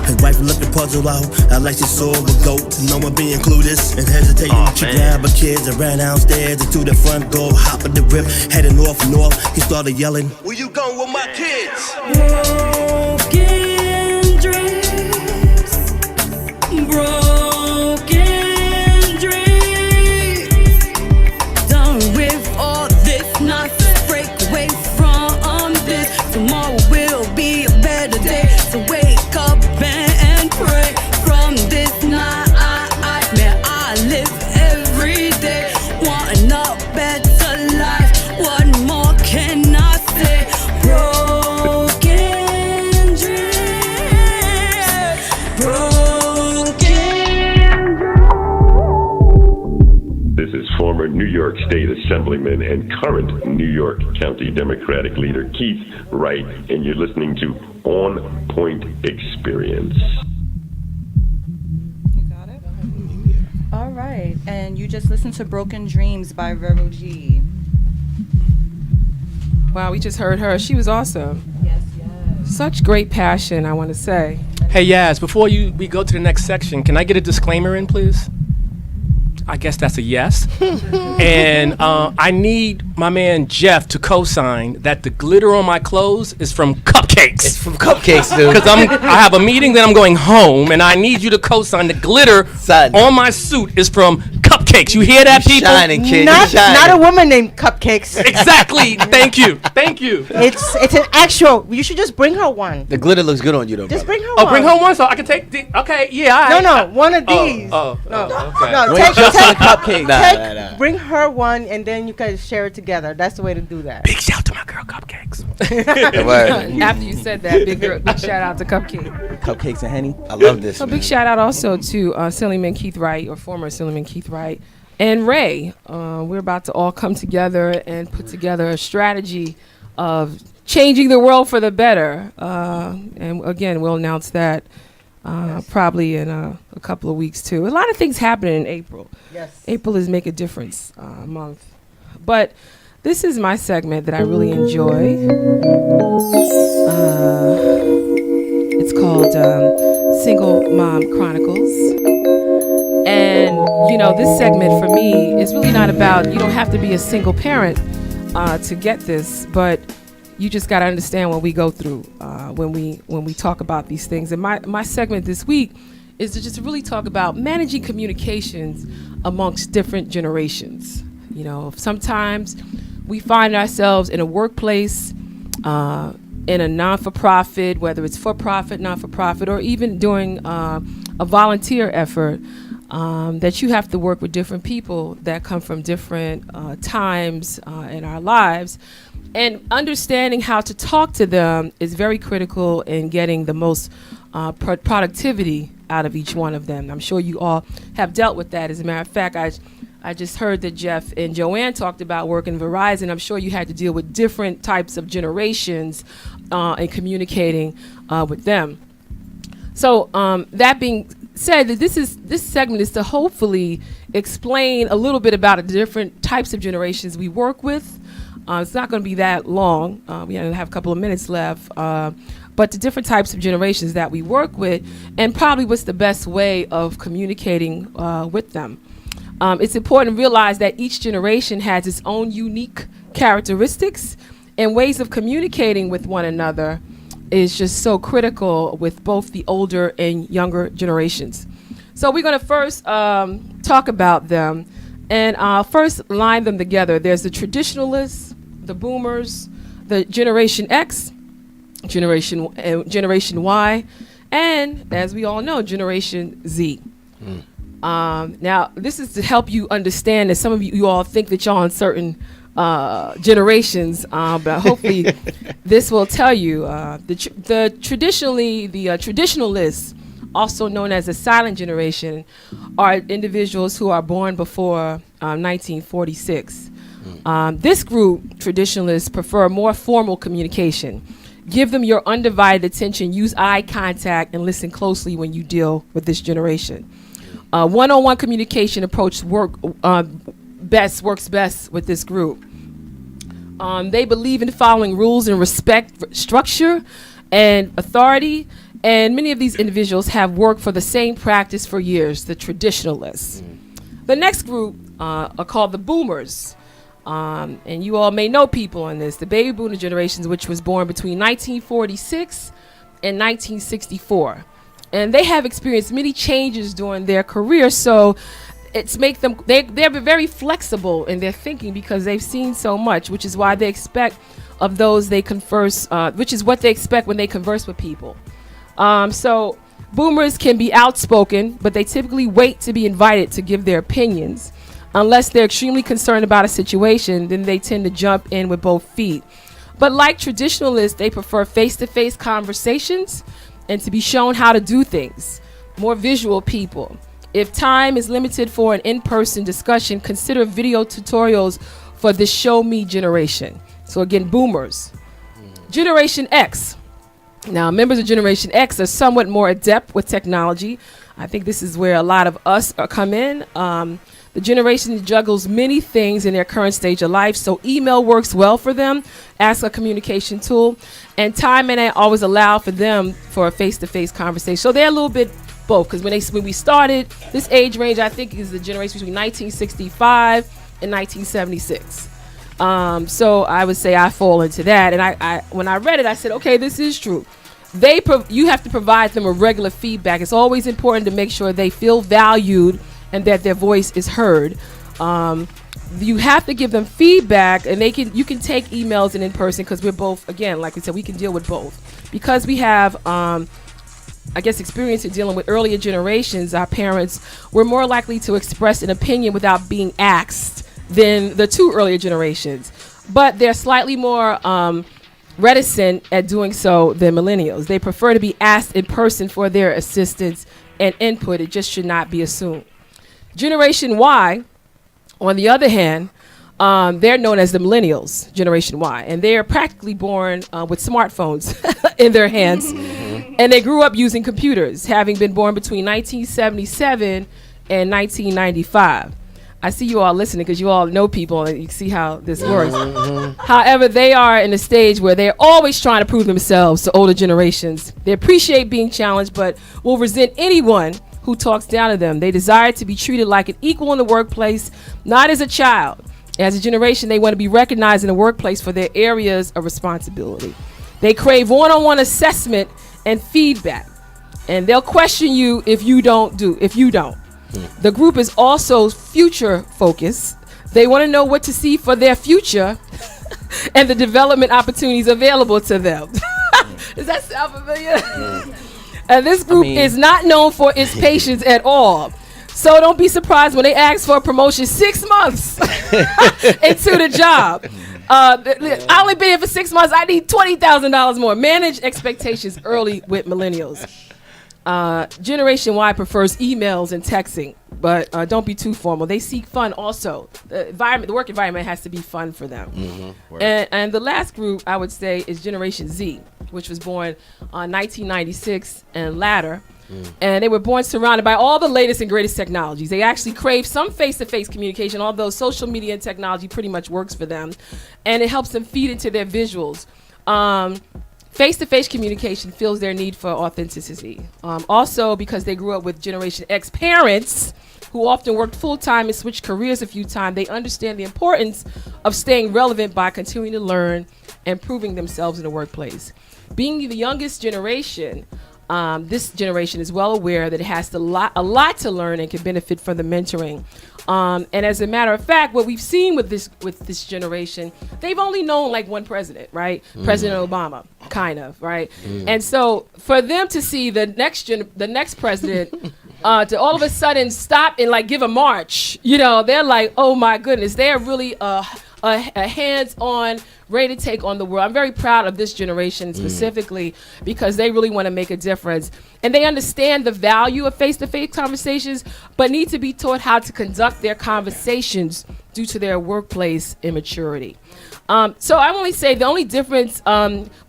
Speaker 4: His wife looking puzzled out, I like she saw a goat. No one being clueless and hesitating. She grabbed her kids and ran downstairs and to the front door, hop of the whip, heading north. He started yelling, "Where you going with my kids?"
Speaker 2: Broken dreams, broken dreams. Done with all this nonsense. Break away from this. Tomorrow will be a better day. So wake up and pray. From this nightmare I live every day. Wanting a better life. What more can I say? Broken dreams, broken.
Speaker 14: This is former New York State Assemblyman and current New York County Democratic leader Keith Wright, and you're listening to On Point Experience.
Speaker 7: All right, and you just listened to Broken Dreams by Vero G.
Speaker 6: Wow, we just heard her. She was awesome. Yes. Such great passion, I want to say.
Speaker 10: Hey, Yaz, before we go to the next section, can I get a disclaimer in, please? I guess that's a yes. And I need my man Jeff to co-sign that the glitter on my clothes is from Cupcakes.
Speaker 5: It's from Cupcakes, dude.
Speaker 10: Because I have a meeting, then I'm going home, and I need you to co-sign the glitter on my suit is from Cupcakes. You hear that, people?
Speaker 5: Shining, kid.
Speaker 12: Not a woman named Cupcakes.
Speaker 10: Exactly. Thank you.
Speaker 12: It's an actual. You should just bring her one.
Speaker 5: The glitter looks good on you, though.
Speaker 12: Just
Speaker 5: brother.
Speaker 12: bring her
Speaker 10: Oh,
Speaker 12: one.
Speaker 10: bring home one so I can take the. Okay, yeah. All right.
Speaker 12: No, one of these.
Speaker 10: Okay.
Speaker 12: No,
Speaker 5: Wait, just on Cupcake. Nah.
Speaker 12: Bring her one, and then you guys share it together. That's the way to do that.
Speaker 10: Big shout to my girl Cupcakes.
Speaker 6: After you said that, big shout out to Cupcake.
Speaker 13: Cupcakes and Henny.
Speaker 5: I love this.
Speaker 6: So big shout out also to Assemblyman Keith Wright, or former Assemblyman Keith Wright, and Ray. We're about to all come together and put together a strategy of changing the world for the better. And again, we'll announce that probably in a couple of weeks too. A lot of things happen in April.
Speaker 12: Yes.
Speaker 6: April is Make a Difference month. But this is my segment that I really enjoy. It's called Single Mom Chronicles. And, you know, this segment for me is really not about, you don't have to be a single parent to get this, but you just got to understand what we go through when we talk about these things. And my segment this week is to just really talk about managing communications amongst different generations. You know, sometimes we find ourselves in a workplace, in a non-for-profit, whether it's for-profit, non-for-profit, or even doing a volunteer effort, that you have to work with different people that come from different times in our lives. And understanding how to talk to them is very critical in getting the most productivity out of each one of them. I'm sure you all have dealt with that. As a matter of fact, I just heard that Jeff and Joann talked about working Verizon. I'm sure you had to deal with different types of generations and communicating with them. So that being said, this segment is to hopefully explain a little bit about the different types of generations we work with. It's not going to be that long. We only have a couple of minutes left. But the different types of generations that we work with, and probably what's the best way of communicating with them. It's important to realize that each generation has its own unique characteristics, and ways of communicating with one another is just so critical with both the older and younger generations. So we're going to first talk about them, and first line them together. There's the traditionalists, the boomers, the Generation X, Generation Y, and as we all know, Generation Z. Now, this is to help you understand that some of you all think that y'all in certain generations, but hopefully this will tell you the traditionalists, also known as the silent generation, are individuals who are born before 1946. This group, traditionalists, prefer more formal communication. Give them your undivided attention, use eye contact, and listen closely when you deal with this generation. One-on-one communication approach works best with this group. They believe in following rules and respect structure and authority, and many of these individuals have worked for the same practice for years, the traditionalists. The next group are called the boomers. And you all may know people in this, the baby boomer generations, which was born between 1946 and 1964. And they have experienced many changes during their career, so it's make them, they're very flexible in their thinking because they've seen so much, which is why they expect of those they converse, which is what they expect when they converse with people. So boomers can be outspoken, but they typically wait to be invited to give their opinions. Unless they're extremely concerned about a situation, then they tend to jump in with both feet. But like traditionalists, they prefer face-to-face conversations and to be shown how to do things. More visual people. If time is limited for an in-person discussion, consider video tutorials for the show me generation. So again, boomers. Generation X. Now, members of Generation X are somewhat more adept with technology. I think this is where a lot of us come in. The generation juggles many things in their current stage of life, so email works well for them as a communication tool, and time may not always allow for them for a face-to-face conversation. So they're a little bit both, because when we started, this age range, I think, is the generation between 1965 and 1976. So I would say I fall into that, and I when I read it, I said, okay, this is true. You have to provide them a regular feedback. It's always important to make sure they feel valued and that their voice is heard. You have to give them feedback, and you can take emails and in person, because we're both, again, like we said, we can deal with both. Because we have, experience in dealing with earlier generations, our parents were more likely to express an opinion without being asked than the two earlier generations. But they're slightly more reticent at doing so than millennials. They prefer to be asked in person for their assistance and input. It just should not be assumed. Generation Y, on the other hand, they're known as the millennials, Generation Y, and they are practically born with smartphones in their hands, and they grew up using computers, having been born between 1977 and 1995. I see you all listening because you all know people and you see how this works. However, they are in a stage where they're always trying to prove themselves to older generations. They appreciate being challenged, but will resent anyone who talks down to them. They desire to be treated like an equal in the workplace, not as a child. As a generation, they want to be recognized in the workplace for their areas of responsibility. They crave one-on-one assessment and feedback, and they'll question you if you don't. The group is also future focused. They want to know what to see for their future and the development opportunities available to them. Does that sound familiar? And this group is not known for its patience at all. So don't be surprised when they ask for a promotion 6 months into the job. I only been here for 6 months. I need $20,000 more. Manage expectations early with millennials. Generation Y prefers emails and texting, but don't be too formal. They seek fun also. The work environment has to be fun for them. And the last group I would say is Generation Z, which was born 1996 and latter. And they were born surrounded by all the latest and greatest technologies. They actually crave some face-to-face communication, although social media and technology pretty much works for them. And it helps them feed into their visuals. Face-to-face communication fills their need for authenticity. Also, because they grew up with Generation X parents who often worked full-time and switched careers a few times, they understand the importance of staying relevant by continuing to learn and proving themselves in the workplace. Being the youngest generation, this generation is well aware that it has a lot to learn and can benefit from the mentoring. And as a matter of fact, what we've seen with this generation, they've only known like one president, right? President Obama, kind of, right? And so for them to see the next president to all of a sudden stop and like give a march, they're like, oh my goodness, they're really a hands-on, ready to take on the world. I'm very proud of this generation specifically because they really want to make a difference. And they understand the value of face-to-face conversations, but need to be taught how to conduct their conversations due to their workplace immaturity. So I only say the only difference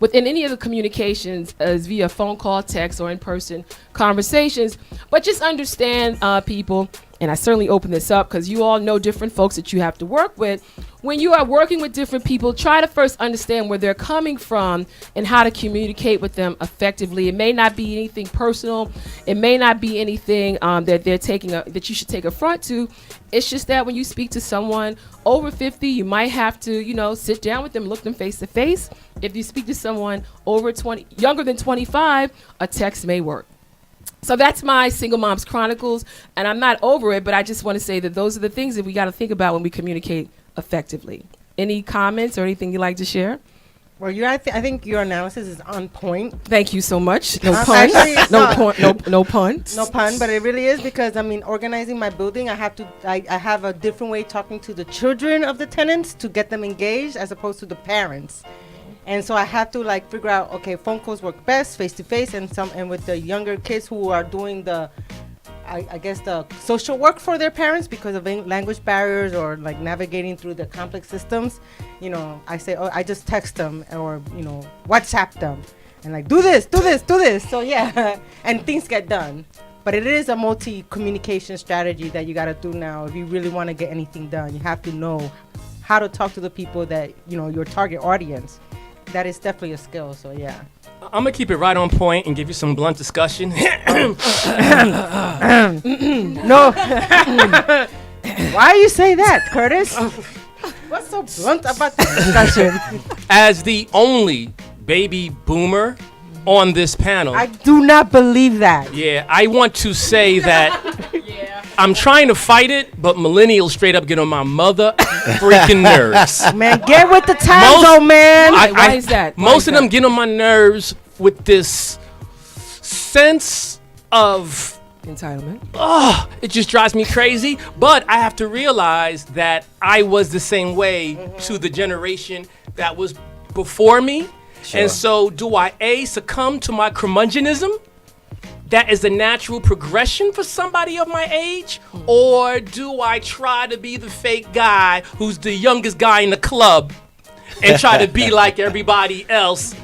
Speaker 6: within any of the communications is via phone call, text, or in-person conversations. But just understand, people, and I certainly open this up because you all know different folks that you have to work with. When you are working with different people, try to first understand where they're coming from and how to communicate with them effectively. It may not be anything personal. It may not be anything that they're that you should take affront to. It's just that when you speak to someone over 50, you might have to, sit down with them, look them face to face. If you speak to someone younger than 25, a text may work. So that's my Single Moms Chronicles, and I'm not over it, but I just want to say that those are the things that we got to think about when we communicate effectively. Any comments or anything you'd like to share?
Speaker 12: Well, I think your analysis is on point.
Speaker 6: Thank you so much. No pun. No pun.
Speaker 12: No pun, but it really is because organizing my building, I have a different way talking to the children of the tenants to get them engaged as opposed to the parents. And so I have to figure out, okay, phone calls work best, face to face, and with the younger kids who are doing the social work for their parents because of language barriers or navigating through the complex systems. I say, I just text them or WhatsApp them and do this. So yeah, and things get done. But it is a multi-communication strategy that you got to do now if you really want to get anything done. You have to know how to talk to the people that your target audience. That is definitely a skill. So yeah.
Speaker 10: I'm gonna keep it right on point and give you some blunt discussion.
Speaker 12: No. Why you say that, Curtis? What's so blunt about this discussion?
Speaker 10: As the only baby boomer on this panel,
Speaker 12: I do not believe that.
Speaker 10: Yeah, I want to say that I'm trying to fight it, but millennials straight up get on my mother freaking nerves.
Speaker 12: Man, get with the times, man.
Speaker 6: Why is that?
Speaker 10: Most of them get on my nerves with this sense of
Speaker 6: entitlement.
Speaker 10: Oh, it just drives me crazy. But I have to realize that I was the same way to the generation that was before me. Sure. And so do I succumb to my curmudgeonism? That is the natural progression for somebody of my age? Or do I try to be the fake guy who's the youngest guy in the club and try to be like everybody else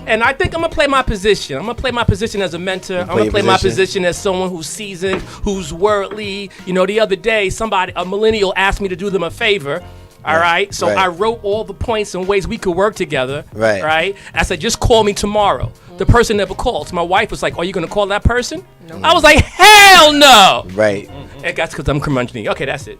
Speaker 10: And I think I'm gonna play my position. I'm gonna play my position as a mentor. I'm gonna play my position as someone who's seasoned, who's worldly. You know, the other day, a millennial asked me to do them a favor. All right. So I wrote all the points and ways we could work together. Right. Right. I said, just call me tomorrow. The person never called. So my wife was like, are you going to call that person? No. I was like, hell no.
Speaker 5: Right.
Speaker 10: And that's because I'm curmudgeon-y. Okay, that's it.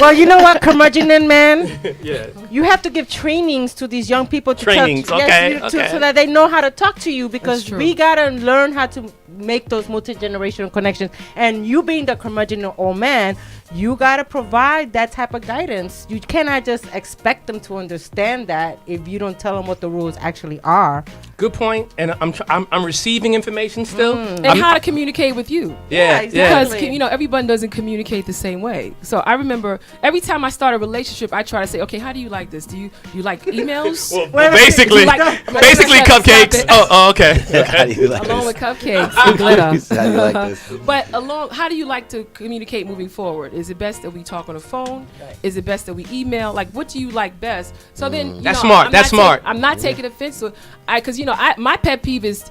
Speaker 12: Well, you know what, curmudgeon man?
Speaker 10: Yeah.
Speaker 12: You have to give trainings to these young people to
Speaker 10: Trainings,
Speaker 12: talk,
Speaker 10: okay,
Speaker 12: yes,
Speaker 10: okay.
Speaker 12: so that they know how to talk to you, because we gotta learn how to make those multi-generational connections. And you being the curmudgeon old man, you gotta provide that type of guidance. You cannot just expect them to understand that if you don't tell them what the rules actually are.
Speaker 10: Good point. And I'm receiving information still.
Speaker 6: And how to communicate with you.
Speaker 10: Yeah,
Speaker 6: Because you know, everyone doesn't communicate the same way. So I remember every time I start a relationship, I try to say, okay, how do you like this? Do you like emails?
Speaker 10: Well, basically cupcakes. Oh, okay.
Speaker 5: How do you like
Speaker 6: along
Speaker 5: this?
Speaker 6: with cupcakes and glitter.
Speaker 5: How do you like this?
Speaker 6: But how do you like to communicate moving forward? Is it best that we talk on the phone? Is it best that we email? Like, what do you like best? So then,
Speaker 10: That's smart. That's smart.
Speaker 6: I'm not taking offense to, because you know, my pet peeve is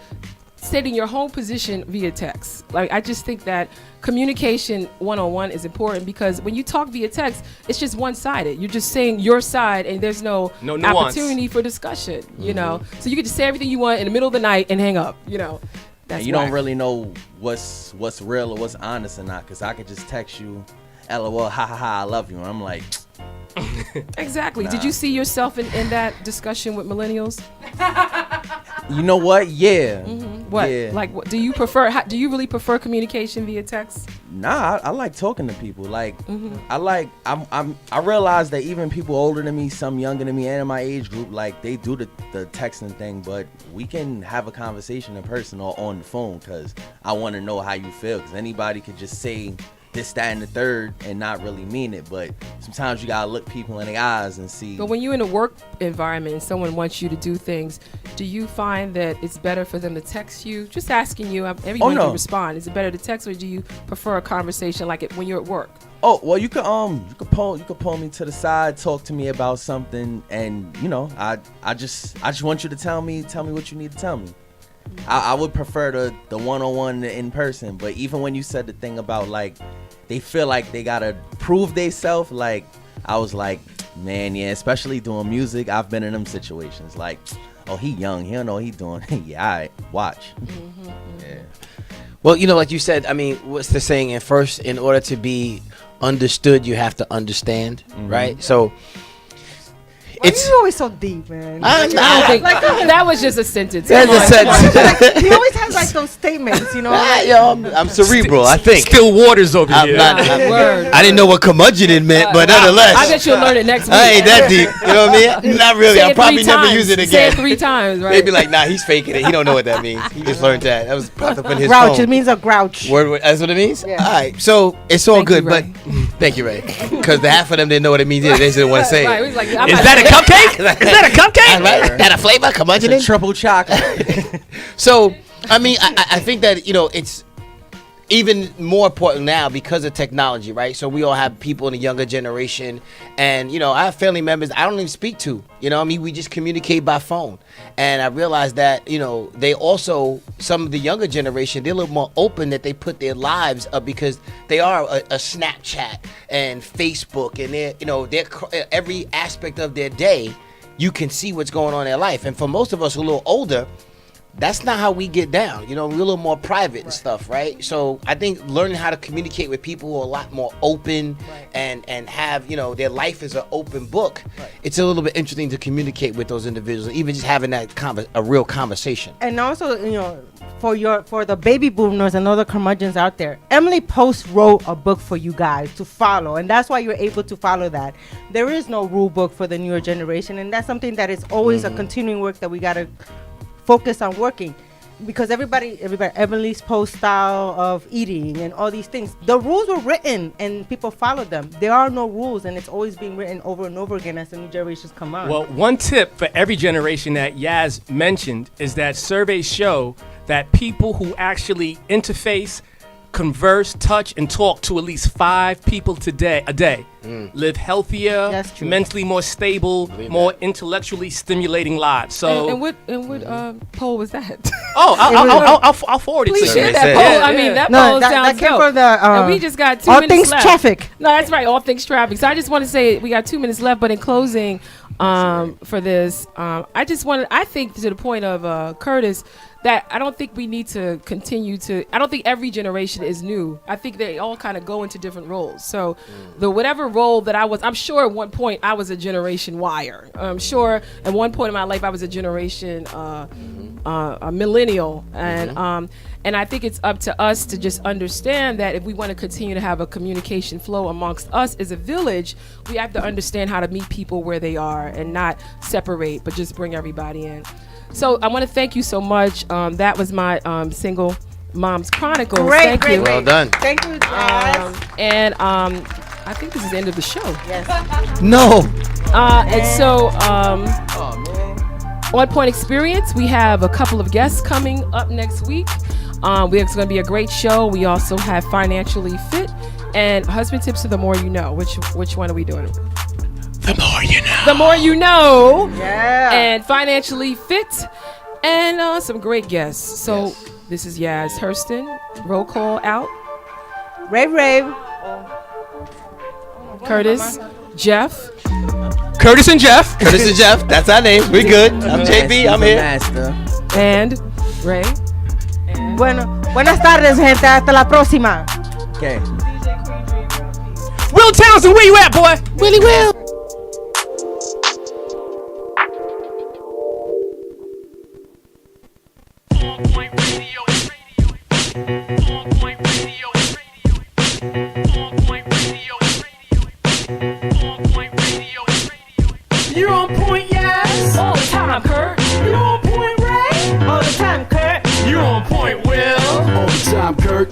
Speaker 6: stating your home position via text. Like, I just think that communication one-on-one is important, because when you talk via text, it's just one-sided. You're just saying your side, and there's no opportunity for discussion. You know, so you can just say everything you want in the middle of the night and hang up. You know.
Speaker 13: And you don't really know what's real or what's honest or not, because I could just text you, LOL, ha ha ha, I love you, and I'm like,
Speaker 6: exactly. Nah. Did you see yourself in that discussion with millennials?
Speaker 13: You know what? Yeah.
Speaker 6: What?
Speaker 13: Yeah.
Speaker 6: Like, what do you prefer? Do you really prefer communication via text?
Speaker 13: Nah, I like talking to people. Like, I realize that even people older than me, some younger than me, and in my age group, like, they do the texting thing, but we can have a conversation in person or on the phone, because I want to know how you feel, because anybody could just say this, that, and the third and not really mean it. But sometimes you gotta look people in the eyes and see.
Speaker 6: But when you're in a work environment and someone wants you to do things, do you find that it's better for them to text you? Just asking you, everyone can respond. Is it better to text, or do you prefer a conversation like it when you're at work?
Speaker 13: Oh, well, you could pull me to the side, talk to me about something, and you know, I just want you to tell me what you need to tell me. I would prefer the one-on-one in person, but even when you said the thing about, like, they feel like they gotta prove theyself, like, I was like, man, yeah, especially doing music, I've been in them situations, like, oh, he young, he don't know what he doing. Yeah, all right, watch. Yeah.
Speaker 5: Well, you know, like you said, I mean, what's the saying? In order to be understood, you have to understand, right? So
Speaker 12: it's always so deep, man.
Speaker 6: That was just a sentence.
Speaker 5: That's a sentence.
Speaker 12: Like, he always has like those statements, you know.
Speaker 5: I'm cerebral. I think
Speaker 10: still waters over here.
Speaker 5: I didn't know what curmudgeon meant, but nonetheless,
Speaker 6: I bet you'll learn it next week.
Speaker 5: I ain't that deep. You know what I mean? Not really. I'll probably never use it again.
Speaker 6: Say it 3 times, right?
Speaker 5: They'd be like, nah, he's faking it. He don't know what that means. He just learned that. That was popped up in his
Speaker 12: grouch.
Speaker 5: phone.
Speaker 12: It means a grouch.
Speaker 5: Word, that's what it means?
Speaker 12: Yeah.
Speaker 5: All right. So it's all good, but thank you, Ray. Because the half of them didn't know what it means either. They just didn't want to say it.
Speaker 10: Like, is that a cupcake? Is that a cupcake?
Speaker 5: Right? That a flavor? Curmudgeon?
Speaker 13: Triple chocolate.
Speaker 5: So, I mean, I think that, you know, it's even more important now because of technology, right? So we all have people in the younger generation, and, you know, I have family members I don't even speak to, you know what I mean? We just communicate by phone. And I realized that, you know, they also, some of the younger generation, they're a little more open, that they put their lives up, because they are a Snapchat and Facebook, and they're, you know, they're every aspect of their day, you can see what's going on in their life. And for most of us who are a little older, that's not how we get down. You know, we're a little more private and stuff, right? So I think learning how to communicate with people who are a lot more open and have, you know, their life is an open book. It's a little bit interesting to communicate with those individuals, even just having that a real conversation.
Speaker 12: And also, you know, for the baby boomers and other curmudgeons out there, Emily Post wrote a book for you guys to follow, and that's why you're able to follow that. There is no rule book for the newer generation, and that's something that is always a continuing work that we gotta focus on working, because everybody Emily's Post style of eating and all these things, the rules were written and people followed them. There are no rules, and it's always being written over and over again as the new generations come on.
Speaker 10: Well, one tip for every generation that Yaz mentioned is that surveys show that people who actually interface converse, touch, and talk to at least 5 people a day. Live healthier, mentally more stable, more intellectually stimulating lives. So,
Speaker 6: and what poll was that?
Speaker 10: Oh, I'll forward it to you.
Speaker 6: Please share that poll. I mean, that poll sounds
Speaker 12: came
Speaker 6: dope.
Speaker 12: from the,
Speaker 6: and we just got 2
Speaker 12: All
Speaker 6: minutes
Speaker 12: Things
Speaker 6: left.
Speaker 12: Traffic.
Speaker 6: No, that's right. All Things Traffic. So I just want to say we got 2 minutes left, but in closing, for this, I think to the point of Curtis, that I don't think we need to continue to. I don't think every generation is new. I think they all kind of go into different roles. So whatever role that I'm sure at one point I was a generation Wire. I'm sure at one point in my life I was a generation a millennial, and I think it's up to us to just understand that if we want to continue to have a communication flow amongst us as a village, we have to understand how to meet people where they are and not separate, but just bring everybody in. So I want to thank you so much. That was my single Mom's Chronicles. Thank you.
Speaker 5: Well done.
Speaker 12: Thank you, Jazz.
Speaker 6: And I think this is the end of the show.
Speaker 12: Yes.
Speaker 5: No.
Speaker 6: And so OnPoint Experience, we have a couple of guests coming up next week. It's going to be a great show. We also have Financially Fit and Husband Tips to the More You Know. Which one are we doing?
Speaker 10: The More You Know.
Speaker 6: The More You Know.
Speaker 12: Yeah.
Speaker 6: And Financially Fit. And some great guests. So this is Yaz Hurston. Roll call out.
Speaker 12: Rave.
Speaker 6: Curtis. Jeff.
Speaker 10: Curtis and Jeff.
Speaker 5: Curtis and Jeff. That's our name. We good. I'm JB. I'm here.
Speaker 6: And Ray.
Speaker 12: Buenas tardes, gente. Hasta la próxima.
Speaker 13: Okay.
Speaker 10: Will Townsend, where you at, boy?
Speaker 6: Willie Will.
Speaker 2: You're on point, yes. All the time, Kurt. You're on point, Ray. All the time, Kurt.
Speaker 10: You're on point, Will.
Speaker 2: All the time, Kurt.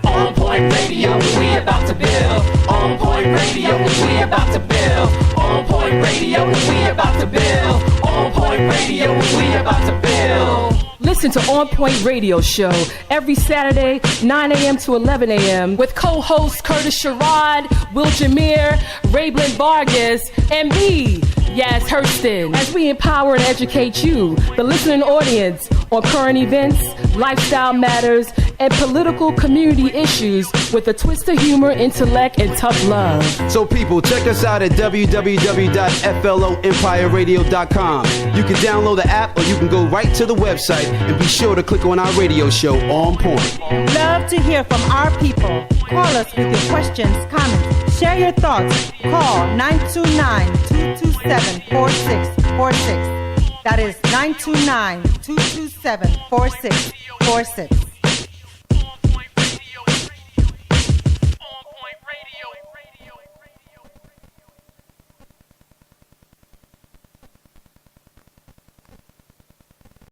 Speaker 2: On point radio, we about to build. On point radio, we about to build. On point radio, we about to build. On point radio, we about to build.
Speaker 6: Listen to OnPoint Radio Show every Saturday, 9 a.m. to 11 a.m. with co-hosts Curtis Sherrod, Will Jameer, Rayblen Vargas, and me, Yaz Hurston, as we empower and educate you, the listening audience, on current events, lifestyle matters, and political community issues with a twist of humor, intellect, and tough love.
Speaker 16: So people, check us out at www.floempireradio.com. You can download the app or you can go right to the website and be sure to click on our radio show, On Point.
Speaker 17: Love to hear from our people. Call us with your questions, comments. Share your thoughts. Call 929-227-4646. That is 929-227-4646.